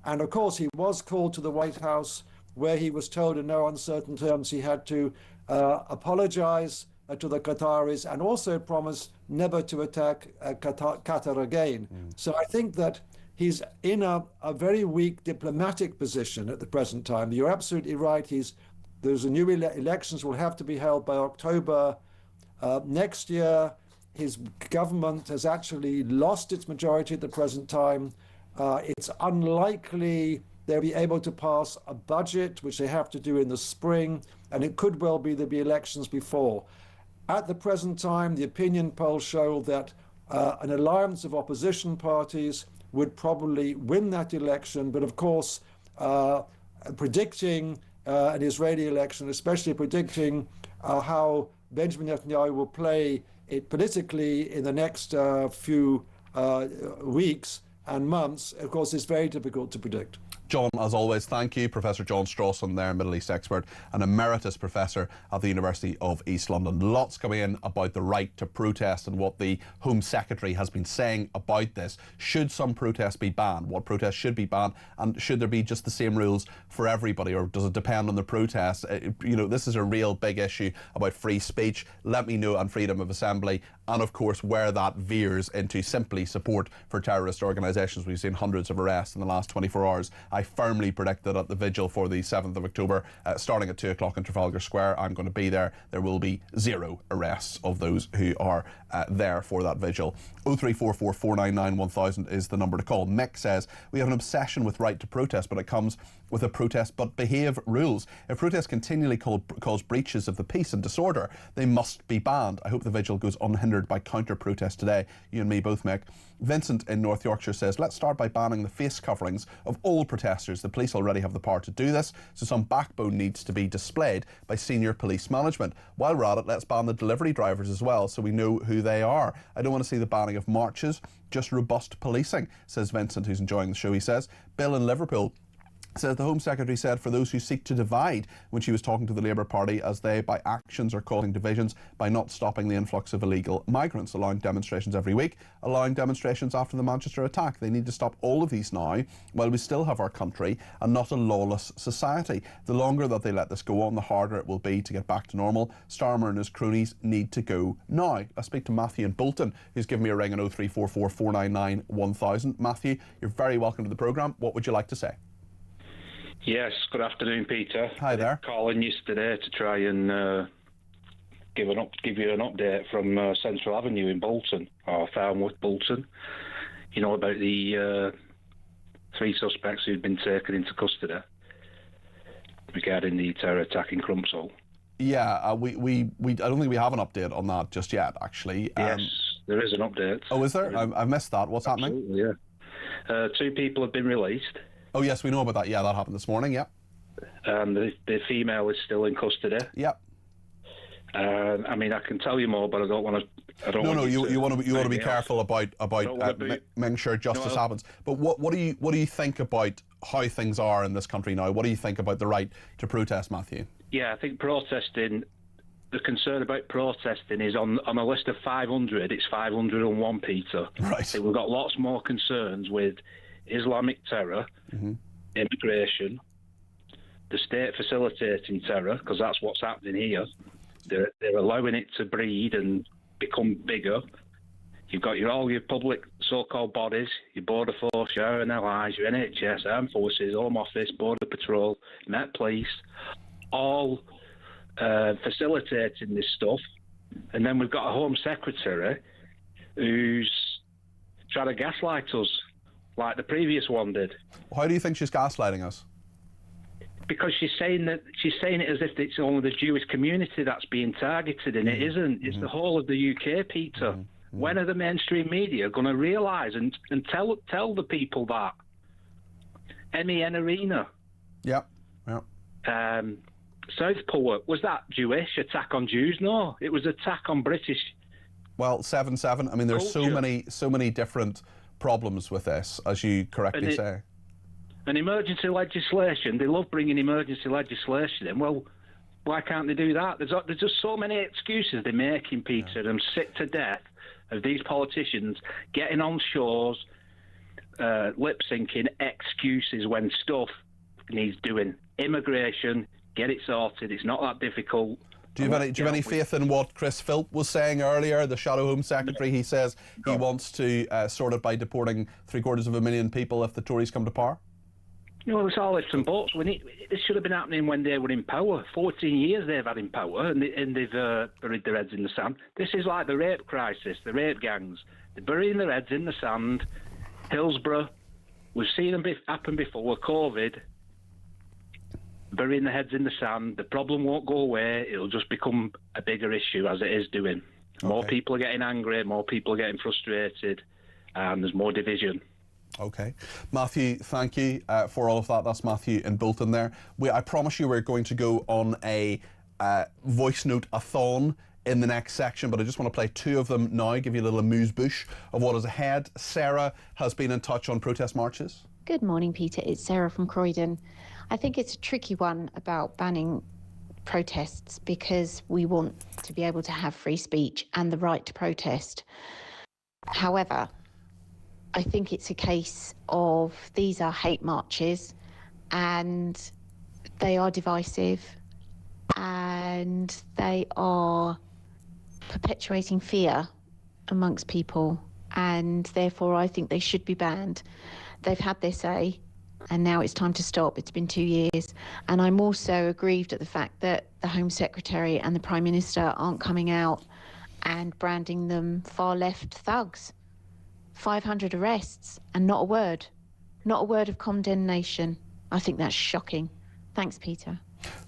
And of course, he was called to the White House, where he was told in no uncertain terms he had to apologize to the Qataris and also promise never to attack Qatar again. So I think that he's in a very weak diplomatic position at the present time. You're absolutely right. There's a new elections will have to be held by October next year. His government has actually lost its majority at the present time. It's unlikely they'll be able to pass a budget, which they have to do in the spring, and it could well be there'll be elections before. At the present time, the opinion polls show that an alliance of opposition parties would probably win that election, but of course, predicting an Israeli election, especially predicting how Benjamin Netanyahu will play it politically in the next few weeks and months, of course, is very difficult to predict. John, as always, thank you. Professor John Strawson there, Middle East expert and emeritus professor at the University of East London. Lots coming in about the right to protest and what the Home Secretary has been saying about this. Should some protests be banned? What protests should be banned? And should there be just the same rules for everybody, or does it depend on the protest? You know, this is a real big issue about free speech. Let me know, and freedom of assembly. And of course, where that veers into simply support for terrorist organisations. We've seen hundreds of arrests in the last 24 hours. I firmly predict that at the vigil for the 7th of October, starting at 2 o'clock in Trafalgar Square, I'm going to be there. There will be 0 arrests of those who are there for that vigil. 0344 499 1000 is the number to call. Mick says, we have an obsession with right to protest, but it comes with a protest but behave rules. If protests continually cause breaches of the peace and disorder, they must be banned. I hope the vigil goes unhindered by counter-protest today. You and me both, Mick. Vincent in North Yorkshire says, let's start by banning the face coverings of all protesters. The police already have the power to do this, so some backbone needs to be displayed by senior police management. While we're at it, let's ban the delivery drivers as well, so we know who they are. I don't want to see the banning of marches, just robust policing, says Vincent, who's enjoying the show, he says. Bill in Liverpool says the Home Secretary said for those who seek to divide when she was talking to the Labour Party, as they by actions are causing divisions by not stopping the influx of illegal migrants, allowing demonstrations every week, allowing demonstrations after the Manchester attack. They need to stop all of these now while we still have our country and not a lawless society. The longer that they let this go on, the harder it will be to get back to normal. Starmer and his cronies need to go now. Let's speak to Matthew in Bolton, who's given me a ring on 0344 499 1000. Matthew, you're very welcome to the programme. What would you like to say? Yes, good afternoon, Peter. Hi there. Calling yesterday to try and give you an update from Central Avenue in Bolton, or Farnworth, Bolton. You know about the 3 suspects who'd been taken into custody regarding the terror attack in Crumpsall. Yeah, I don't think we have an update on that just yet, actually. Yes, there is an update. Oh, is there? I've missed that. What's happening? Yeah. 2 people have been released. Oh, yes, we know about that. Yeah, that happened this morning, yeah. And the female is still in custody. Yep. I mean, I can tell you more, but I don't want to. No, you want to be careful about making sure justice happens. But what do you think about how things are in this country now? What do you think about the right to protest, Matthew? Yeah, I think protesting. The concern about protesting is on a list of 500. It's 501, Peter. Right. So we've got lots more concerns with Islamic terror, immigration, the state facilitating terror, because that's what's happening here. They're allowing it to breed and become bigger. You've got all your public so-called bodies, your Border Force, your RNLIs, your NHS, Armed Forces, Home Office, Border Patrol, Met Police, all facilitating this stuff. And then we've got a Home Secretary who's trying to gaslight us. like the previous one did. How do you think she's gaslighting us? Because she's saying it as if it's only the Jewish community that's being targeted, and it isn't. It's the whole of the UK, Peter. When are the mainstream media going to realise and tell the people that? MEN Arena. Yeah. Southport, was that Jewish? Attack on Jews? No, it was attack on British. Well, 7/7. I mean, there's so many different problems with this, as you correctly say. And emergency legislation, they love bringing emergency legislation in. Well, why can't they do that? There's just so many excuses they're making, Peter. I'm sick to death of these politicians getting on shows, lip-syncing excuses when stuff needs doing. Immigration, get it sorted. It's not that difficult. Do you have any faith in what Chris Philp was saying earlier, the Shadow Home Secretary? He says he wants to sort it by deporting 750,000 people if the Tories come to power? It's all ifs and buts. This should have been happening when they were in power. 14 years they've had in power, and they've buried their heads in the sand. This is like the rape crisis, the rape gangs. They're burying their heads in the sand. Hillsborough, we've seen them happen before, COVID. Burying their heads in the sand. The problem won't go away. It'll just become a bigger issue, as it is doing. More people are getting angry, more people are getting frustrated, and there's more division. Okay. Matthew, thank you for all of that. That's Matthew in Bolton there. I promise you we're going to go on a voice note-a-thon in the next section, but I just want to play two of them now, give you a little amuse-bouche of what is ahead. Sarah has been in touch on protest marches. Good morning, Peter. It's Sarah from Croydon. I think it's a tricky one about banning protests because we want to be able to have free speech and the right to protest. However, I think it's a case of these are hate marches and they are divisive and they are perpetuating fear amongst people, and therefore I think they should be banned. They've had their say and now it's time to stop. It's been 2 years, and I'm also aggrieved at the fact that the Home Secretary and the Prime Minister aren't coming out and branding them far left thugs. 500 arrests and not a word of condemnation. I think that's shocking. Thanks, Peter.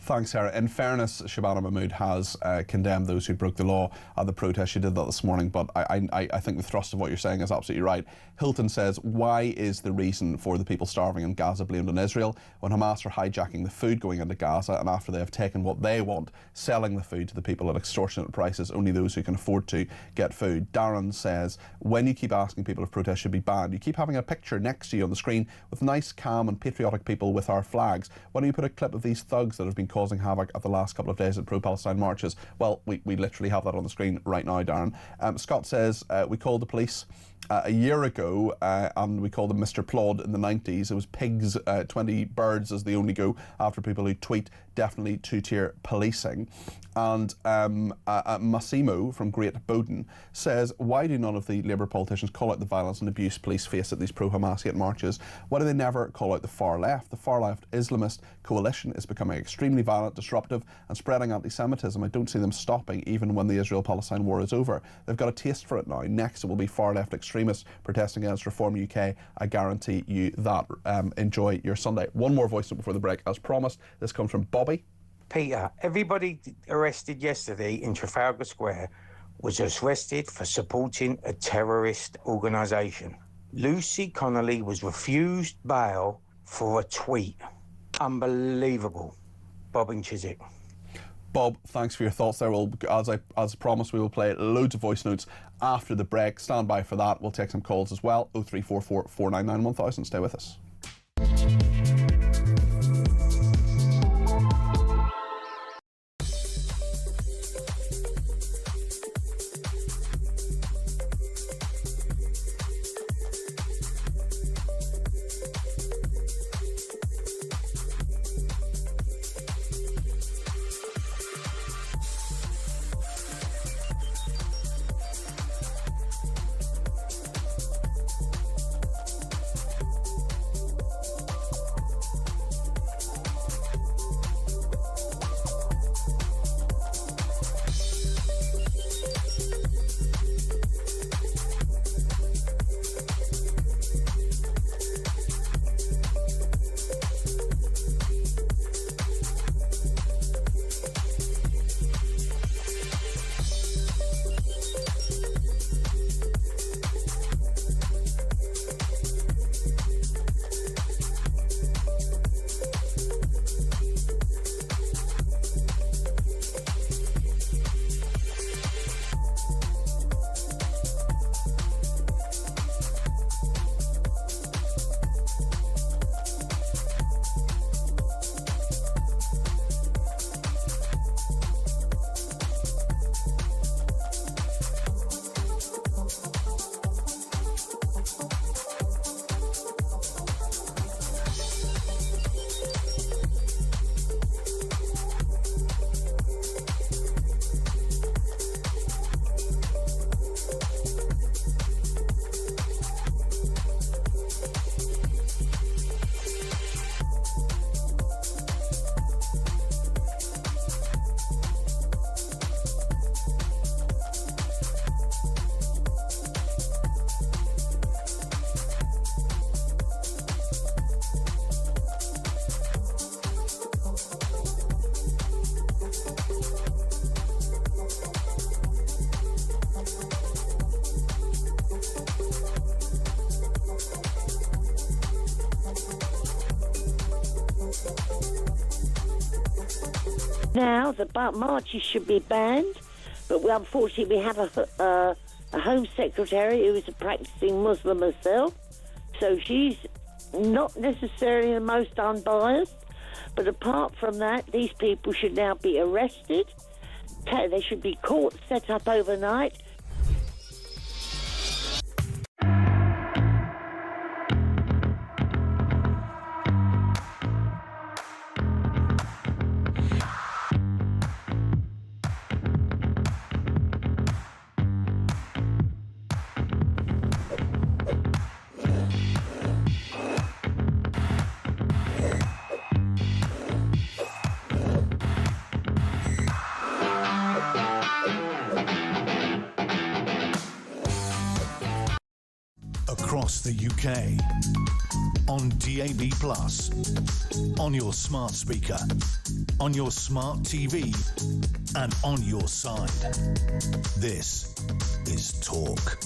Thanks, Sarah. In fairness, Shabana Mahmood has condemned those who broke the law at the protest. She did that this morning, but I think the thrust of what you're saying is absolutely right. Hilton says, why is the reason for the people starving in Gaza blamed on Israel when Hamas are hijacking the food going into Gaza, and after they have taken what they want, selling the food to the people at extortionate prices, only those who can afford to get food? Darren says, when you keep asking people if protests should be banned, you keep having a picture next to you on the screen with nice, calm and patriotic people with our flags. Why don't you put a clip of these thugs that have been causing havoc at the last couple of days at pro-Palestine marches? Well, we literally have that on the screen right now, Darren. Scott says, we called the police a year ago and we called them Mr. Plod in the 90s. It was pigs, 20 birds as they only go after people who tweet definitely two-tier policing. And Massimo from Great Bowden says, why do none of the Labour politicians call out the violence and abuse police face at these pro-Hamas hate marches? Why do they never call out the far left? The far left Islamist coalition is becoming extremely violent, disruptive and spreading anti-Semitism. I don't see them stopping even when the Israel-Palestine war is over. They've got a taste for it now. Next it will be far left extremists protesting against Reform UK. I guarantee you that. Enjoy your Sunday. One more voice note before the break. As promised, this comes from Bobby. Peter, everybody arrested yesterday in Trafalgar Square was arrested for supporting a terrorist organisation. Lucy Connolly was refused bail for a tweet. Unbelievable. Bob in Chiswick. Bob, thanks for your thoughts there. We'll, as promised, we will play loads of voice notes after the break. Stand by for that. We'll take some calls as well. 0344 499 1000. Stay with us. Now, the marches should be banned, but unfortunately we have a Home Secretary who is a practising Muslim herself, so she's not necessarily the most unbiased, but apart from that, these people should now be arrested. They should be courts set up overnight. Across the UK, on DAB+, on your smart speaker, on your smart TV, and on your side. This is Talk.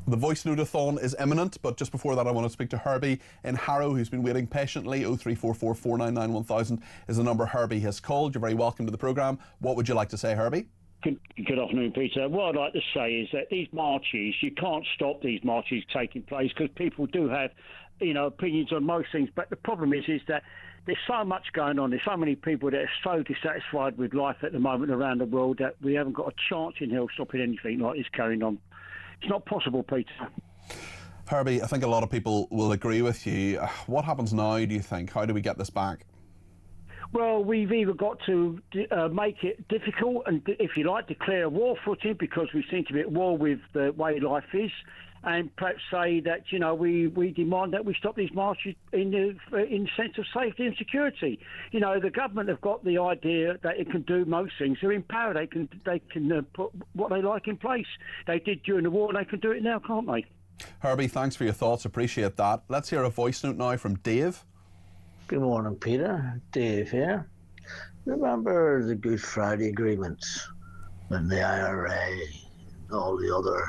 The voice note-a-thon is imminent, but just before that I want to speak to Herbie in Harrow, who's been waiting patiently. 0344 499 1000 is the number Herbie has called. You're very welcome to the programme. What would you like to say, Herbie? Good afternoon, Peter. What I'd like to say is that these marches, you can't stop these marches taking place because people do have, opinions on most things. But the problem is that there's so much going on. There's so many people that are so dissatisfied with life at the moment around the world that we haven't got a chance in hell stopping anything like this carrying on. It's not possible, Peter. Herbie, I think a lot of people will agree with you. What happens now, do you think? How do we get this back? Well, we've either got to make it difficult and, if you like, declare war footing because we seem to be at war with the way life is, and perhaps say that, we demand that we stop these marches in the sense of safety and security. The government have got the idea that it can do most things. They're in power. They can put what they like in place. They did during the war and they can do it now, can't they? Herbie, thanks for your thoughts. Appreciate that. Let's hear a voice note now from Dave. Good morning, Peter. Dave here. Remember the Good Friday agreements when the IRA and all the other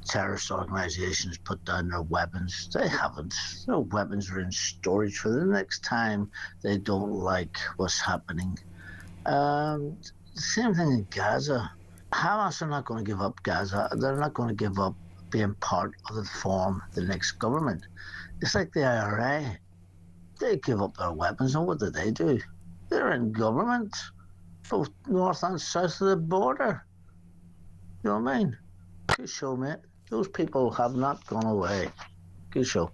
terrorist organisations put down their weapons? They haven't. No weapons are in storage for the next time they don't like what's happening. Same thing in Gaza. Hamas are not going to give up Gaza. They're not going to give up being part of the next government. It's like the IRA. They give up their weapons, and what do? They're in government, both north and south of the border. You know what I mean? Good show, mate. Those people have not gone away. Good show.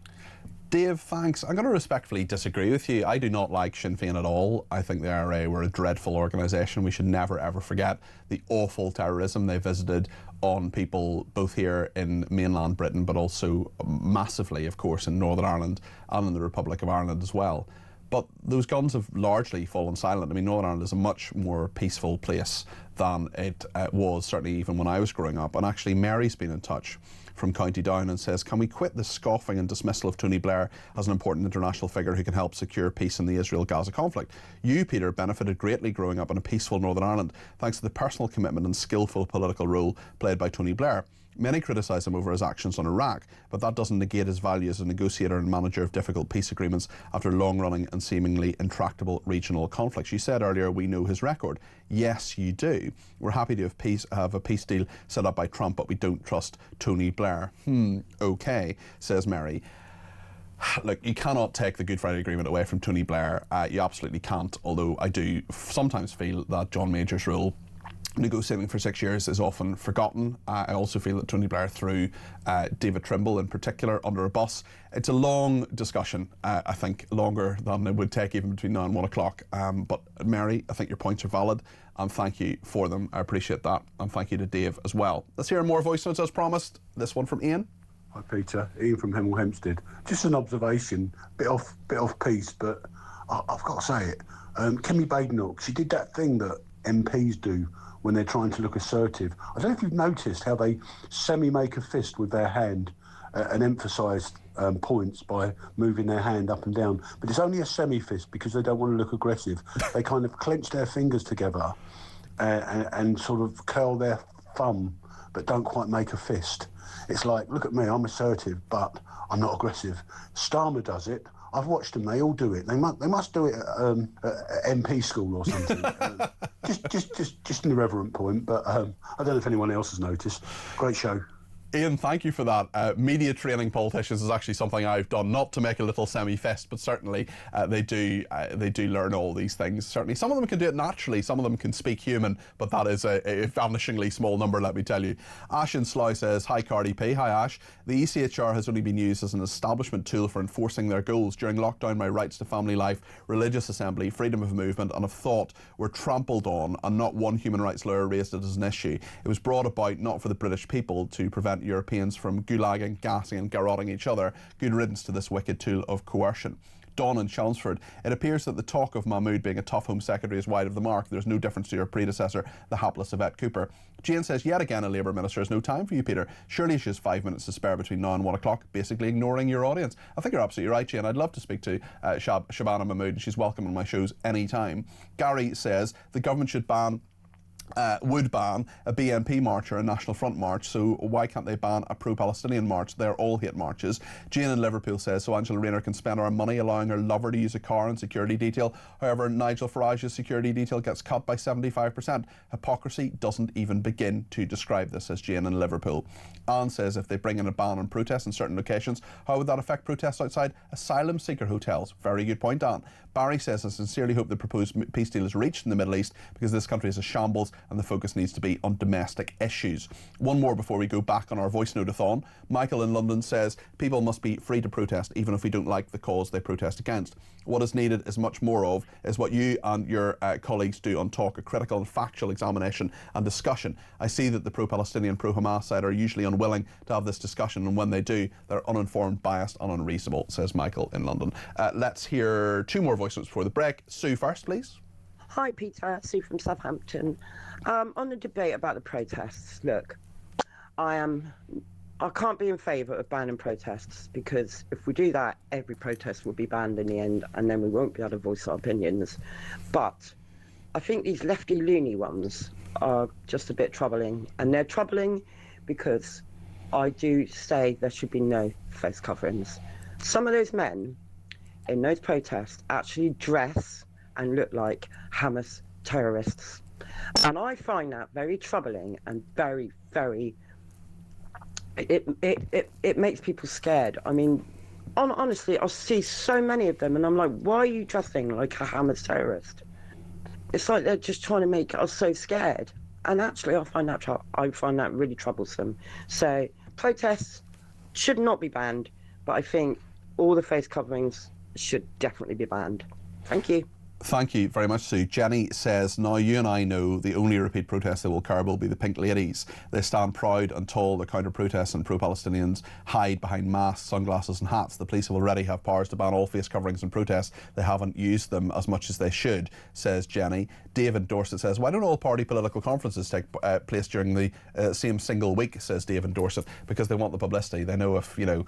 Dave, thanks. I'm going to respectfully disagree with you. I do not like Sinn Féin at all. I think the IRA were a dreadful organisation. We should never, ever forget the awful terrorism they visited on people both here in mainland Britain, but also massively, of course, in Northern Ireland and in the Republic of Ireland as well. But those guns have largely fallen silent. I mean, Northern Ireland is a much more peaceful place than it was, certainly even when I was growing up. And actually, Mary's been in touch from County Down and says, can we quit the scoffing and dismissal of Tony Blair as an important international figure who can help secure peace in the Israel-Gaza conflict? You, Peter, benefited greatly growing up in a peaceful Northern Ireland thanks to the personal commitment and skillful political role played by Tony Blair. Many criticise him over his actions on Iraq, but that doesn't negate his value as a negotiator and manager of difficult peace agreements after long-running and seemingly intractable regional conflicts. You said earlier we know his record. Yes, you do. We're happy to have a peace deal set up by Trump, but we don't trust Tony Blair. Okay, says Mary. Look, you cannot take the Good Friday Agreement away from Tony Blair. You absolutely can't, although I do sometimes feel that John Major's role negotiating for 6 years is often forgotten. I also feel that Tony Blair threw David Trimble in particular under a bus. It's a long discussion, I think longer than it would take even between now and 1 o'clock. But Mary, I think your points are valid and thank you for them. I appreciate that, and thank you to Dave as well. Let's hear more voice notes as promised. This one from Ian. Hi Peter, Ian from Hemel Hempstead. Just an observation, bit off piece, but I've got to say it. Kemi Badenoch, she did that thing that MPs do when they're trying to look assertive. I don't know if you've noticed how they semi-make a fist with their hand and emphasise points by moving their hand up and down. But it's only a semi-fist because they don't want to look aggressive. They kind of clench their fingers together and sort of curl their thumb, but don't quite make a fist. It's like, look at me, I'm assertive, but I'm not aggressive. Starmer does it. I've watched them. They all do it. They must do it at MP school or something. Just an irreverent point, but I don't know if anyone else has noticed. Great show. Ian, thank you for that. Media training politicians is actually something I've done, not to make a little semi-fest, but certainly they do learn all these things. Certainly, some of them can do it naturally, some of them can speak human, but that is a vanishingly small number, let me tell you. Ash in Slough says, hi Cardi P, hi Ash. The ECHR has only been used as an establishment tool for enforcing their goals. During lockdown, my rights to family life, religious assembly, freedom of movement and of thought were trampled on, and not one human rights lawyer raised it as an issue. It was brought about not for the British people to prevent Europeans from gulagging, gassing and garroting each other. Good riddance to this wicked tool of coercion. Dawn in Chelmsford. It appears that the talk of Mahmood being a tough Home Secretary is wide of the mark. There's no difference to your predecessor, the hapless Yvette Cooper. Jane says, yet again a Labour minister has no time for you, Peter. Surely she has 5 minutes to spare between now and 1 o'clock, basically ignoring your audience. I think you're absolutely right, Jane. I'd love to speak to Shabana Mahmood, and she's welcome on my shows anytime. Gary says the government should would ban a BNP march or a National Front march, so why can't they ban a pro-Palestinian march? They're all hate marches. Jane in Liverpool says, so Angela Rayner can spend our money allowing her lover to use a car and security detail. However, Nigel Farage's security detail gets cut by 75%. Hypocrisy doesn't even begin to describe this, says Jane in Liverpool. Anne says, if they bring in a ban on protests in certain locations, how would that affect protests outside asylum seeker hotels? Very good point, Anne. Barry says, I sincerely hope the proposed peace deal is reached in the Middle East, because this country is a shambles and the focus needs to be on domestic issues. One more before we go back on our voice note-a-thon. Michael in London says, people must be free to protest even if we don't like the cause they protest against. What is needed is much more of is what you and your colleagues do on Talk, a critical and factual examination and discussion. I see that the pro-Palestinian, pro-Hamas side are usually unwilling to have this discussion, and when they do, they're uninformed, biased and unreasonable, says Michael in London. Let's hear two more voice notes before the break. Sue first, please. Hi Peter, Sue from Southampton. On the debate about the protests, look, I can't be in favour of banning protests, because if we do that, every protest will be banned in the end, and then we won't be able to voice our opinions. But I think these lefty loony ones are just a bit troubling, and they're troubling because I do say there should be no face coverings. Some of those men in those protests actually dress and look like Hamas terrorists. And I find that very troubling and very, very... It makes people scared. I mean, honestly, I see so many of them and I'm like, why are you dressing like a Hamas terrorist? It's like they're just trying to make us so scared. And actually, I find that really troublesome. So protests should not be banned, but I think all the face coverings should definitely be banned. Thank you. Thank you very much, Sue. Jenny says, now you and I know the only repeat protest they will curb will be the pink ladies. They stand proud and tall, the counter-protests and pro-Palestinians hide behind masks, sunglasses and hats. The police already have powers to ban all face coverings in protests. They haven't used them as much as they should, says Jenny. David Dorset says, why don't all party political conferences take place during the same single week, says David Dorset, because they want the publicity. They know if, you know,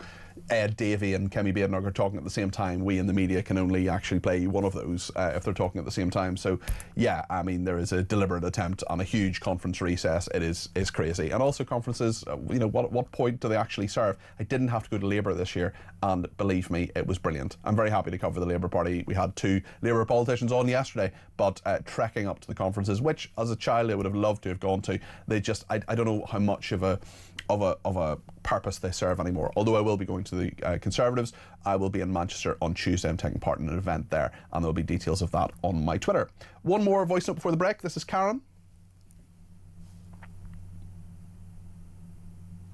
Ed Davey and Kemi Badenoch are talking at the same time, we in the media can only actually play one of those if they're talking at the same time. So yeah, I mean, there is a deliberate attempt on a huge conference recess. It is crazy. And also conferences, you know, what point do they actually serve? I didn't have to go to Labour this year, and believe me, it was brilliant. I'm very happy to cover the Labour Party. We had 2 Labour politicians on yesterday, but trekking up to the conferences, which as a child I would have loved to have gone to, they just, I don't know how much of a purpose they serve anymore. Although I will be going to the Conservatives, I will be in Manchester on Tuesday. I'm taking part in an event there, and there'll be details of that on my Twitter. One more voice note before the break. This is Karen.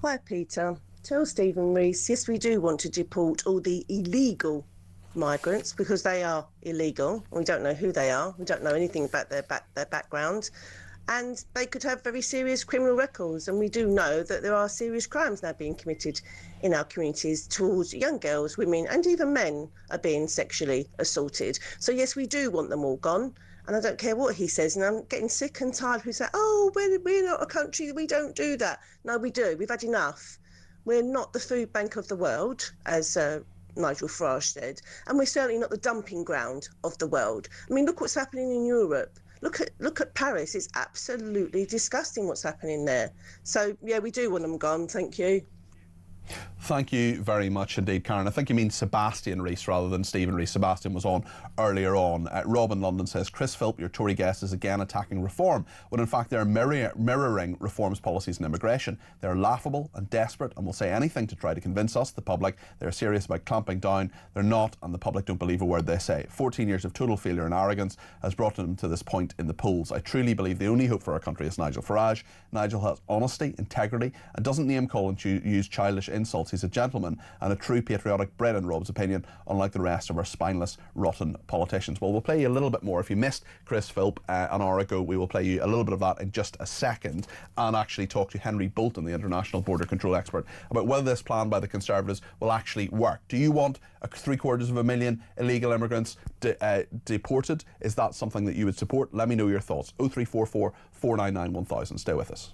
Hi Peter. Tell Stephen Rees, yes, we do want to deport all the illegal migrants, because they are illegal. We don't know who they are. We don't know anything about their background. And they could have very serious criminal records. And we do know that there are serious crimes now being committed in our communities towards young girls, women, and even men are being sexually assaulted. So yes, we do want them all gone. And I don't care what he says. And I'm getting sick and tired of who say, oh, we're not a country, we don't do that. No, we do. We've had enough. We're not the food bank of the world, as Nigel Farage said. And we're certainly not the dumping ground of the world. I mean, look what's happening in Europe. Look at Paris. It's absolutely disgusting what's happening there. So, yeah, we do want them gone. Thank you. Thank you very much indeed, Karen. I think you mean Sebastian Rees rather than Stephen Rees. Sebastian was on earlier on. Rob in London says, Chris Philp, your Tory guest, is again attacking reform, when in fact they're mirroring reform's policies in immigration. They're laughable and desperate and will say anything to try to convince us, the public, they're serious about clamping down. They're not, and the public don't believe a word they say. 14 years of total failure and arrogance has brought them to this point in the polls. I truly believe the only hope for our country is Nigel Farage. Nigel has honesty, integrity, and doesn't name call and use childish insults. He's a gentleman and a true patriotic, bred in Rob's opinion, unlike the rest of our spineless, rotten politicians. Well, we'll play you a little bit more. If you missed Chris Philp an hour ago, we will play you a little bit of that in just a second, and actually talk to Henry Bolton, the international border control expert, about whether this plan by the Conservatives will actually work. Do you want 750,000 illegal immigrants deported? Is that something that you would support? Let me know your thoughts. 0344 499 1000. Stay with us.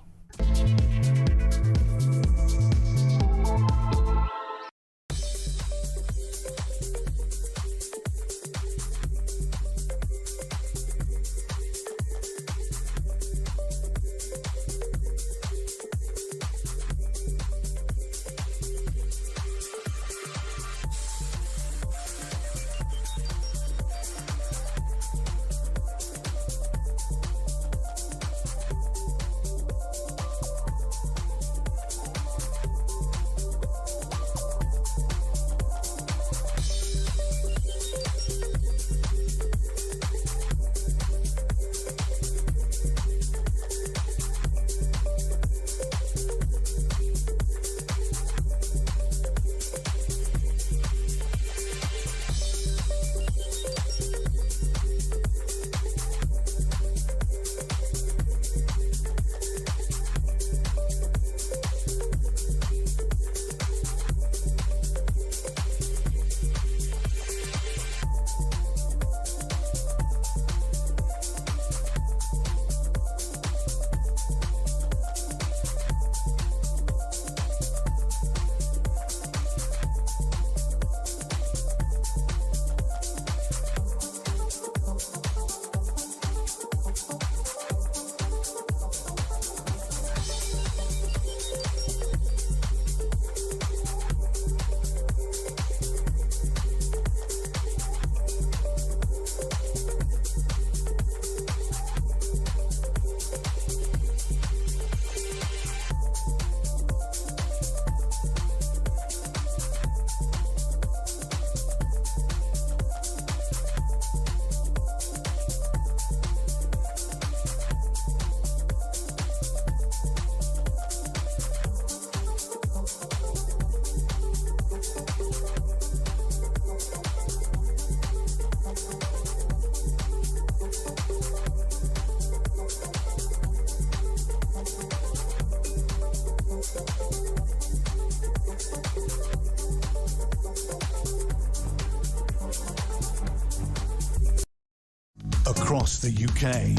Across the UK,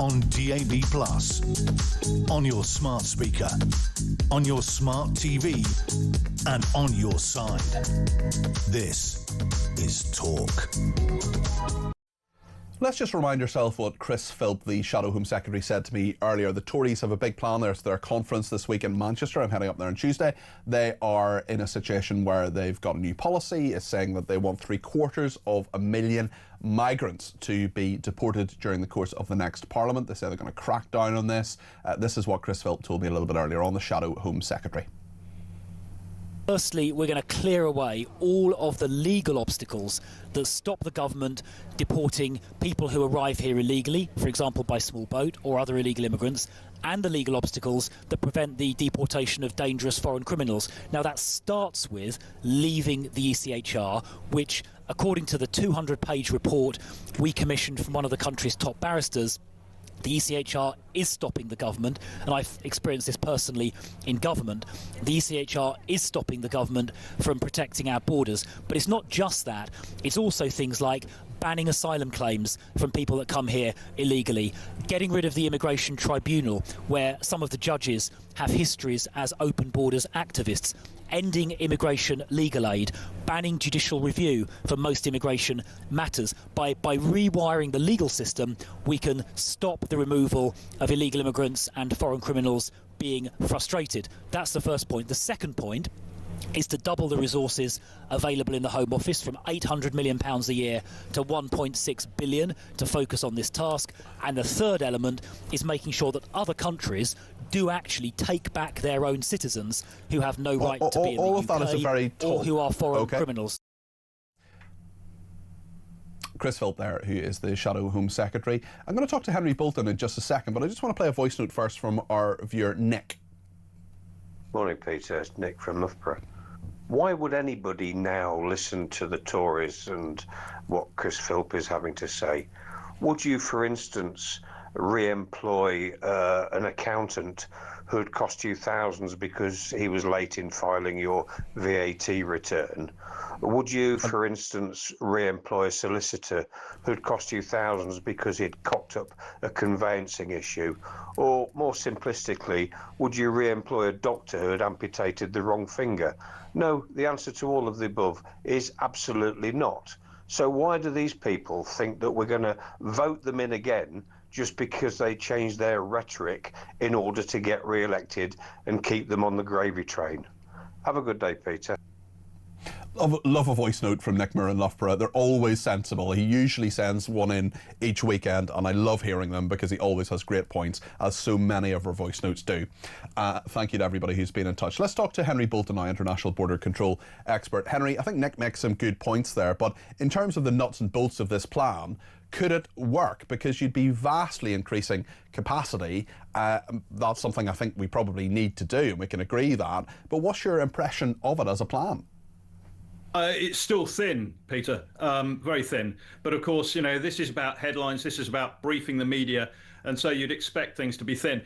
on DAB+, on your smart speaker, on your smart TV, and on your side. This is Talk. Let's just remind yourself what Chris Philp, the Shadow Home Secretary, said to me earlier. The Tories have a big plan. There's their conference this week in Manchester. I'm heading up there on Tuesday. They are in a situation where they've got a new policy. It's saying that they want 750,000 migrants to be deported during the course of the next Parliament. They say they're going to crack down on this. This is what Chris Philp told me a little bit earlier on, the Shadow Home Secretary. Firstly, we're going to clear away all of the legal obstacles that stop the government deporting people who arrive here illegally, for example by small boat, or other illegal immigrants, and the legal obstacles that prevent the deportation of dangerous foreign criminals. Now that starts with leaving the ECHR, which, according to the 200-page report we commissioned from one of the country's top barristers, the ECHR is stopping the government, and I've experienced this personally in government. The ECHR is stopping the government from protecting our borders. But it's not just that. It's also things like banning asylum claims from people that come here illegally, getting rid of the immigration tribunal, where some of the judges have histories as open borders activists, ending immigration legal aid, banning judicial review for most immigration matters. By rewiring the legal system, we can stop the removal of illegal immigrants and foreign criminals being frustrated. That's the first point. The second point is to double the resources available in the Home Office from £800 million a year to £1.6 billion to focus on this task. And the third element is making sure that other countries do actually take back their own citizens who have no right to be in all the of that is a very or who are foreign criminals. Chris Philp there, who is the Shadow Home Secretary. I'm going to talk to Henry Bolton in just a second, but I just want to play a voice note first from our viewer, Nick. Morning, Peter. It's Nick from Loughborough. Why would anybody now listen to the Tories and what Chris Philp is having to say? Would you, for instance, re-employ an accountant who'd cost you thousands because he was late in filing your VAT return? Would you, for instance, re-employ a solicitor who'd cost you thousands because he'd cocked up a conveyancing issue? Or, more simplistically, would you re-employ a doctor who had amputated the wrong finger? No, the answer to all of the above is absolutely not. So why do these people think that we're going to vote them in again just because they changed their rhetoric in order to get re-elected and keep them on the gravy train? Have a good day, Peter. Love a voice note from Nick Moore in Loughborough. They're always sensible. He usually sends one in each weekend, and I love hearing them because he always has great points, as so many of our voice notes do. Thank you to everybody who's been in touch. Let's talk to Henry Bolton, our international border control expert. Henry, I think Nick makes some good points there, but in terms of the nuts and bolts of this plan, could it work? Because you'd be vastly increasing capacity. That's something I think we probably need to do, and we can agree that. But what's your impression of it as a plan? It's still thin, Peter, very thin. But of course, you know, this is about headlines, this is about briefing the media, and so you'd expect things to be thin.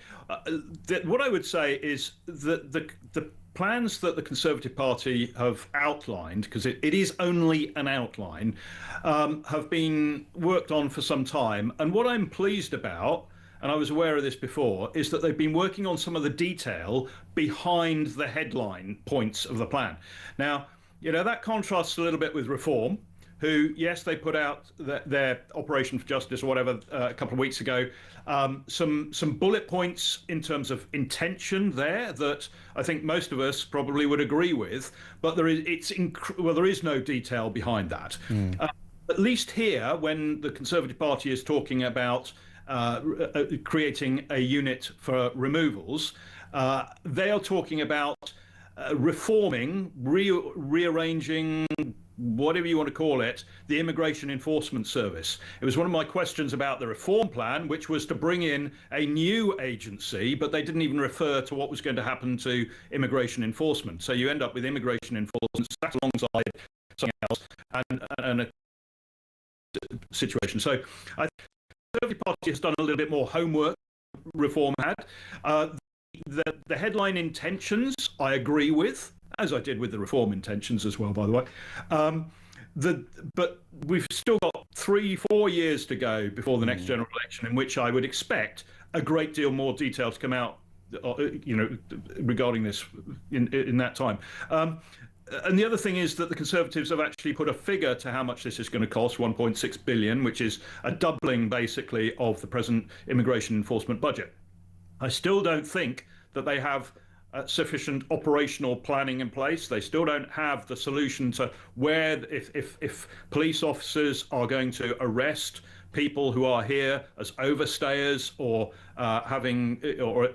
What I would say is that the plans that the Conservative Party have outlined, because it is only an outline, have been worked on for some time. And what I'm pleased about, and I was aware of this before, is that they've been working on some of the detail behind the headline points of the plan. Now, you know, that contrasts a little bit with Reform, who, yes, they put out their Operation for Justice or whatever a couple of weeks ago. Some bullet points in terms of intention there that I think most of us probably would agree with, but there is no detail behind that. At least here, when the Conservative Party is talking about creating a unit for removals, they are talking about reforming, rearranging, whatever you want to call it, the Immigration Enforcement Service. It was one of my questions about the reform plan, which was to bring in a new agency, but they didn't even refer to what was going to happen to immigration enforcement. So you end up with immigration enforcement sat alongside something else and a situation. So I think the Conservative Party has done a little bit more homework Reform had. The headline intentions I agree with, as I did with the Reform intentions as well, by the way. But we've still got 3-4 years to go before the next general election, in which I would expect a great deal more detail to come out, you know, regarding this in that time. And the other thing is that the Conservatives have actually put a figure to how much this is going to cost, 1.6 billion, which is a doubling basically of the present immigration enforcement budget. I still don't think that they have sufficient operational planning in place. They still don't have the solution to where, if police officers are going to arrest people who are here as overstayers or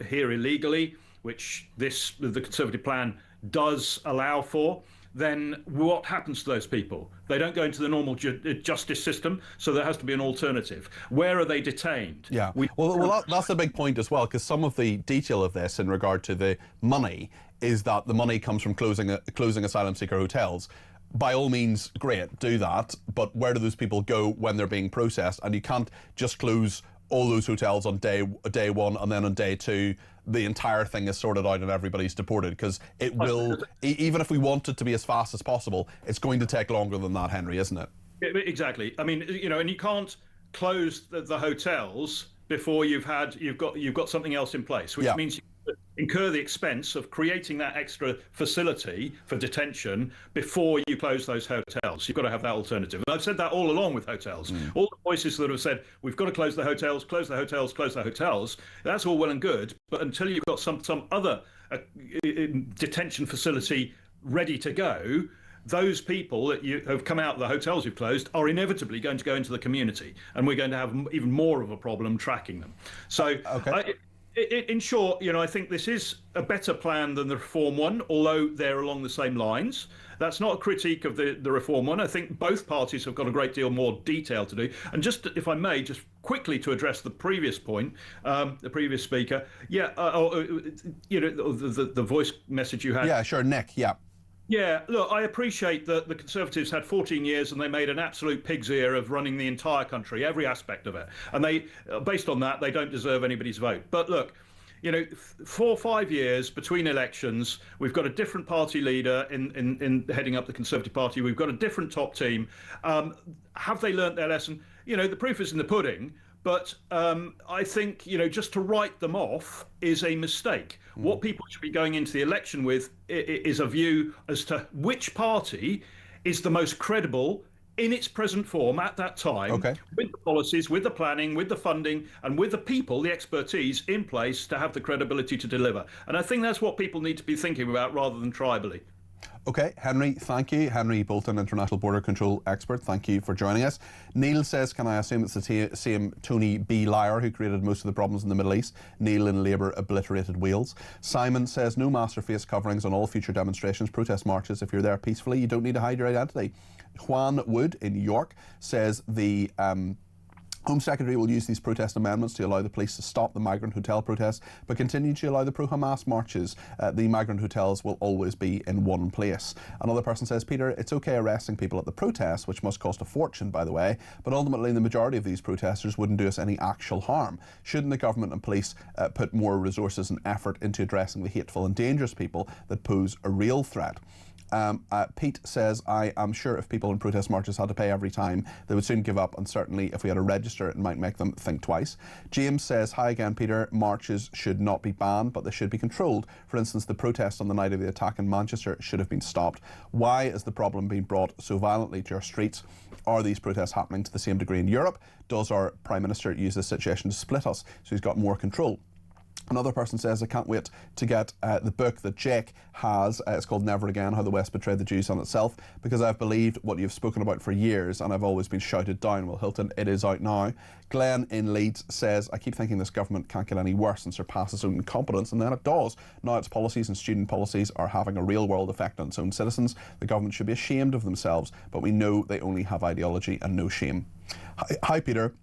here illegally, which the Conservative plan does allow for, then what happens to those people? They don't go into the normal justice system, so there has to be an alternative. Where are they detained? Yeah, well that's the big point as well, because some of the detail of this in regard to the money is that the money comes from closing asylum seeker hotels. By all means, great, do that, but where do those people go when they're being processed? And you can't just close all those hotels on day one, and then on day two the entire thing is sorted out and everybody's deported, because it will, even if we want it to be as fast as possible, it's going to take longer than that, Henry, isn't it? Exactly. I mean, you know, and you can't close the hotels before you've got something else in place, which means you incur the expense of creating that extra facility for detention before you close those hotels. You've got to have that alternative. And I've said that all along with hotels. All the voices that have said, we've got to close the hotels, close the hotels, close the hotels, that's all well and good. But until you've got some other detention facility ready to go, those people that you have come out of the hotels you've closed are inevitably going to go into the community, and we're going to have even more of a problem tracking them. So in short, I think this is a better plan than the reform one, although they're along the same lines. That's not a critique of the reform one. I think both parties have got a great deal more detail to do. And just, if I may, just quickly to address the previous point, the previous speaker, the voice message you had. Yeah, sure, Nick, yeah. Yeah, look, I appreciate that the Conservatives had 14 years and they made an absolute pig's ear of running the entire country, every aspect of it. And they, based on that, they don't deserve anybody's vote. But look, 4 or 5 years between elections, we've got a different party leader in heading up the Conservative Party. We've got a different top team. Have they learnt their lesson? The proof is in the pudding. But I think, just to write them off is a mistake. What people should be going into the election with is a view as to which party is the most credible in its present form at that time, with the policies, with the planning, with the funding, and with the people, the expertise in place to have the credibility to deliver. And I think that's what people need to be thinking about rather than tribally. Okay, Henry, thank you. Henry Bolton, International Border Control expert, thank you for joining us. Neil says, can I assume it's the same Tony B. Liar who created most of the problems in the Middle East? Neil in Labour obliterated Wales. Simon says, no master face coverings on all future demonstrations, protest marches. If you're there peacefully, you don't need to hide your identity. Juan Wood in New York says the Home Secretary will use these protest amendments to allow the police to stop the migrant hotel protests, but continue to allow the pro-Hamas marches. The migrant hotels will always be in one place. Another person says, Peter, it's okay arresting people at the protests, which must cost a fortune, by the way, but ultimately the majority of these protesters wouldn't do us any actual harm. Shouldn't the government and police put more resources and effort into addressing the hateful and dangerous people that pose a real threat? Pete says, I am sure if people in protest marches had to pay every time, they would soon give up, and certainly if we had to register it might make them think twice. James says, hi again, Peter. Marches should not be banned, but they should be controlled. For instance, the protest on the night of the attack in Manchester should have been stopped. Why is the problem being brought so violently to our streets? Are these protests happening to the same degree in Europe? Does our Prime Minister use this situation to split us so he's got more control? Another person says, I can't wait to get the book that Jake has. It's called Never Again, How the West Betrayed the Jews on Itself, because I've believed what you've spoken about for years and I've always been shouted down. Well, Hilton, it is out now. Glenn in Leeds says, I keep thinking this government can't get any worse and surpass its own incompetence, and then it does. Now its policies and student policies are having a real world effect on its own citizens. The government should be ashamed of themselves, but we know they only have ideology and no shame. Hi Peter.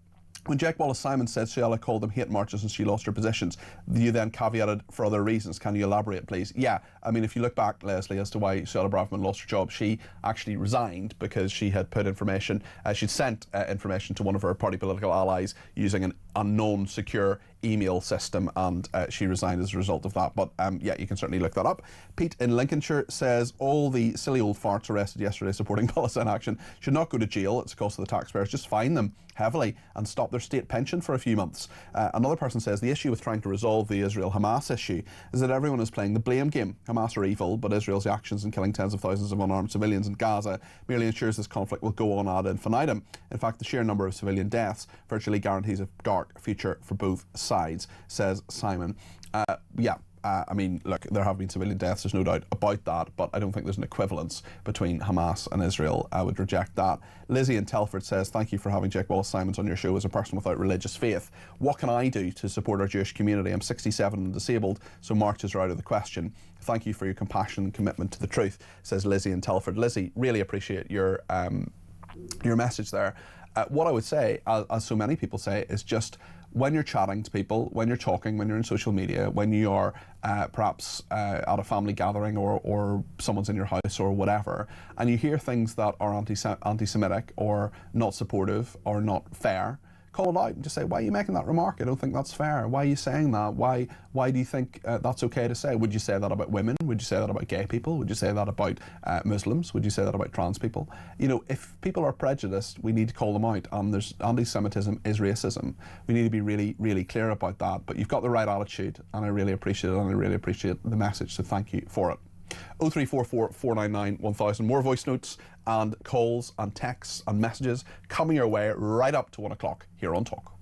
When Jack Wallace-Simon said Sheila called them hate marches and she lost her positions, you then caveated for other reasons. Can you elaborate, please? Yeah, I mean, if you look back, Leslie, as to why Sheila Braverman lost her job, she actually resigned because she had put information, she'd sent information to one of her party political allies using an unknown secure email system, and she resigned as a result of that. But yeah, you can certainly look that up. Pete in Lincolnshire says all the silly old farts arrested yesterday supporting Palestine action should not go to jail. It's a cost of the taxpayers. Just fine them heavily and stop their state pension for a few months. Another person says the issue with trying to resolve the Israel-Hamas issue is that everyone is playing the blame game. Hamas are evil, but Israel's actions in killing tens of thousands of unarmed civilians in Gaza merely ensures this conflict will go on ad infinitum. In fact, the sheer number of civilian deaths virtually guarantees a dark future for both sides, says Simon. I mean, look, there have been civilian deaths, there's no doubt about that, but I don't think there's an equivalence between Hamas and Israel. I would reject that. Lizzie in Telford says, thank you for having Jake Wallace-Simons on your show. As a person without religious faith, what can I do to support our Jewish community? I'm 67 and disabled, so marches are out of the question. Thank you for your compassion and commitment to the truth, says Lizzie in Telford. Lizzie, really appreciate your message there. What I would say, as so many people say, is just when you're chatting to people, when you're talking, when you're in social media, when you are perhaps at a family gathering or someone's in your house or whatever, and you hear things that are anti-Semitic or not supportive or not fair, call it out and just say, why are you making that remark? I don't think that's fair. Why are you saying that? Why do you think that's okay to say? Would you say that about women? Would you say that about gay people? Would you say that about Muslims? Would you say that about trans people? You know, if people are prejudiced, we need to call them out. And there's anti-Semitism is racism. We need to be really, really clear about that. But you've got the right attitude, and I really appreciate it, and I really appreciate the message, so thank you for it. 0344 499 1000. More voice notes and calls and texts and messages coming your way right up to 1 o'clock here on Talk.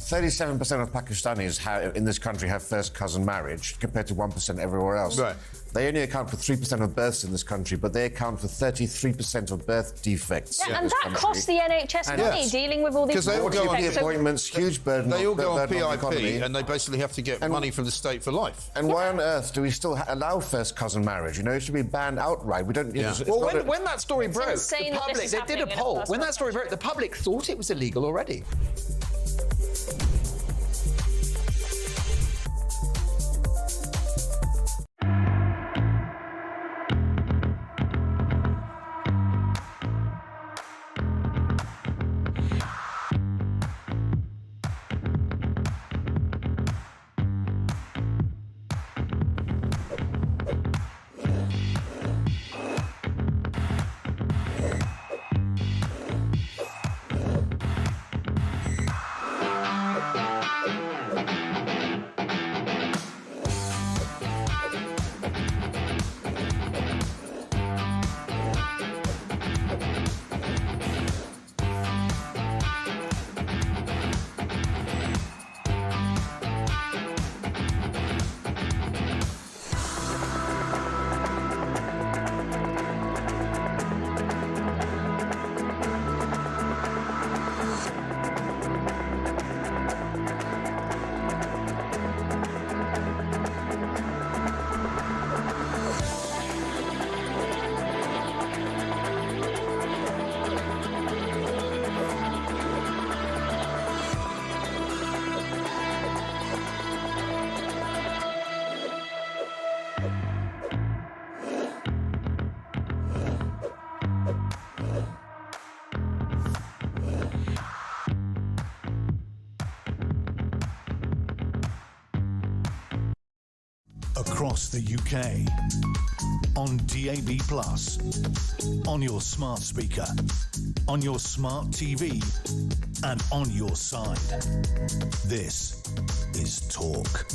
37% of Pakistanis in this country have first cousin marriage, compared to 1% everywhere else. Right. They only account for 3% of births in this country, but they account for 33% of birth defects. Yeah, and that costs the NHS money, dealing with all these GP appointments, huge burden. They all go on burden PIP, and they basically have to get money from the state for life. And why on earth do we still allow first cousin marriage? You know, it should be banned outright. We don't. Well, when that story broke, insane the that public, this is they did a happening in a poll. first When that world story broke, the public thought it was illegal already. Across the UK, on DAB+, on your smart speaker, on your smart TV, and on your side. This is Talk.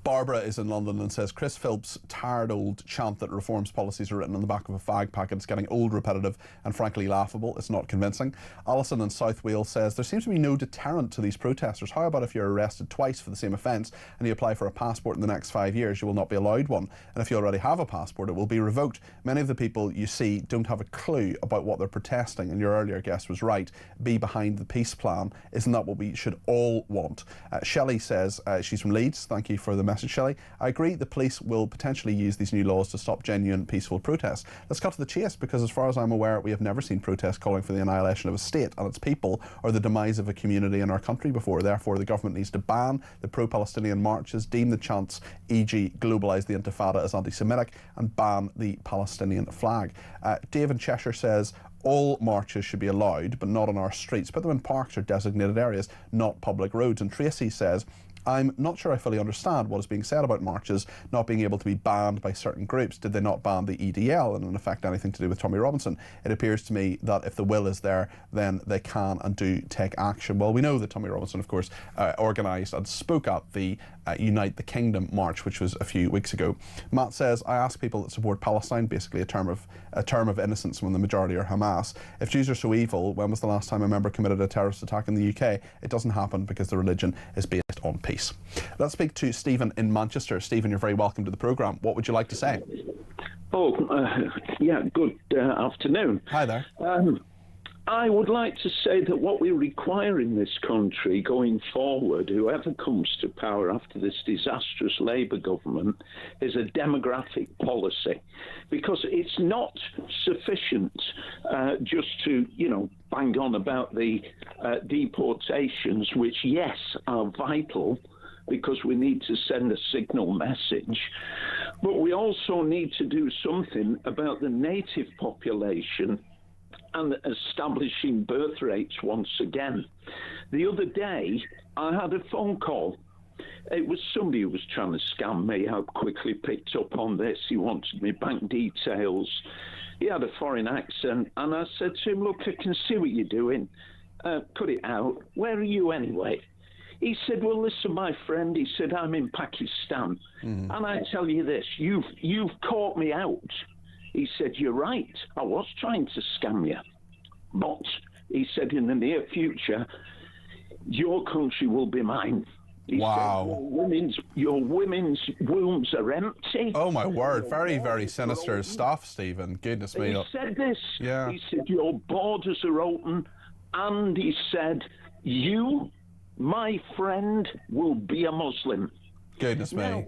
Barbara is in London and says Chris Philp's tired old chant that reforms policies are written on the back of a fag packet is getting old, repetitive and frankly laughable. It's not convincing. Alison in South Wales says there seems to be no deterrent to these protesters. How about if you're arrested twice for the same offence and you apply for a passport in the next 5 years, you will not be allowed one, and if you already have a passport it will be revoked. Many of the people you see don't have a clue about what they're protesting, and your earlier guest was right. Be behind the peace plan. Isn't that what we should all want? Shelley says, she's from Leeds, thank you for the message, Shelley. I agree the police will potentially use these new laws to stop genuine peaceful protests. Let's cut to the chase, because as far as I'm aware we have never seen protests calling for the annihilation of a state and its people or the demise of a community in our country before. Therefore the government needs to ban the pro-Palestinian marches, deem the chants, e.g. globalise the Intifada, as anti-Semitic, and ban the Palestinian flag. Dave in Cheshire says all marches should be allowed, but not on our streets. Put them in parks or designated areas, not public roads. And Tracy says, I'm not sure I fully understand what is being said about marches not being able to be banned by certain groups. Did they not ban the EDL and in effect anything to do with Tommy Robinson? It appears to me that if the will is there, then they can and do take action. Well, we know that Tommy Robinson, of course, organised and spoke at the Unite the Kingdom march, which was a few weeks ago. Matt says, I ask people that support Palestine, basically a term of innocence when the majority are Hamas. If Jews are so evil, when was the last time a member committed a terrorist attack in the UK? It doesn't happen because the religion is based on peace. Let's speak to Stephen in Manchester. Stephen, you're very welcome to the programme. What would you like to say? Yeah, good afternoon. Hi there. I would like to say that what we require in this country going forward, whoever comes to power after this disastrous Labour government, is a demographic policy, because it's not sufficient just to, bang on about the deportations, which, yes, are vital, because we need to send a signal message. But we also need to do something about the native population and establishing birth rates once again. The other day, I had a phone call. It was somebody who was trying to scam me. I quickly picked up on this. He wanted me bank details. He had a foreign accent, and I said to him, look, I can see what you're doing. Cut it out. Where are you anyway? He said, well, listen, my friend, he said, I'm in Pakistan. And I tell you this, you've caught me out. He said, you're right, I was trying to scam you. But, he said, in the near future, your country will be mine. He Wow. said, your women's wombs are empty. Oh my word, very, very sinister stuff, Stephen. Goodness me. He said this. Yeah. He said, your borders are open. And he said, you, my friend, will be a Muslim. Goodness me. Now,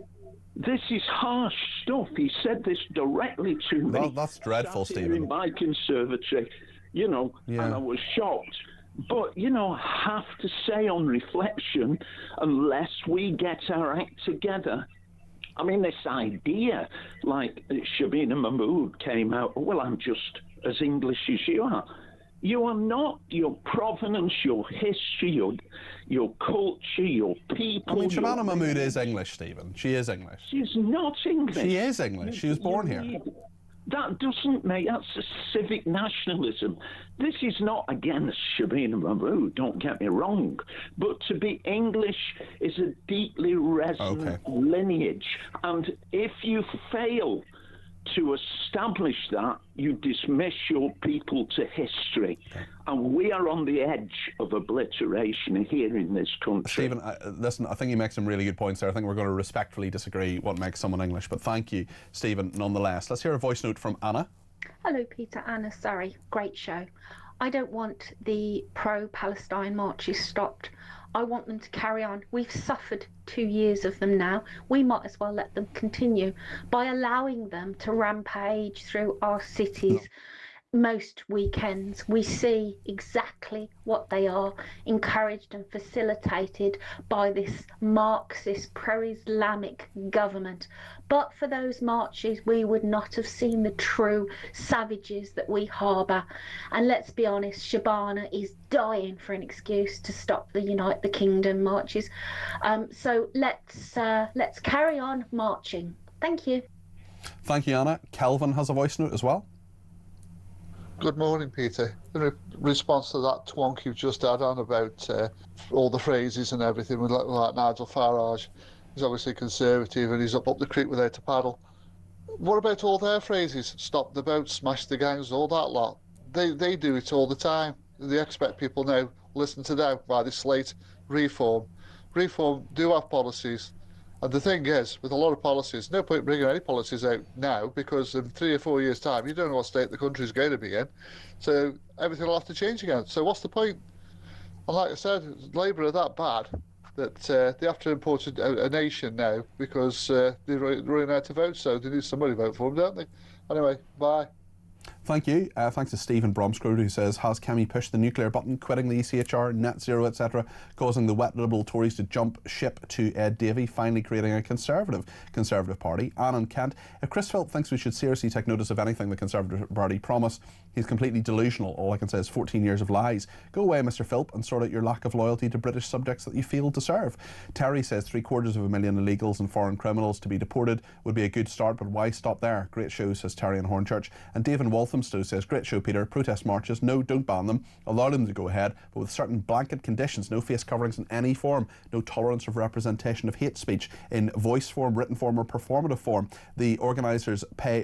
this is harsh stuff. He said this directly to me. Well, that's dreadful, Sat here Stephen. in my conservatory, and I was shocked. But, I have to say on reflection, unless we get our act together, I mean, this idea, like Shabina Mahmood came out, well, I'm just as English as you are. You are not. Your provenance, your history, your culture, your people. I mean, Shabana Mahmood is English, Stephen. She is English. She's not English. She is English. She was born here. That doesn't make, that's a civic nationalism. This is not against Shabina Mahmood, don't get me wrong, but to be English is a deeply resonant lineage, and if you fail to establish that, you dismiss your people to history. And we are on the edge of obliteration here in this country. Stephen, listen, I think you make some really good points there. I think we're going to respectfully disagree what makes someone English, but thank you, Stephen, nonetheless. Let's hear a voice note from Anna. Hello, Peter. Anna, sorry. Great show. I don't want the pro-Palestine marches stopped. I want them to carry on. We've suffered 2 years of them now. We might as well let them continue by allowing them to rampage through our cities. Most weekends we see exactly what they are, encouraged and facilitated by this Marxist pro-Islamic government. But for those marches we would not have seen the true savages that we harbour. And let's be honest, Shabana is dying for an excuse to stop the Unite the Kingdom marches. So let's carry on marching. Thank you. Thank you, Anna. Kelvin has a voice note as well. Good morning, Peter. In response to that twonk you've just had on about all the phrases and everything, like Nigel Farage, he's obviously conservative and he's up the creek without a paddle. What about all their phrases? Stop the boat, smash the gangs, all that lot. They do it all the time. They expect people now, listen to them, by this slate, reform. Reform do have policies. And the thing is, with a lot of policies, no point bringing any policies out now, because in 3 or 4 years' time, you don't know what state the country's going to be in. So everything will have to change again. So what's the point? And like I said, Labour are that bad that they have to import a nation now because they're running out of votes, so they need somebody to vote for them, don't they? Anyway, bye. Thank you. Thanks to Stephen Bromscrood, who says, has Kemi pushed the nuclear button, quitting the ECHR, net zero, etc., causing the wet Liberal Tories to jump ship to Ed Davey, finally creating a Conservative party? Anne and Kent, if Chris Philp thinks we should seriously take notice of anything the Conservative Party promise, he's completely delusional. All I can say is 14 years of lies. Go away, Mr Philp, and sort out your lack of loyalty to British subjects that you failed to serve. Terry says 750,000 illegals and foreign criminals to be deported would be a good start, but why stop there? Great show, says Terry in Hornchurch. And David Walthamstow says, great show, Peter. Protest marches, no, don't ban them. Allow them to go ahead, but with certain blanket conditions. No face coverings in any form. No tolerance of representation of hate speech in voice form, written form or performative form. The organisers pay